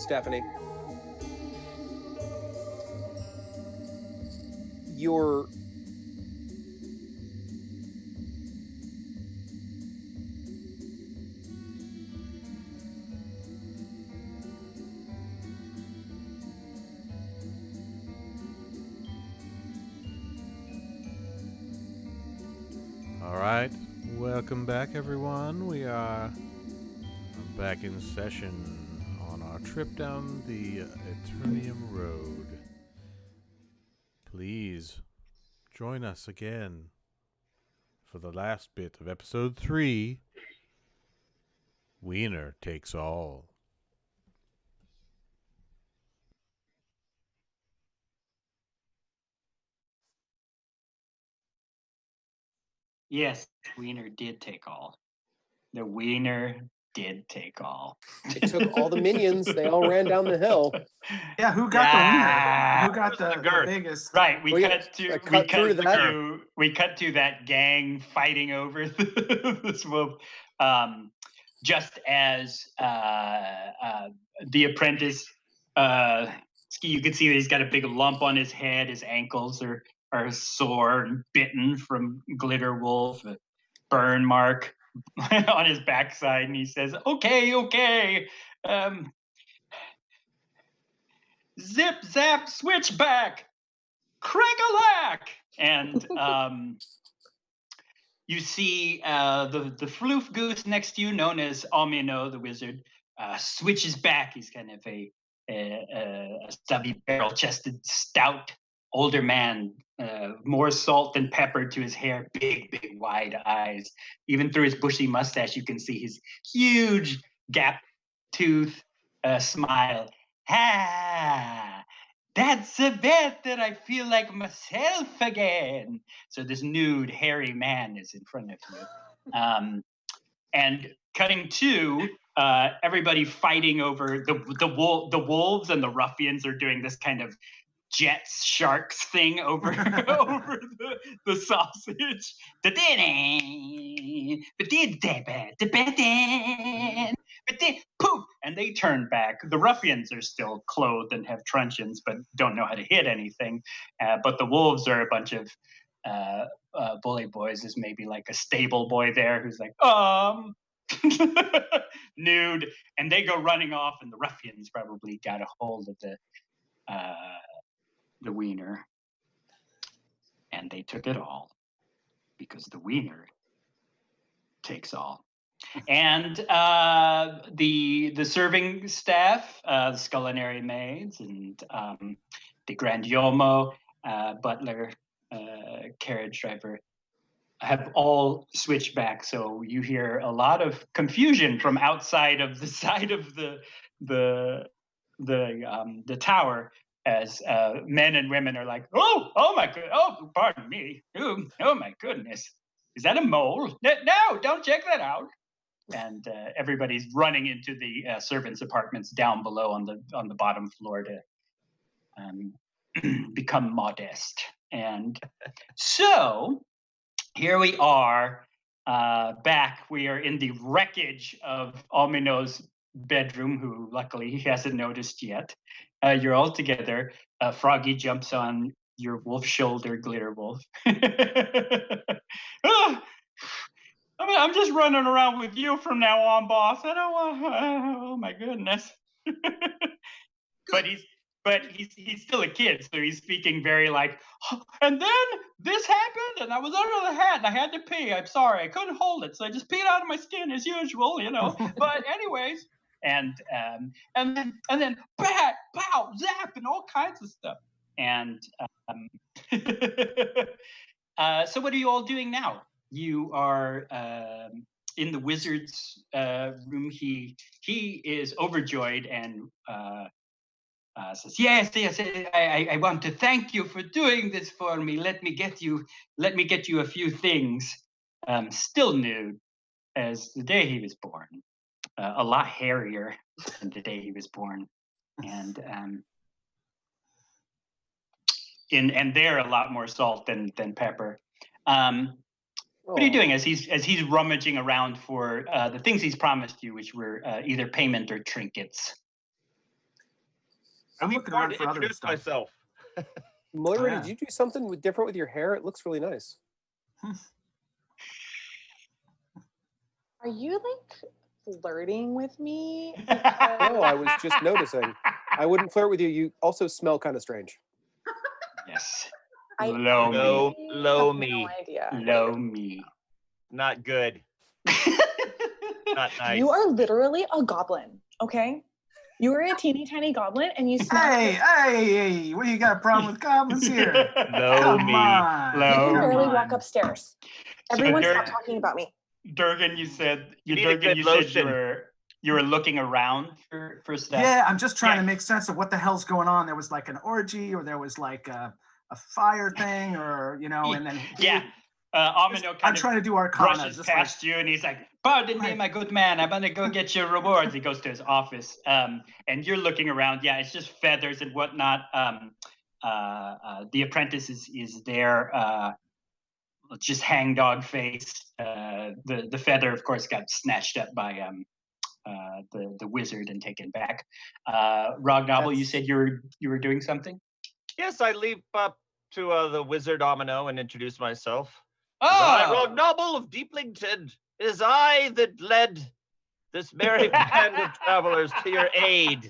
Stephanie. Your All right, welcome back, everyone. We are back in session on our trip down the Aternium Road. Please join us again for the last bit of episode 3. Wiener takes all. Yes, Wiener did take all. The Wiener did take all. it took all the minions. They all ran down the hill. Yeah, who got the wiener? Who got The the girth. biggest? Right, we Oh, yeah, cut to I cut through that. we cut to that gang fighting over this wolf. Just as the apprentice, you can see that he's got a big lump on his head. His ankles are sore and bitten from glitter wolf, a burn mark on his backside, and he says, "Okay, zip zap switchback, crack-a-lack," and you see the floof goose next to you, known as Almino the wizard, switches back. He's kind of a stubby, barrel-chested, stout older man, more salt and pepper to his hair, big wide eyes. Even through his bushy mustache, you can see his huge gap tooth smile. Ha! That's a bet that I feel like myself again. So this nude, hairy man is in front of you. And cutting to everybody fighting over the wolves, and the ruffians are doing this kind of Jets Sharks thing over over the sausage. But then poof, and they turn back. The ruffians are still clothed and have truncheons, but don't know how to hit anything. But the wolves are a bunch of bully boys. There's maybe like a stable boy there who's like, nude, and they go running off, and the ruffians probably got a hold of the wiener, and they took it all because the wiener takes all. And the serving staff, the sculinary maids, and the grandiomo, butler, carriage driver, have all switched back. So you hear a lot of confusion from outside of the side of the tower, as men and women are like, oh my god, oh pardon me, oh my goodness, is that a mole? No, don't check that out. And everybody's running into the servants' apartments down below on the bottom floor to become modest. And so here we are back. We are in the wreckage of Almino's bedroom, who luckily he hasn't noticed yet. You're all together. Froggy jumps on your wolf shoulder, Glitter Wolf. I'm just running around with you from now on, boss. I don't want. Oh my goodness. But he's still a kid, so he's speaking very like. Oh, and then this happened, and I was under the hat, and I had to pee. I'm sorry, I couldn't hold it, so I just peed out of my skin as usual, you know. But anyways, and then bat, pow, zap, and all kinds of stuff. And so what are you all doing now? You are in the wizard's room. He is overjoyed and says, yes, I want to thank you for doing this for me. Let me get you a few things. Still nude as the day he was born. A lot hairier than the day he was born. And they're a lot more salt than pepper. What are you doing as he's rummaging around for the things he's promised you, which were either payment or trinkets? I'm Be looking more around to for other introduce stuff. myself. Moira, Yeah. did you do something different with your hair? It looks really nice. Are you like flirting with me? No, I was just noticing. I wouldn't flirt with you. You also smell kind of strange. Yes. I Low me. Low have me. no idea. Low me. Not good. Not nice. You are literally a goblin, okay? You are a teeny tiny goblin and you smell Hey, what you got a problem with goblins here? Low Come me. on. you Low can come barely on. walk upstairs. So Everyone stop Dirk- talking about me. Durgan, you said You need a good you lotion. were looking around for stuff. Yeah, I'm just trying Yeah. to make sense of what the hell's going on. There was like an orgy, or there was like a fire thing, or and then Yeah. Amino I'm kind of trying to do Arcana. brushes Just past you, and he's like, "Pardon me, Right. my good man. I'm gonna go get your rewards." He goes to his office, and you're looking around. Yeah, it's just feathers and whatnot. The apprentice is there, just hangdog face. The feather, of course, got snatched up by the wizard and taken back. Rognobble, you said you were doing something. Yes, I leap up to the wizard Amino and introduce myself. Oh, I, Rognobble of Deeplington, it is I that led this merry band of travelers to your aid.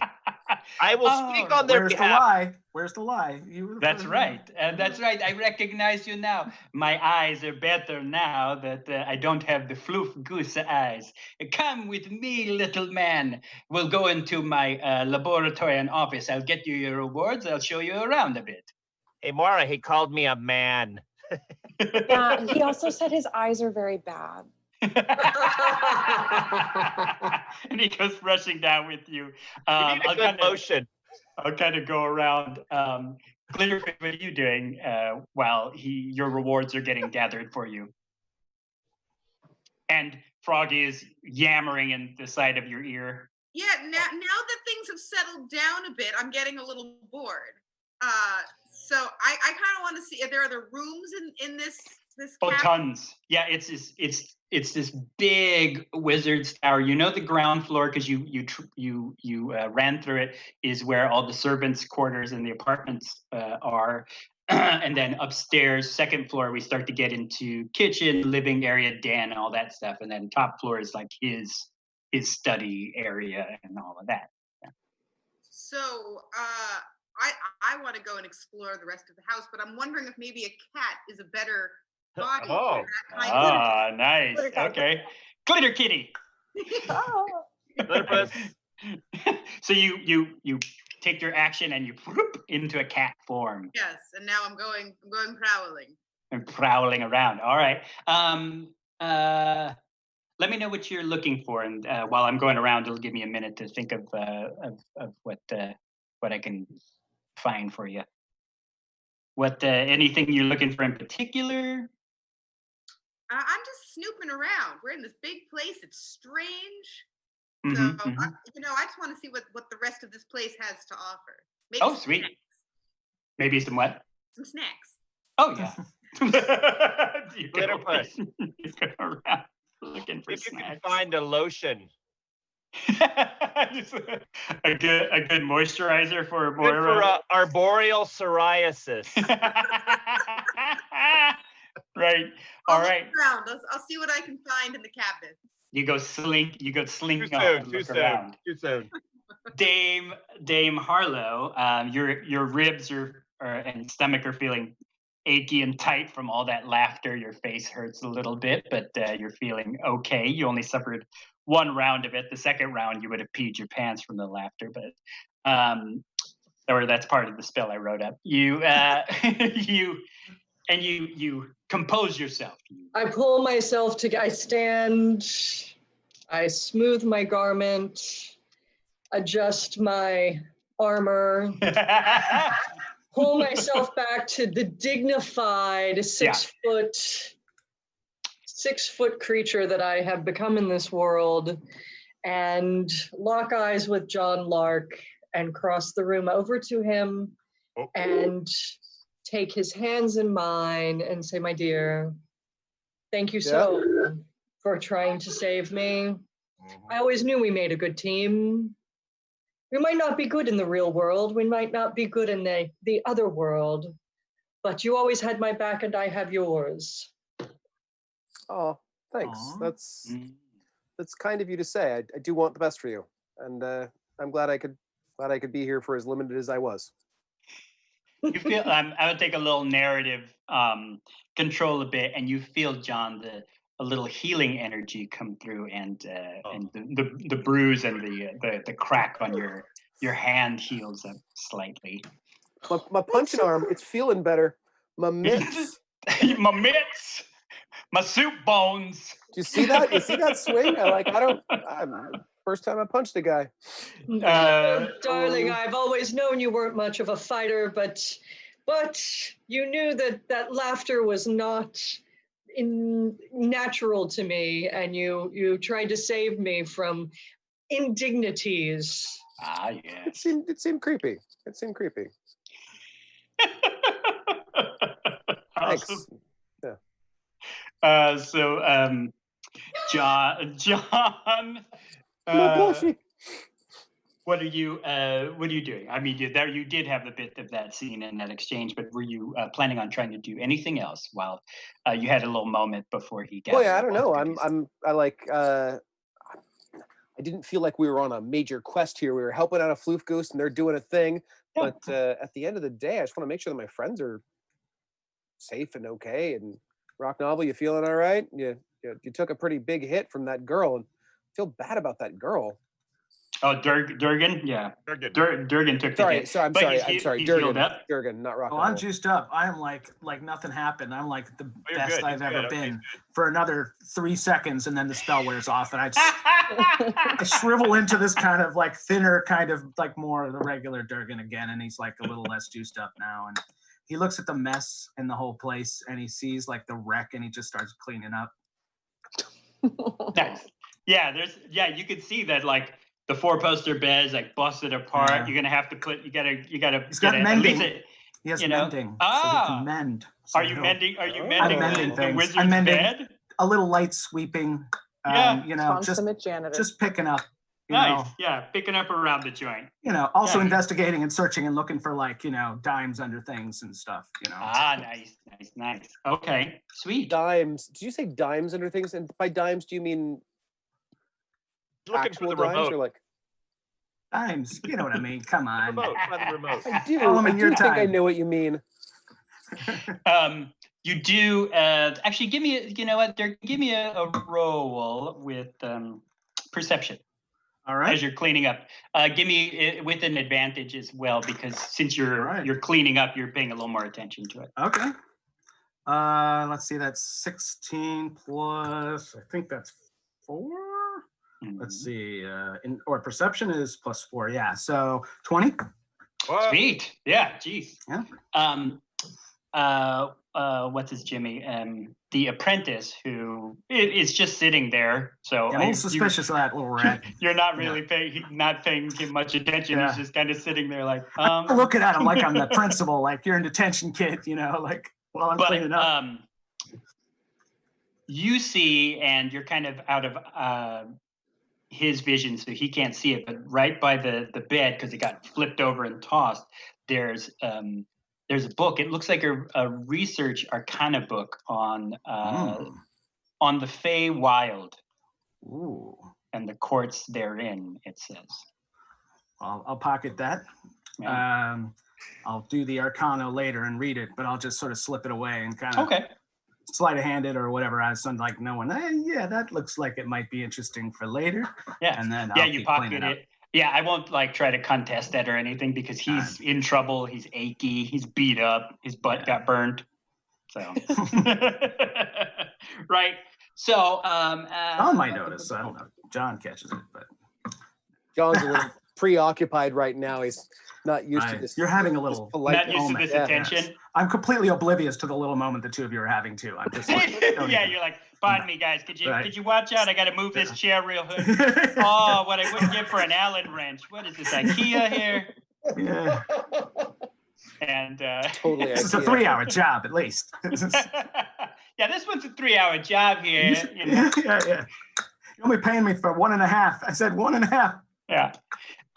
I will speak on their where's behalf. the lie? Where's the lie? You were the That's first- right. That's right. I recognize you now. My eyes are better now that I don't have the floof goose eyes. Come with me, little man. We'll go into my laboratory and office. I'll get you your rewards. I'll show you around a bit. Hey, Mara, he called me a man. Yeah, he also said his eyes are very bad. And he goes rushing down with you. You need a good lotion. I'll kind of go around. Glitterfish, what are you doing while your rewards are getting gathered for you? And Froggy is yammering in the side of your ear. Yeah, now that things have settled down a bit, I'm getting a little bored. So I kind of want to see if there are other rooms in this Oh, cabin. tons. Yeah, it's this big wizard's tower. You know the ground floor because you ran through it is where all the servants' quarters and the apartments are. And then upstairs, second floor, we start to get into kitchen, living area, den, all that stuff. And then top floor is like his study area and all of that. Yeah. So I want to go and explore the rest of the house, but I'm wondering if maybe a cat is a better body Oh. for that kind of. Ah, nice. Glitter cat. Okay. Glitter kitty. Oh. Glitterpuss. So you take your action and you whoop into a cat form Yes, and now I'm going prowling. and prowling around. All right. Let me know what you're looking for, and while I'm going around, it'll give me a minute to think of what I can find for you. What anything you're looking for in particular? I'm just snooping around. We're in this big place. It's strange. Mhm, So mhm. I just want to see what the rest of this place has to offer. Maybe Oh, some sweet. snacks. Maybe some what? Some snacks. Oh yeah. You go Glitterpuss. you go around looking for If you can snacks. find a lotion. Just a good moisturizer for Good for Moira. arboreal psoriasis. Right. I'll All look right. around. I'll see what I can find in the cabinet. You go slink Too off soon, and too look soon, around. too soon. Dame Harlow, your ribs and stomach are feeling achy and tight from all that laughter. Your face hurts a little bit, but you're feeling okay. You only suffered one round of it. The second round, you would have peed your pants from the laughter, but or that's part of the spell I wrote up. You you compose yourself. I pull myself together. I stand. I smooth my garment, adjust my armor, pull myself back to the dignified 6 foot creature that I have become in this world, and lock eyes with John Lark and cross the room over to him and take his hands in mine and say, "My dear, thank you so for trying to save me. I always knew we made a good team. We might not be good in the real world. We might not be good in the other world. But you always had my back and I have yours. Oh, thanks. Aw. That's kind of you to say. I do want the best for you, and I'm glad I could be here for as limited as I was. You feel I would take a little narrative control a bit, and you feel, John, a little healing energy come through, and the bruise and the crack on your hand heals up slightly. My punching arm, it's feeling better. My mitts. My mitts, my soup bones. Do you see that? You see that swing? First time I punched a guy. Darling, I've always known you weren't much of a fighter, but you knew that laughter was not natural to me, and you tried to save me from indignities. Ah, yeah. It seemed creepy. It seemed creepy. Thanks. Awesome. Yeah. John. Mabushi. What are you doing? I mean, you did have a bit of that scene in that exchange, but were you planning on trying to do anything else while you had a little moment before he got? Well, yeah, I don't know. I didn't feel like we were on a major quest here. We were helping out a floof goose, and they're doing a thing. Yeah. But at the end of the day, I just want to make sure that my friends are safe and okay. And Rock Novel, you feeling all right? You took a pretty big hit from that girl, and I feel bad about that girl. Oh, Durgan? Yeah. Durgan took the hit. I'm sorry. Durgan, not Rock Well, Novel. I'm juiced up. I'm like nothing happened. I'm like the best good. I've You're ever good. been Okay. for another 3 seconds, and then the spell wears off, and I shrivel into this kind of like thinner, kind of like more of the regular Durgan again, and he's like a little less juiced up now. And he looks at the mess in the whole place, and he sees like the wreck, and he just starts cleaning up. Nice. Yeah, you could see that like the 4-poster bed is like busted apart. Yeah. You're gonna have to put you gotta He's got get mending. at least He has you know. mending, so he can mend. So Are you mending I'm mending mending the things. wizard's I'm mending bed? a little light sweeping. Yeah. Consummate janitor. just picking up. You Nice. know, Yeah, picking up around the joint. Also Yeah. investigating and searching and looking for like, dimes under things and stuff, Ah, nice. Okay, sweet. Dimes. Did you say dimes under things? And by dimes, do you mean Looking actual for the dimes remote. or like? Dimes, you know what I mean? Come on. Remote. Find the remote. I do. Tell 'em I in do your think I time. know what you mean. You do actually give me give me a roll with perception All right. as you're cleaning up. Give me it with an advantage as well, because since All right. you're cleaning up, you're paying a little more attention to it. Okay. Let's see, that's 16 plus, I think that's 4. Let's see, or perception is +4. Yeah, so 20. What? Sweet. Yeah. Geez. Yeah. What's his Jimmy? The apprentice, who is just sitting there. So I'm a little suspicious of that little rat. You're not really not paying him much attention. Yeah. He's just kind of sitting there, like. I'm looking at him like I'm the principal, like you're in detention, kid. Like while I'm cleaning up. You see, and you're kind of out of his vision, so he can't see it. But right by the bed, because it got flipped over and tossed, there's a book. It looks like a research arcana book on the Fey Wild. Ooh. And the courts therein, it says. I'll pocket that. Yeah. I'll do the arcana later and read it, but I'll just sort of slip it away and kind of sleight of hand it or whatever. I was like knowing, yeah, that looks like it might be interesting for later. Yeah. And then you pocket it. Yeah, I won't like try to contest that or anything, because he's in trouble. He's achy. He's beat up. His butt got burned. So, right. So, John might notice. I don't know. John catches it, but John's a little preoccupied right now. He's not used to this. You're having a little not used to this attention. Yes. I'm completely oblivious to the little moment the two of you are having too. I'm just like, you're like, pardon me, guys. Could you watch out? I got to move this chair real quick. Oh, what I wouldn't give for an Allen wrench. What is this, IKEA here? Yeah. And totally. This is a 3-hour job at least. Yeah, this one's a 3-hour job here. Yeah. You're only paying me for 1.5. I said 1.5. Yeah.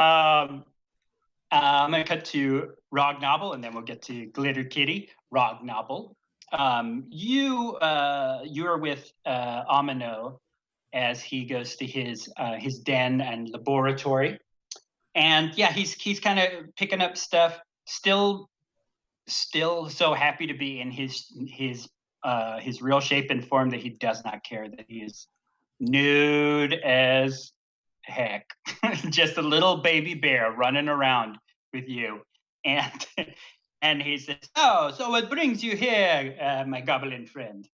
I'm gonna cut to Rognobble, and then we'll get to Glitter Kitty. Rognobble, you're with Amino as he goes to his den and laboratory, and yeah, he's kind of picking up stuff. Still so happy to be in his real shape and form that he does not care that he is nude as heck. Just a little baby bear running around with you, and and he says, "Oh, so what brings you here, my goblin friend?"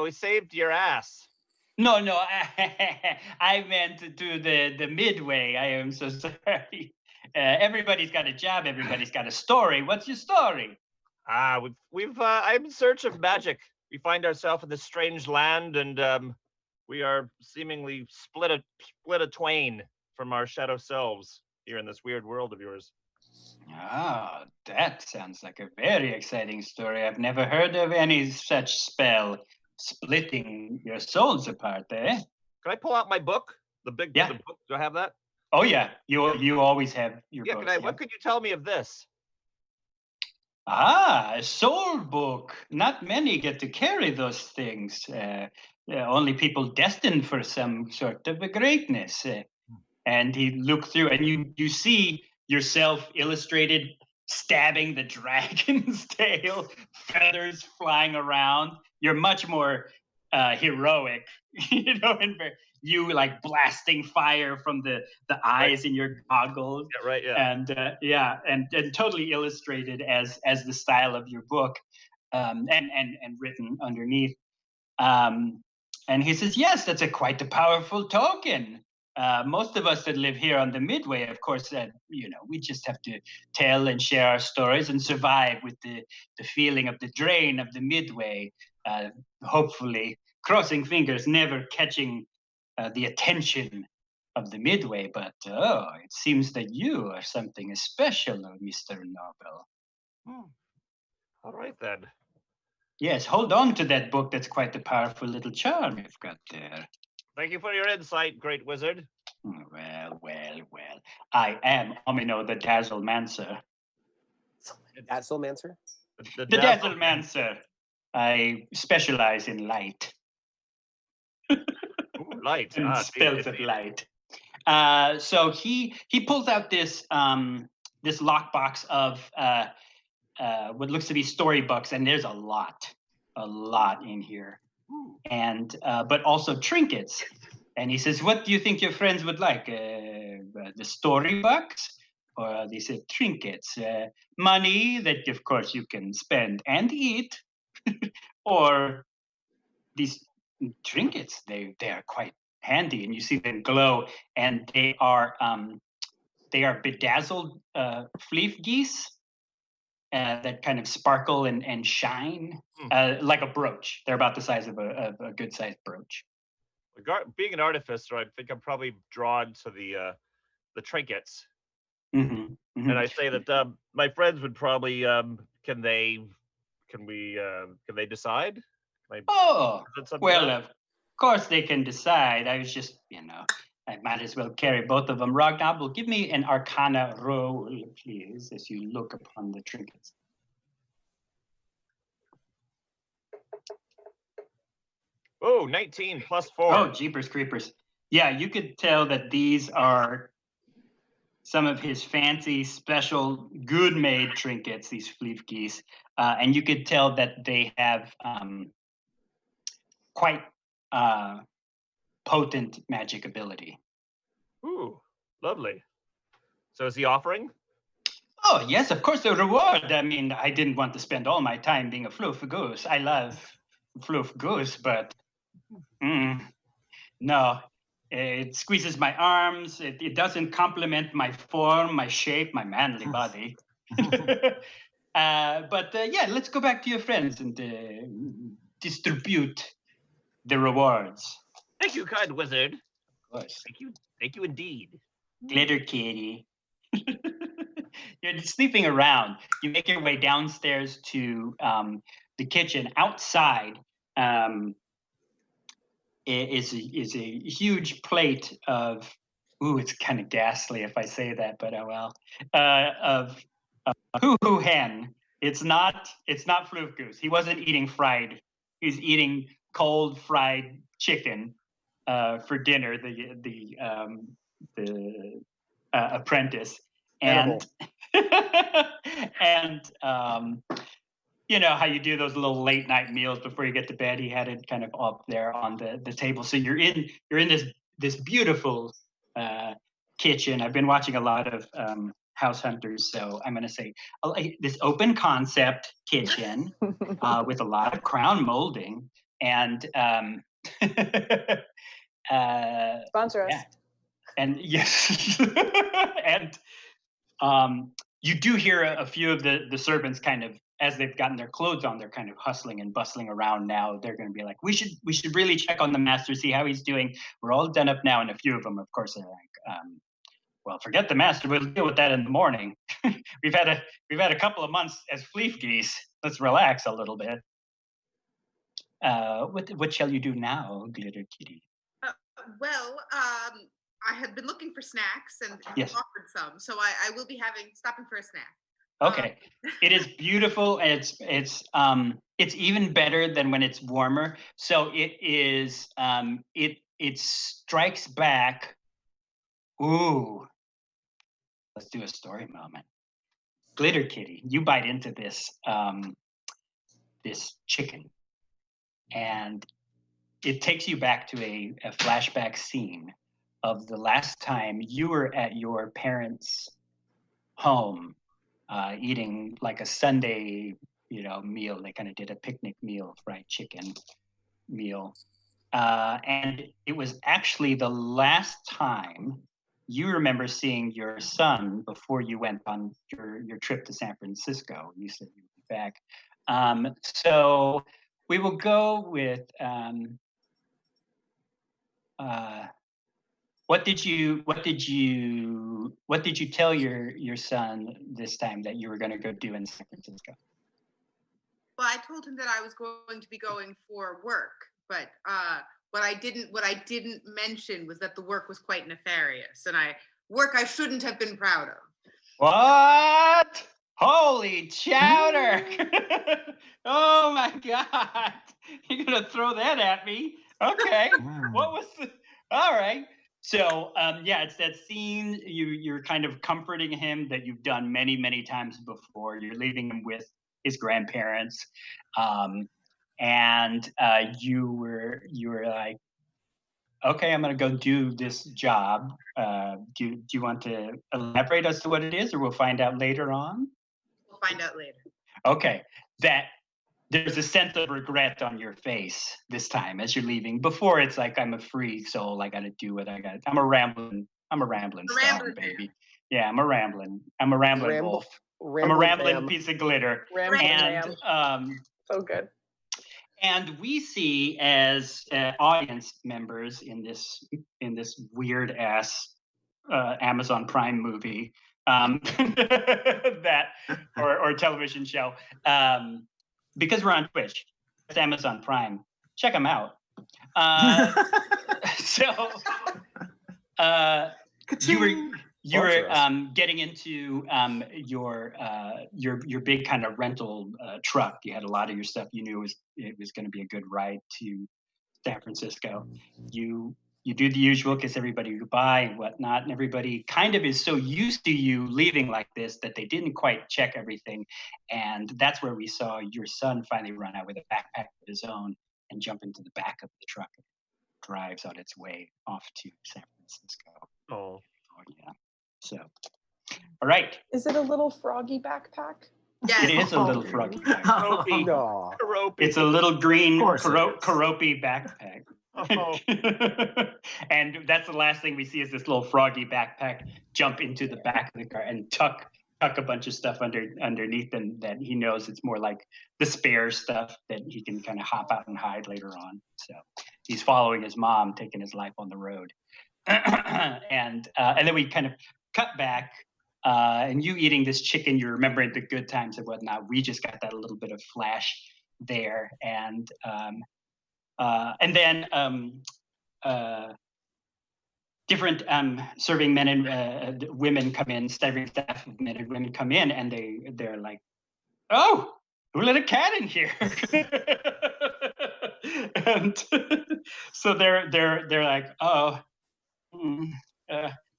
We saved your ass. No, I meant to the midway. I am so sorry. Everybody's got a job. Everybody's got a story. What's your story? I'm in search of magic. We find ourselves in this strange land, and we are seemingly split a twain from our shadow selves here in this weird world of yours. Ah, that sounds like a very exciting story. I've never heard of any such spell, splitting your souls apart, eh? Can I pull out my book? The book? Do I have that? Oh yeah, you always have your Yeah, books. what could you tell me of this? Ah, a soul book. Not many get to carry those things. Only people destined for some sort of a greatness. And he looked through, and you see yourself illustrated stabbing the dragon's tail, feathers flying around. You're much more heroic, and you like blasting fire from the eyes in your goggles. Yeah, right. Yeah. And totally illustrated as the style of your book, and written underneath. And he says, yes, that's quite a powerful token. Most of us that live here on the Midway, of course, we just have to tell and share our stories and survive with the feeling of the drain of the Midway. Hopefully, crossing fingers, never catching the attention of the Midway. But it seems that you are something special, Mr. Nobel. All right then. Yes, hold on to that book. That's quite a powerful little charm you've got there. Thank you for your insight, great wizard. Well. I am Amino the Dazzlemancer. Dazzlemancer? The Dazzlemancer. I specialize in light. Ooh, light. And spells of light. So he pulls out this this lockbox of what looks to be storybooks, and there's a lot in here. And but also trinkets. And he says, what do you think your friends would like? The storybooks? Or they said trinkets? Money that, of course, you can spend and eat. Or these trinkets, they are quite handy, and you see them glow, and they are bedazzled fleef geese. That kind of sparkle and shine, like a brooch. They're about the size of a good-sized brooch. Being an artificer, I think I'm probably drawn to the trinkets. Mm-hmm. And I say that my friends would probably can they decide? Of course they can decide. I was just, I might as well carry both of them. Rognobble, give me an Arcana roll, please, as you look upon the trinkets. Oh, 19 plus 4. Oh, jeepers creepers. Yeah, you could tell that these are some of his fancy, special, good-made trinkets, these fleef geese. And you could tell that they have quite potent magic ability. Ooh, lovely. So is he offering? Oh, yes, of course, a reward. I mean, I didn't want to spend all my time being a floof goose. I love floof goose, but no, it squeezes my arms. It doesn't complement my form, my shape, my manly body. But yeah, let's go back to your friends and distribute the rewards. Thank you, kind wizard. Of course. Thank you indeed. Glitter kitty. You're sleeping around. You make your way downstairs to the kitchen. Outside is a huge plate of ooh, it's kind of ghastly if I say that, but oh well, of hoo-hoo hen. It's not floof goose. He wasn't eating fried. He's eating cold fried chicken for dinner. The apprentice and and you know how you do those little late night meals before you get to bed. He had it kind of up there on the table. So you're in this beautiful kitchen. I've been watching a lot of House Hunters, so I'm going to say this open concept kitchen with a lot of crown molding and Sponsor us. yeah. And yes, and you do hear a few of the servants kind of, as they've gotten their clothes on, they're kind of hustling and bustling around now. They're going to be like, we should really check on the master, see how he's doing. We're all done up now, and a few of them, of course, are like, well, forget the master. We'll deal with that in the morning. we've had a couple of months as fleef geese. Let's relax a little bit. What shall you do now, Glitter Kitty? Well, I had been looking for snacks and Yes. offered some, so I will be stopping for a snack. Okay, it is beautiful, and it's even better than when it's warmer. So it is it strikes back. Ooh, let's do a story moment. Glitter Kitty, you bite into this this chicken, and it takes you back to a flashback scene of the last time you were at your parents' home eating like a Sunday, meal. They kind of did a picnic meal, fried chicken meal. And it was actually the last time you remember seeing your son before you went on your trip to San Francisco. You said you would be back. So we will go with what did you tell your son this time that you were going to go do in San Francisco? Well, I told him that I was going to be going for work, but what I didn't mention was that the work was quite nefarious, and I shouldn't have been proud of. What? Holy chowder! Oh my God! You're gonna throw that at me? Okay. What was the? All right. So yeah, it's that scene. You're kind of comforting him that you've done many, many times before. You're leaving him with his grandparents, and you were like, okay, I'm gonna go do this job. Do you want to elaborate as to what it is, or we'll find out later on? We'll find out later. Okay, that there's a sense of regret on your face this time as you're leaving. Before it's like, I'm a free soul. I got to do what I got. I'm a rambling stone, baby. Yeah, I'm a rambling wolf. I'm a rambling piece of glitter. And so good. And we see as audience members in this weird ass Amazon Prime movie that or television show, because we're on Twitch, it's Amazon Prime. Check them out. So you were getting into your big kind of rental truck. You had a lot of your stuff. You knew it was going to be a good ride to San Francisco. You do the usual, kiss everybody goodbye and whatnot, and everybody kind of is so used to you leaving like this that they didn't quite check everything. And that's where we saw your son finally run out with a backpack of his own and jump into the back of the truck and drives on its way off to San Francisco. Oh, yeah. So, all right. Is it a little froggy backpack? Yes. It is a little froggy backpack. Karopi. No. Karopi. It's a little green course it is. Karopi backpack. Oh. And that's the last thing we see is this little froggy backpack jump into the back of the car and tuck a bunch of stuff underneath them that he knows it's more like the spare stuff that he can kind of hop out and hide later on. So he's following his mom, taking his life on the road. And then we kind of cut back, and you eating this chicken, you're remembering the good times and whatnot. We just got that a little bit of flash there, and then different serving men and women come in, serving staff of men and women come in, and they're like, "Oh, who let a cat in here?" And so they're like, "Oh."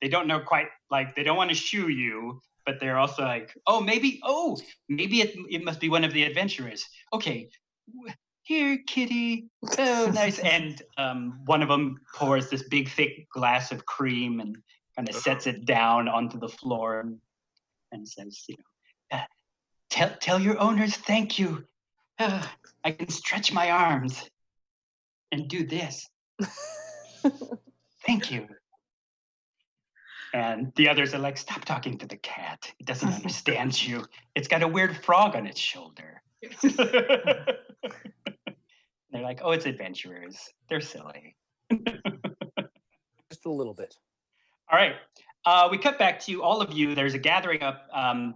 They don't know quite, like, they don't want to shoo you, but they're also like, maybe it must be one of the adventurers. Okay, here, kitty. Oh, nice. And one of them pours this big, thick glass of cream and kind of sets it down onto the floor and says, tell your owners thank you. I can stretch my arms and do this. Thank you. And the others are like, stop talking to the cat. It doesn't understand you. It's got a weird frog on its shoulder. They're like, oh, it's adventurers. They're silly. Just a little bit. All right. We cut back to all of you. There's a gathering up.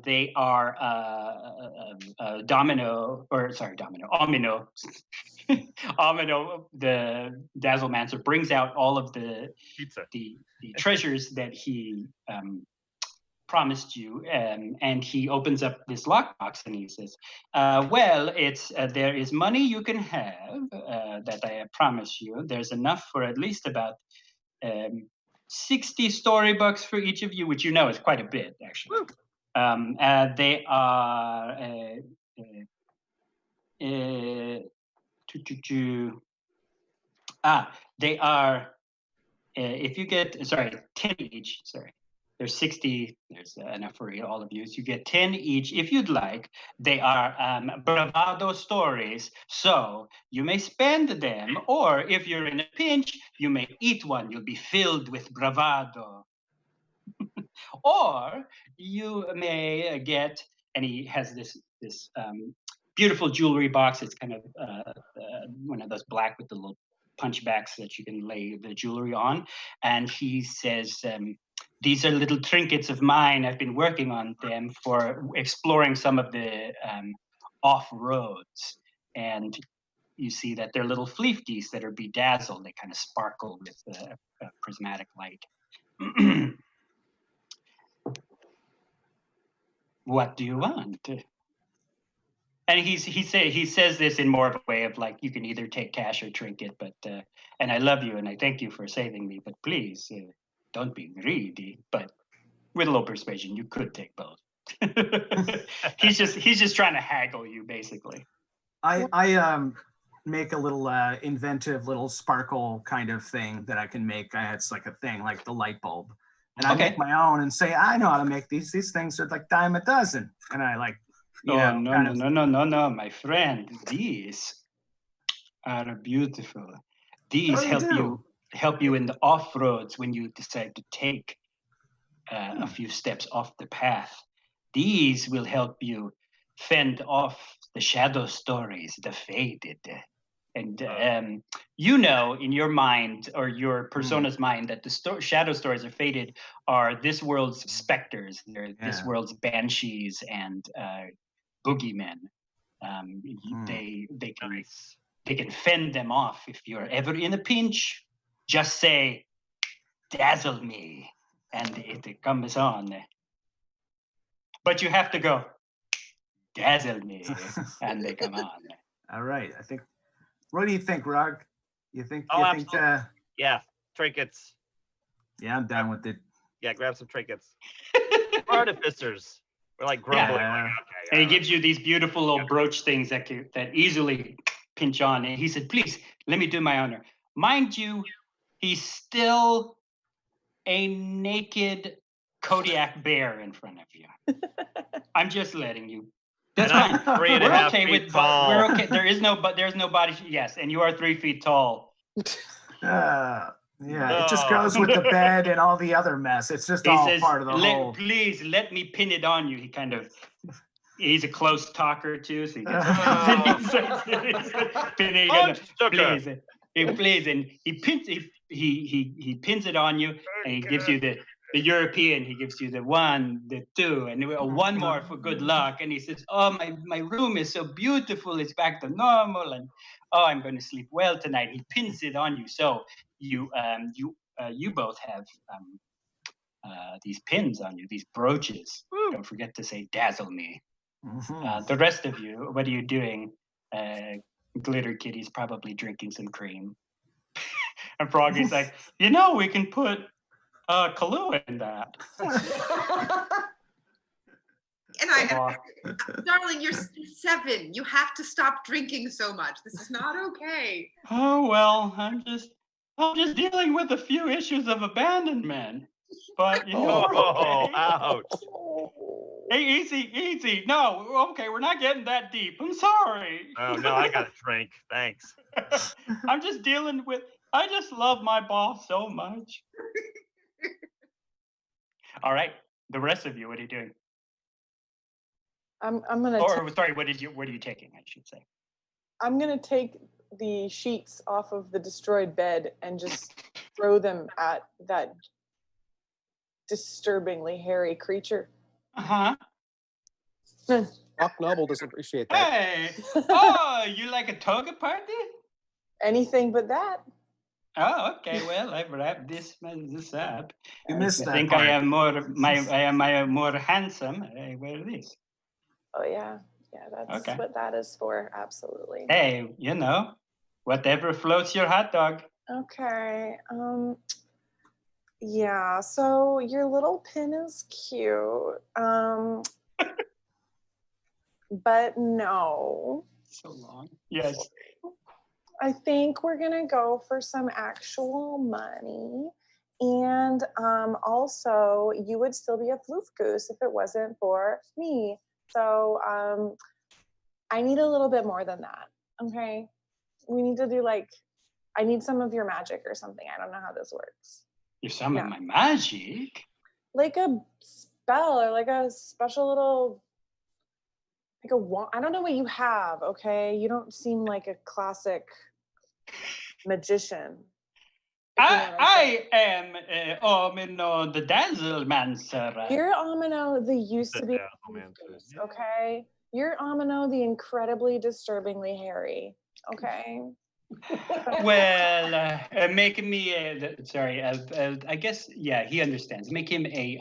They are Amino. Amino, the Dazzlemancer, brings out all of the treasures that he promised you, and he opens up this lockbox and he says, well, it's there is money you can have that I promise you. There's enough for at least about 60 storybucks for each of you, which you know is quite a bit, actually. They are they are if you get 10 each. There's 60. There's enough for all of you. So you get 10 each if you'd like. They are bravado stories, so you may spend them, or if you're in a pinch, you may eat one. You'll be filled with bravado. Or you may get, and he has this beautiful jewelry box. It's kind of one of those black with the little punchbacks that you can lay the jewelry on. And he says, these are little trinkets of mine. I've been working on them for exploring some of the off-roads. And you see that they're little fleefties that are bedazzled. They kind of sparkle with prismatic light. What do you want? And he says this in more of a way of like, you can either take cash or trinket, but and I love you and I thank you for saving me, but please don't be greedy. But with low persuasion, you could take both. he's just trying to haggle you, basically. I make a little inventive little sparkle kind of thing that I can make. It's like a thing, like the light bulb. And I make my own and say, I know how to make these. These things are like dime a dozen. And I like, no, my friend. These are beautiful. These help you in the off-roads when you decide to take a few steps off the path. These will help you fend off the shadow stories, the faded. And in your mind or your persona's mind that the shadow stories are faded are this world's specters. They're this world's banshees and boogeymen. They can fend them off. If you're ever in a pinch, just say, dazzle me, and it comes on. But you have to go, dazzle me, and they come on. All right, I think. What do you think, Rog? You think? Yeah, trinkets. Yeah, I'm down with it. Yeah, grab some trinkets. Artificers. We're like grumbling. Yeah. Like, okay, and he gives you these beautiful little brooch things that easily pinch on. And he said, please, let me do my honor. Mind you, he's still a naked Kodiak bear in front of you. I'm just letting you. That's fine. We're okay with tall. We're okay. There's no body. Yes, and you are 3 feet tall. It just goes with the bed and all the other mess. It's just part of the whole. Please let me pin it on you. He's a close talker too, so he gets please, and he pins it on you, and he gives you the European. He gives you the 1, the 2, and one more for good luck. And he says, "Oh, my room is so beautiful. It's back to normal, and I'm going to sleep well tonight." He pins it on you, so you you both have these pins on you, these brooches. Don't forget to say "dazzle me." The rest of you, what are you doing? Glitter Kitty's probably drinking some cream. And Froggy's like, we can put Kahlua in that. And darling, you're 7. You have to stop drinking so much. This is not okay. Oh well, I'm just dealing with a few issues of abandonment. But Oh, ouch. Hey, easy. No, okay, we're not getting that deep. I'm sorry. Oh no, I got a drink. Thanks. I'm just dealing with. I just love my boss so much. All right, the rest of you, what are you doing? I'm gonna. Sorry, what are you taking? I should say. I'm gonna take the sheets off of the destroyed bed and just throw them at that disturbingly hairy creature. Doc Noble doesn't appreciate that. Hey! Oh, you like a toga party? Anything but that. Oh, okay. Well, I've wrapped this up. You missed that I think part. I am more handsome. I wear this. Oh yeah, that's Okay. what that is for. Absolutely. Hey, whatever floats your hot dog. Okay. Yeah. So your little pin is cute. But no. So long. Yes. I think we're gonna go for some actual money. And also, you would still be a floof goose if it wasn't for me. So I need a little bit more than that. Okay. We need to do I need some of your magic or something. I don't know how this works. You summon my magic? Like a spell or like a special little, like a wand. I don't know what you have, okay? You don't seem like a classic magician. I am Omino the Dazzlemancer. You're Amino, the used to be, Dazzlemancer. okay? You're Amino, the incredibly disturbingly hairy, okay? Well, make me sorry. I guess he understands. Make him a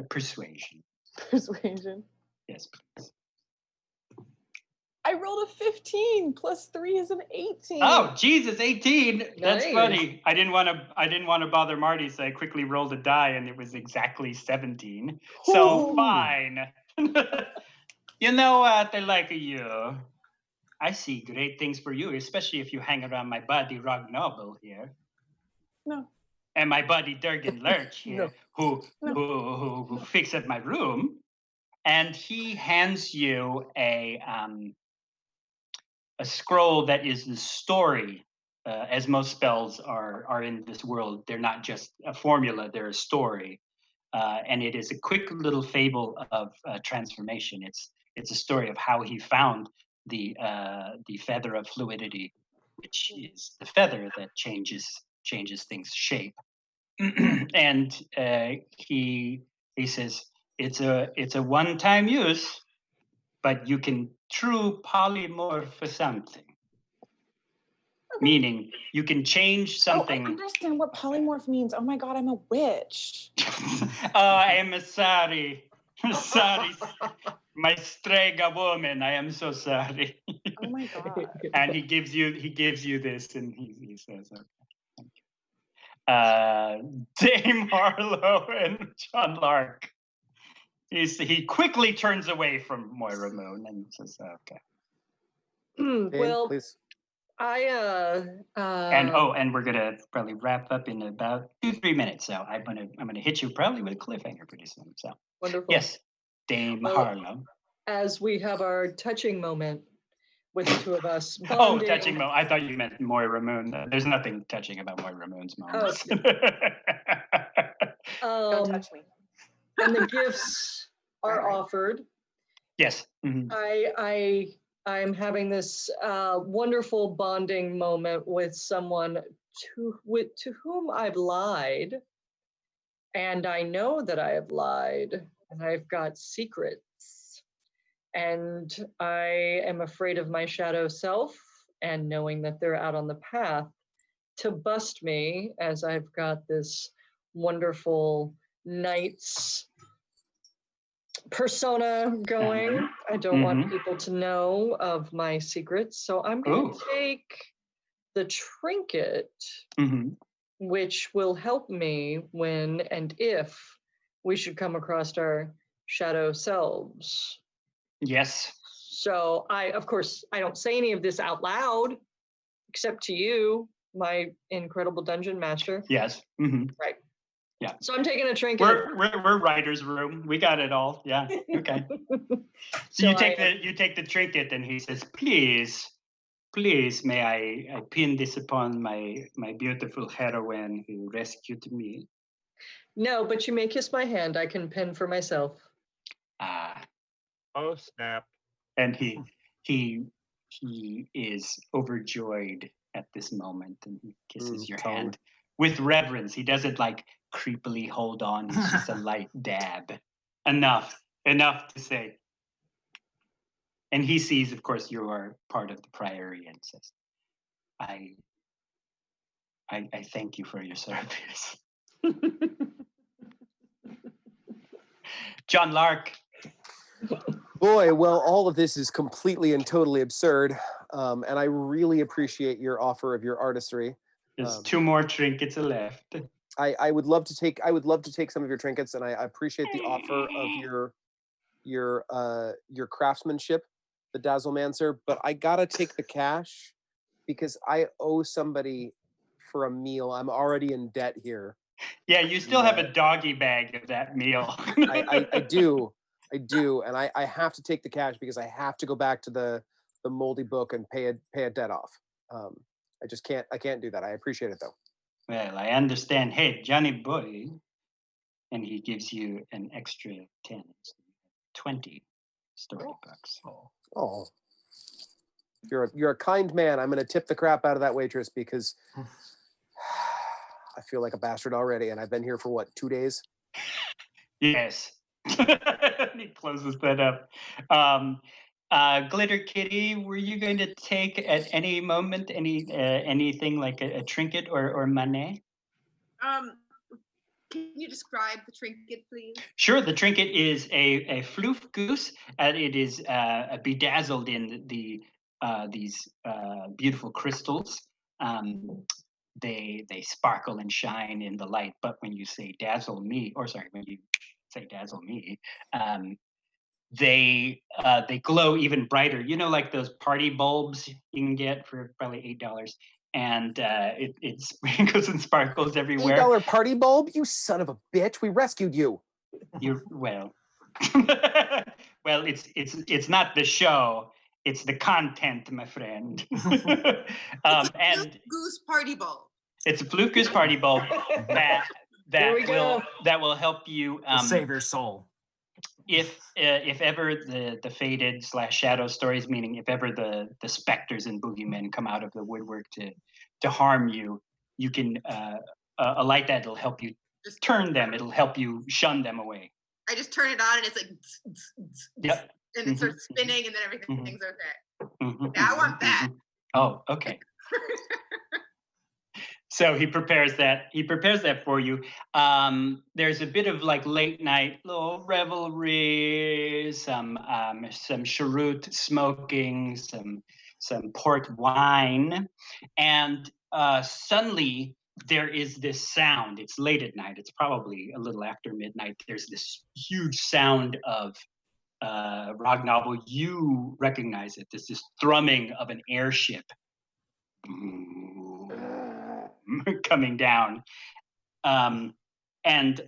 persuasion. Persuasion. Yes, please. I rolled a 15 plus 3 is an 18. Oh, Jesus, 18. That's Nice. funny. I didn't want to bother Marty, so I quickly rolled a die, and it was exactly 17. So Ooh. fine. You know what? I like you. I see great things for you, especially if you hang around my buddy Rog Noble here. No. And my buddy Durgan Lurch here, who fixed my room. And he hands you a scroll that is the story, as most spells are in this world. They're not just a formula; they're a story, and it is a quick little fable of transformation. It's a story of how he found the feather of fluidity, which is the feather that changes things' shape. And he says it's a one-time use, but you can true polymorph something. Meaning you can change something. Oh, I understand what polymorph means. Oh my God, I'm a witch. I am sorry. Sorry. My strega woman, I am so sorry. Oh my God. And he gives you this, and he says, okay, thank you. Dame Harlow and John Lark. He quickly turns away from Moira Moon and says, okay. Well, Please. And we're gonna probably wrap up in about 2-3 minutes. So I'm gonna hit you probably with a cliffhanger pretty soon. So wonderful. yes, Dame Harlow. As we have our touching moment with the two of us. Oh, bonding. touching moment. I thought you meant Moira Moon. There's nothing touching about Moira Moon's moments. Don't touch me. And the gifts are offered. Yes. Mm-hmm. I'm having this wonderful bonding moment with someone to whom I've lied, and I know that I have lied, and I've got secrets, and I am afraid of my shadow self, and knowing that they're out on the path, to bust me, as I've got this wonderful knight's persona going. I don't want people to know of my secrets, so I'm going to take the trinket, which will help me when and if we should come across our shadow selves. Yes. So of course, I don't say any of this out loud, except to you, my incredible dungeon master. Yes. Right. Yeah. So I'm taking a trinket. We're writer's room. We got it all. Yeah. Okay. So you take the trinket, and he says, "Please, may I pin this upon my beautiful heroine who rescued me?" No, but you may kiss my hand. I can pin for myself. Oh snap! And he is overjoyed at this moment, and he kisses your hand with reverence. He doesn't like creepily hold on. It's just a light dab, enough to say. And he sees, of course, you are part of the priory, and says, I thank you for your service. John Lark. Boy, well, all of this is completely and totally absurd, and I really appreciate your offer of your artistry. There's 2 more trinkets left. I would love to take some of your trinkets, and I appreciate the offer of your craftsmanship, the Dazzlemancer, but I gotta take the cash because I owe somebody for a meal. I'm already in debt here. Yeah, you still have a doggy bag of that meal. I do, and I have to take the cash because I have to go back to the moldy book and pay a debt off. I can't do that. I appreciate it though. Well, I understand. Hey, Johnny boy, and he gives you an extra 10, 20 storybucks. Oh, you're a kind man. I'm gonna tip the crap out of that waitress because I feel like a bastard already, and I've been here for what, 2 days? Yes. He closes that up. Glitter Kitty, were you going to take at any moment anything like a trinket or money? Can you describe the trinket, please? Sure. The trinket is a floof goose, and it is bedazzled in these beautiful crystals. They sparkle and shine in the light, but when you say dazzle me, they glow even brighter. You know, like those party bulbs you can get for probably $8, and it sprinkles and sparkles everywhere. $8 party bulb? You son of a bitch! We rescued you. Well, it's not the show. It's the content, my friend. And goose party bulb. It's a floof goose party bulb that will help you save your soul. If ever the faded / shadow stories, meaning if ever the specters and boogeymen come out of the woodwork to harm you, you can a light that will help you turn them. It'll help you shun them away. I just turn it on and it's like, yep. And it starts spinning, and then everything's okay. Yeah, I want that. Oh, okay. So he prepares that for you. There's a bit of like late night little revelry, some cheroot smoking, some port wine, and suddenly there is this sound. It's late at night. It's probably a little after midnight. There's this huge sound of Ragnabel. You recognize it. There's this thrumming of an airship coming down, and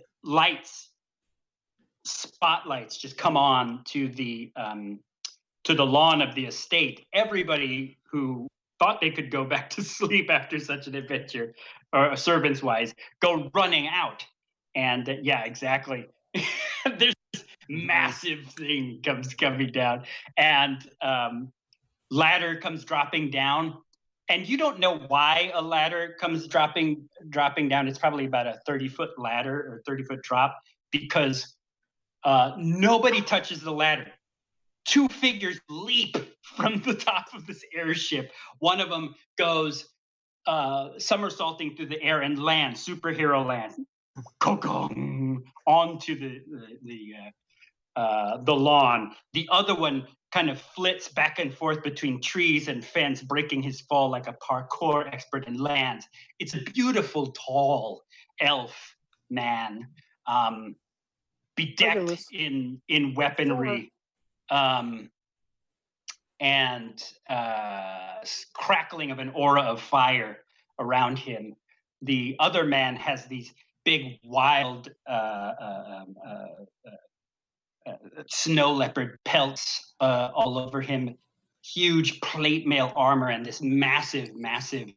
spotlights just come on to the lawn of the estate. Everybody who thought they could go back to sleep after such an adventure, or servants wise, go running out. And yeah, exactly. There's this massive thing coming down, and ladder comes dropping down. And you don't know why a ladder comes dropping down. It's probably about a 30-foot ladder or 30-foot drop, because nobody touches the ladder. 2 figures leap from the top of this airship. One of them goes somersaulting through the air and lands, superhero lands, onto the lawn. The other one kind of flits back and forth between trees and fence, breaking his fall like a parkour expert, and lands. It's a beautiful, tall elf man, bedecked in weaponry, and crackling of an aura of fire around him. The other man has these big, wild snow leopard pelts all over him, huge plate mail armor, and this massive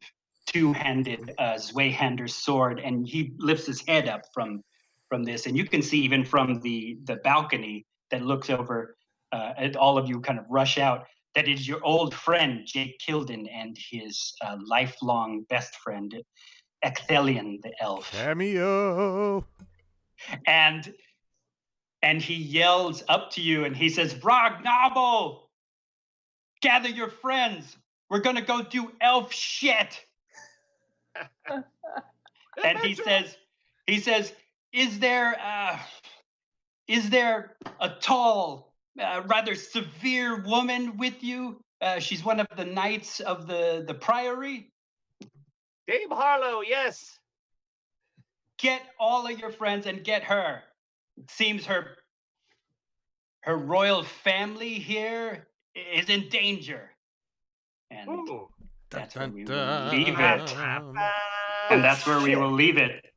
two-handed Zweihander sword. And he lifts his head up from this, and you can see even from the balcony that looks over at all of you kind of rush out, that is your old friend Jake Kilden and his lifelong best friend Ecthelion the elf. Cameo. And he yells up to you and he says, "Brog Nobble, gather your friends. We're gonna go do elf shit." And he says, "Is there a tall, rather severe woman with you? She's one of the knights of the priory." Dame Harlow, yes. "Get all of your friends and get her. It seems her royal family here is in danger." And that's where we will leave it. And that's where we will leave it.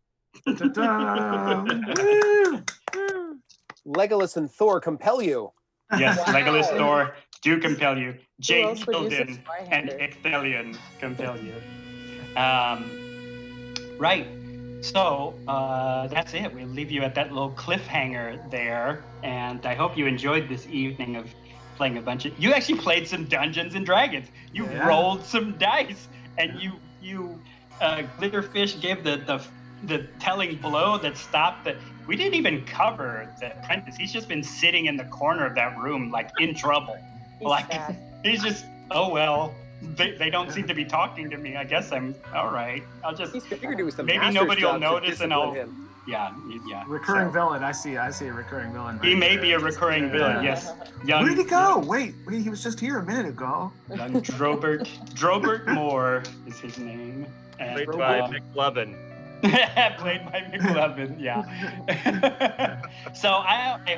Legolas and Thor compel you. Yes, Legolas, Thor do compel you. Jake else would use Kilden a Zweihander? and Ecthelion compel you. Right. So that's it. We'll leave you at that little cliffhanger there. And I hope you enjoyed this evening of playing a bunch of... You actually played some Dungeons and Dragons. You rolled some dice, and you Glitterfish gave the telling blow that stopped the... We didn't even cover the apprentice. He's just been sitting in the corner of that room, like in trouble. He's just, oh well. They don't seem to be talking to me. I guess I'm all right. I'll just maybe nobody will notice, and I'll yeah. Recurring villain. I see a recurring villain. He may be a recurring villain. Yes. Where did he go? Wait, he was just here a minute ago. Young Drobert Moore is his name. Played by McLovin. Played by McLovin. Yeah. So I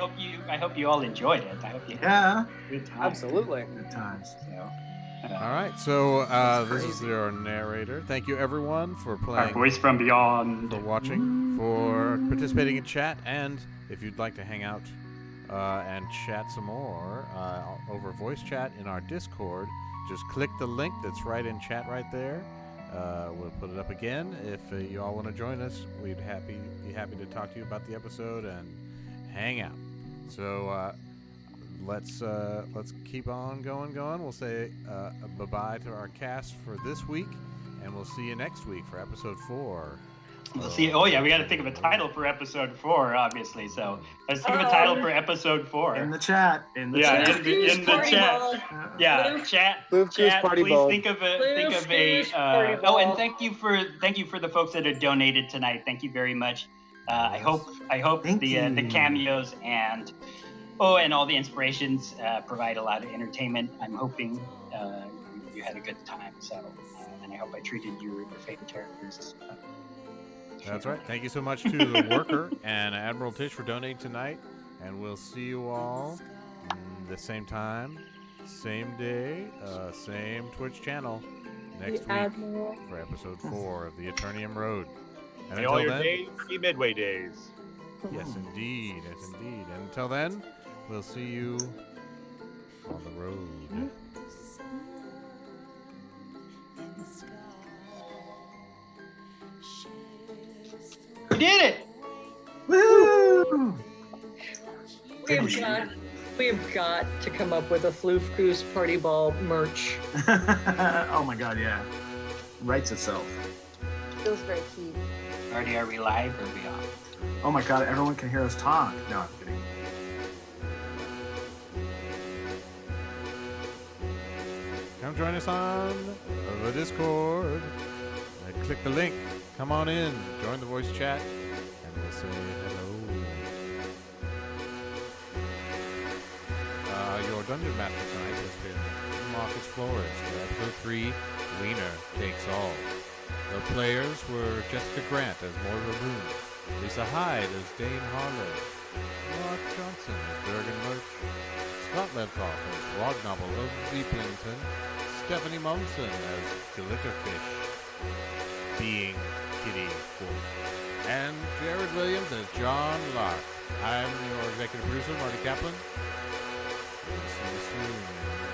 hope you all enjoyed it. I hope you had a good time. Absolutely. Good times. So, all right, so this is your narrator. Thank you, everyone, for playing. Our voice from beyond. For watching, for participating in chat, and if you'd like to hang out and chat some more over voice chat in our Discord, just click the link that's right in chat right there. We'll put it up again. If you all want to join us, we'd be happy to talk to you about the episode and hang out. So let's keep on going. We'll say bye-bye to our cast for this week, and we'll see you next week for episode 4. We'll see. Oh yeah, we got to think of a title for episode 4, obviously. So let's think of a title for episode 4. In the chat. In the chat. Yeah, chat. Please think of a. Oh, and thank you for the folks that have donated tonight. Thank you very much. I hope the cameos and all the inspirations provide a lot of entertainment. I'm hoping you had a good time. So, and I hope I treated your favorite characters. That's right. Thank you so much to the Worker and Admiral Tish for donating tonight. And we'll see you all the same time, same day, same Twitch channel next week for episode 4 of the Aternium Road. And all your days be Midway days. Yes, indeed. And until then, we'll see you on the road. We did it! Woo! We've got to come up with a Floof Goose Party Ball merch. Oh my god, yeah. Writes itself. Feels very cute. Artie, are we live or are we off? Oh my god, everyone can hear us talk. No, I'm kidding. Come join us on the Discord. click the link. Come on in. Join the voice chat. And we'll say hello. Your dungeon master tonight has been Marcus Flores for episode 3, Wiener Takes All. The players were Jessica Grant as Moira Roon, Lisa Hyde as Dane Harlow, Mark Johnson as Bergen Lurch, Scott Levkoff as Rognobble of Leaplington, Stephanie Mumson as Glitterfish, being Kitty Wolf, and Jared Williams as John Lark. I'm your executive producer, Marty Kaplan. See you soon.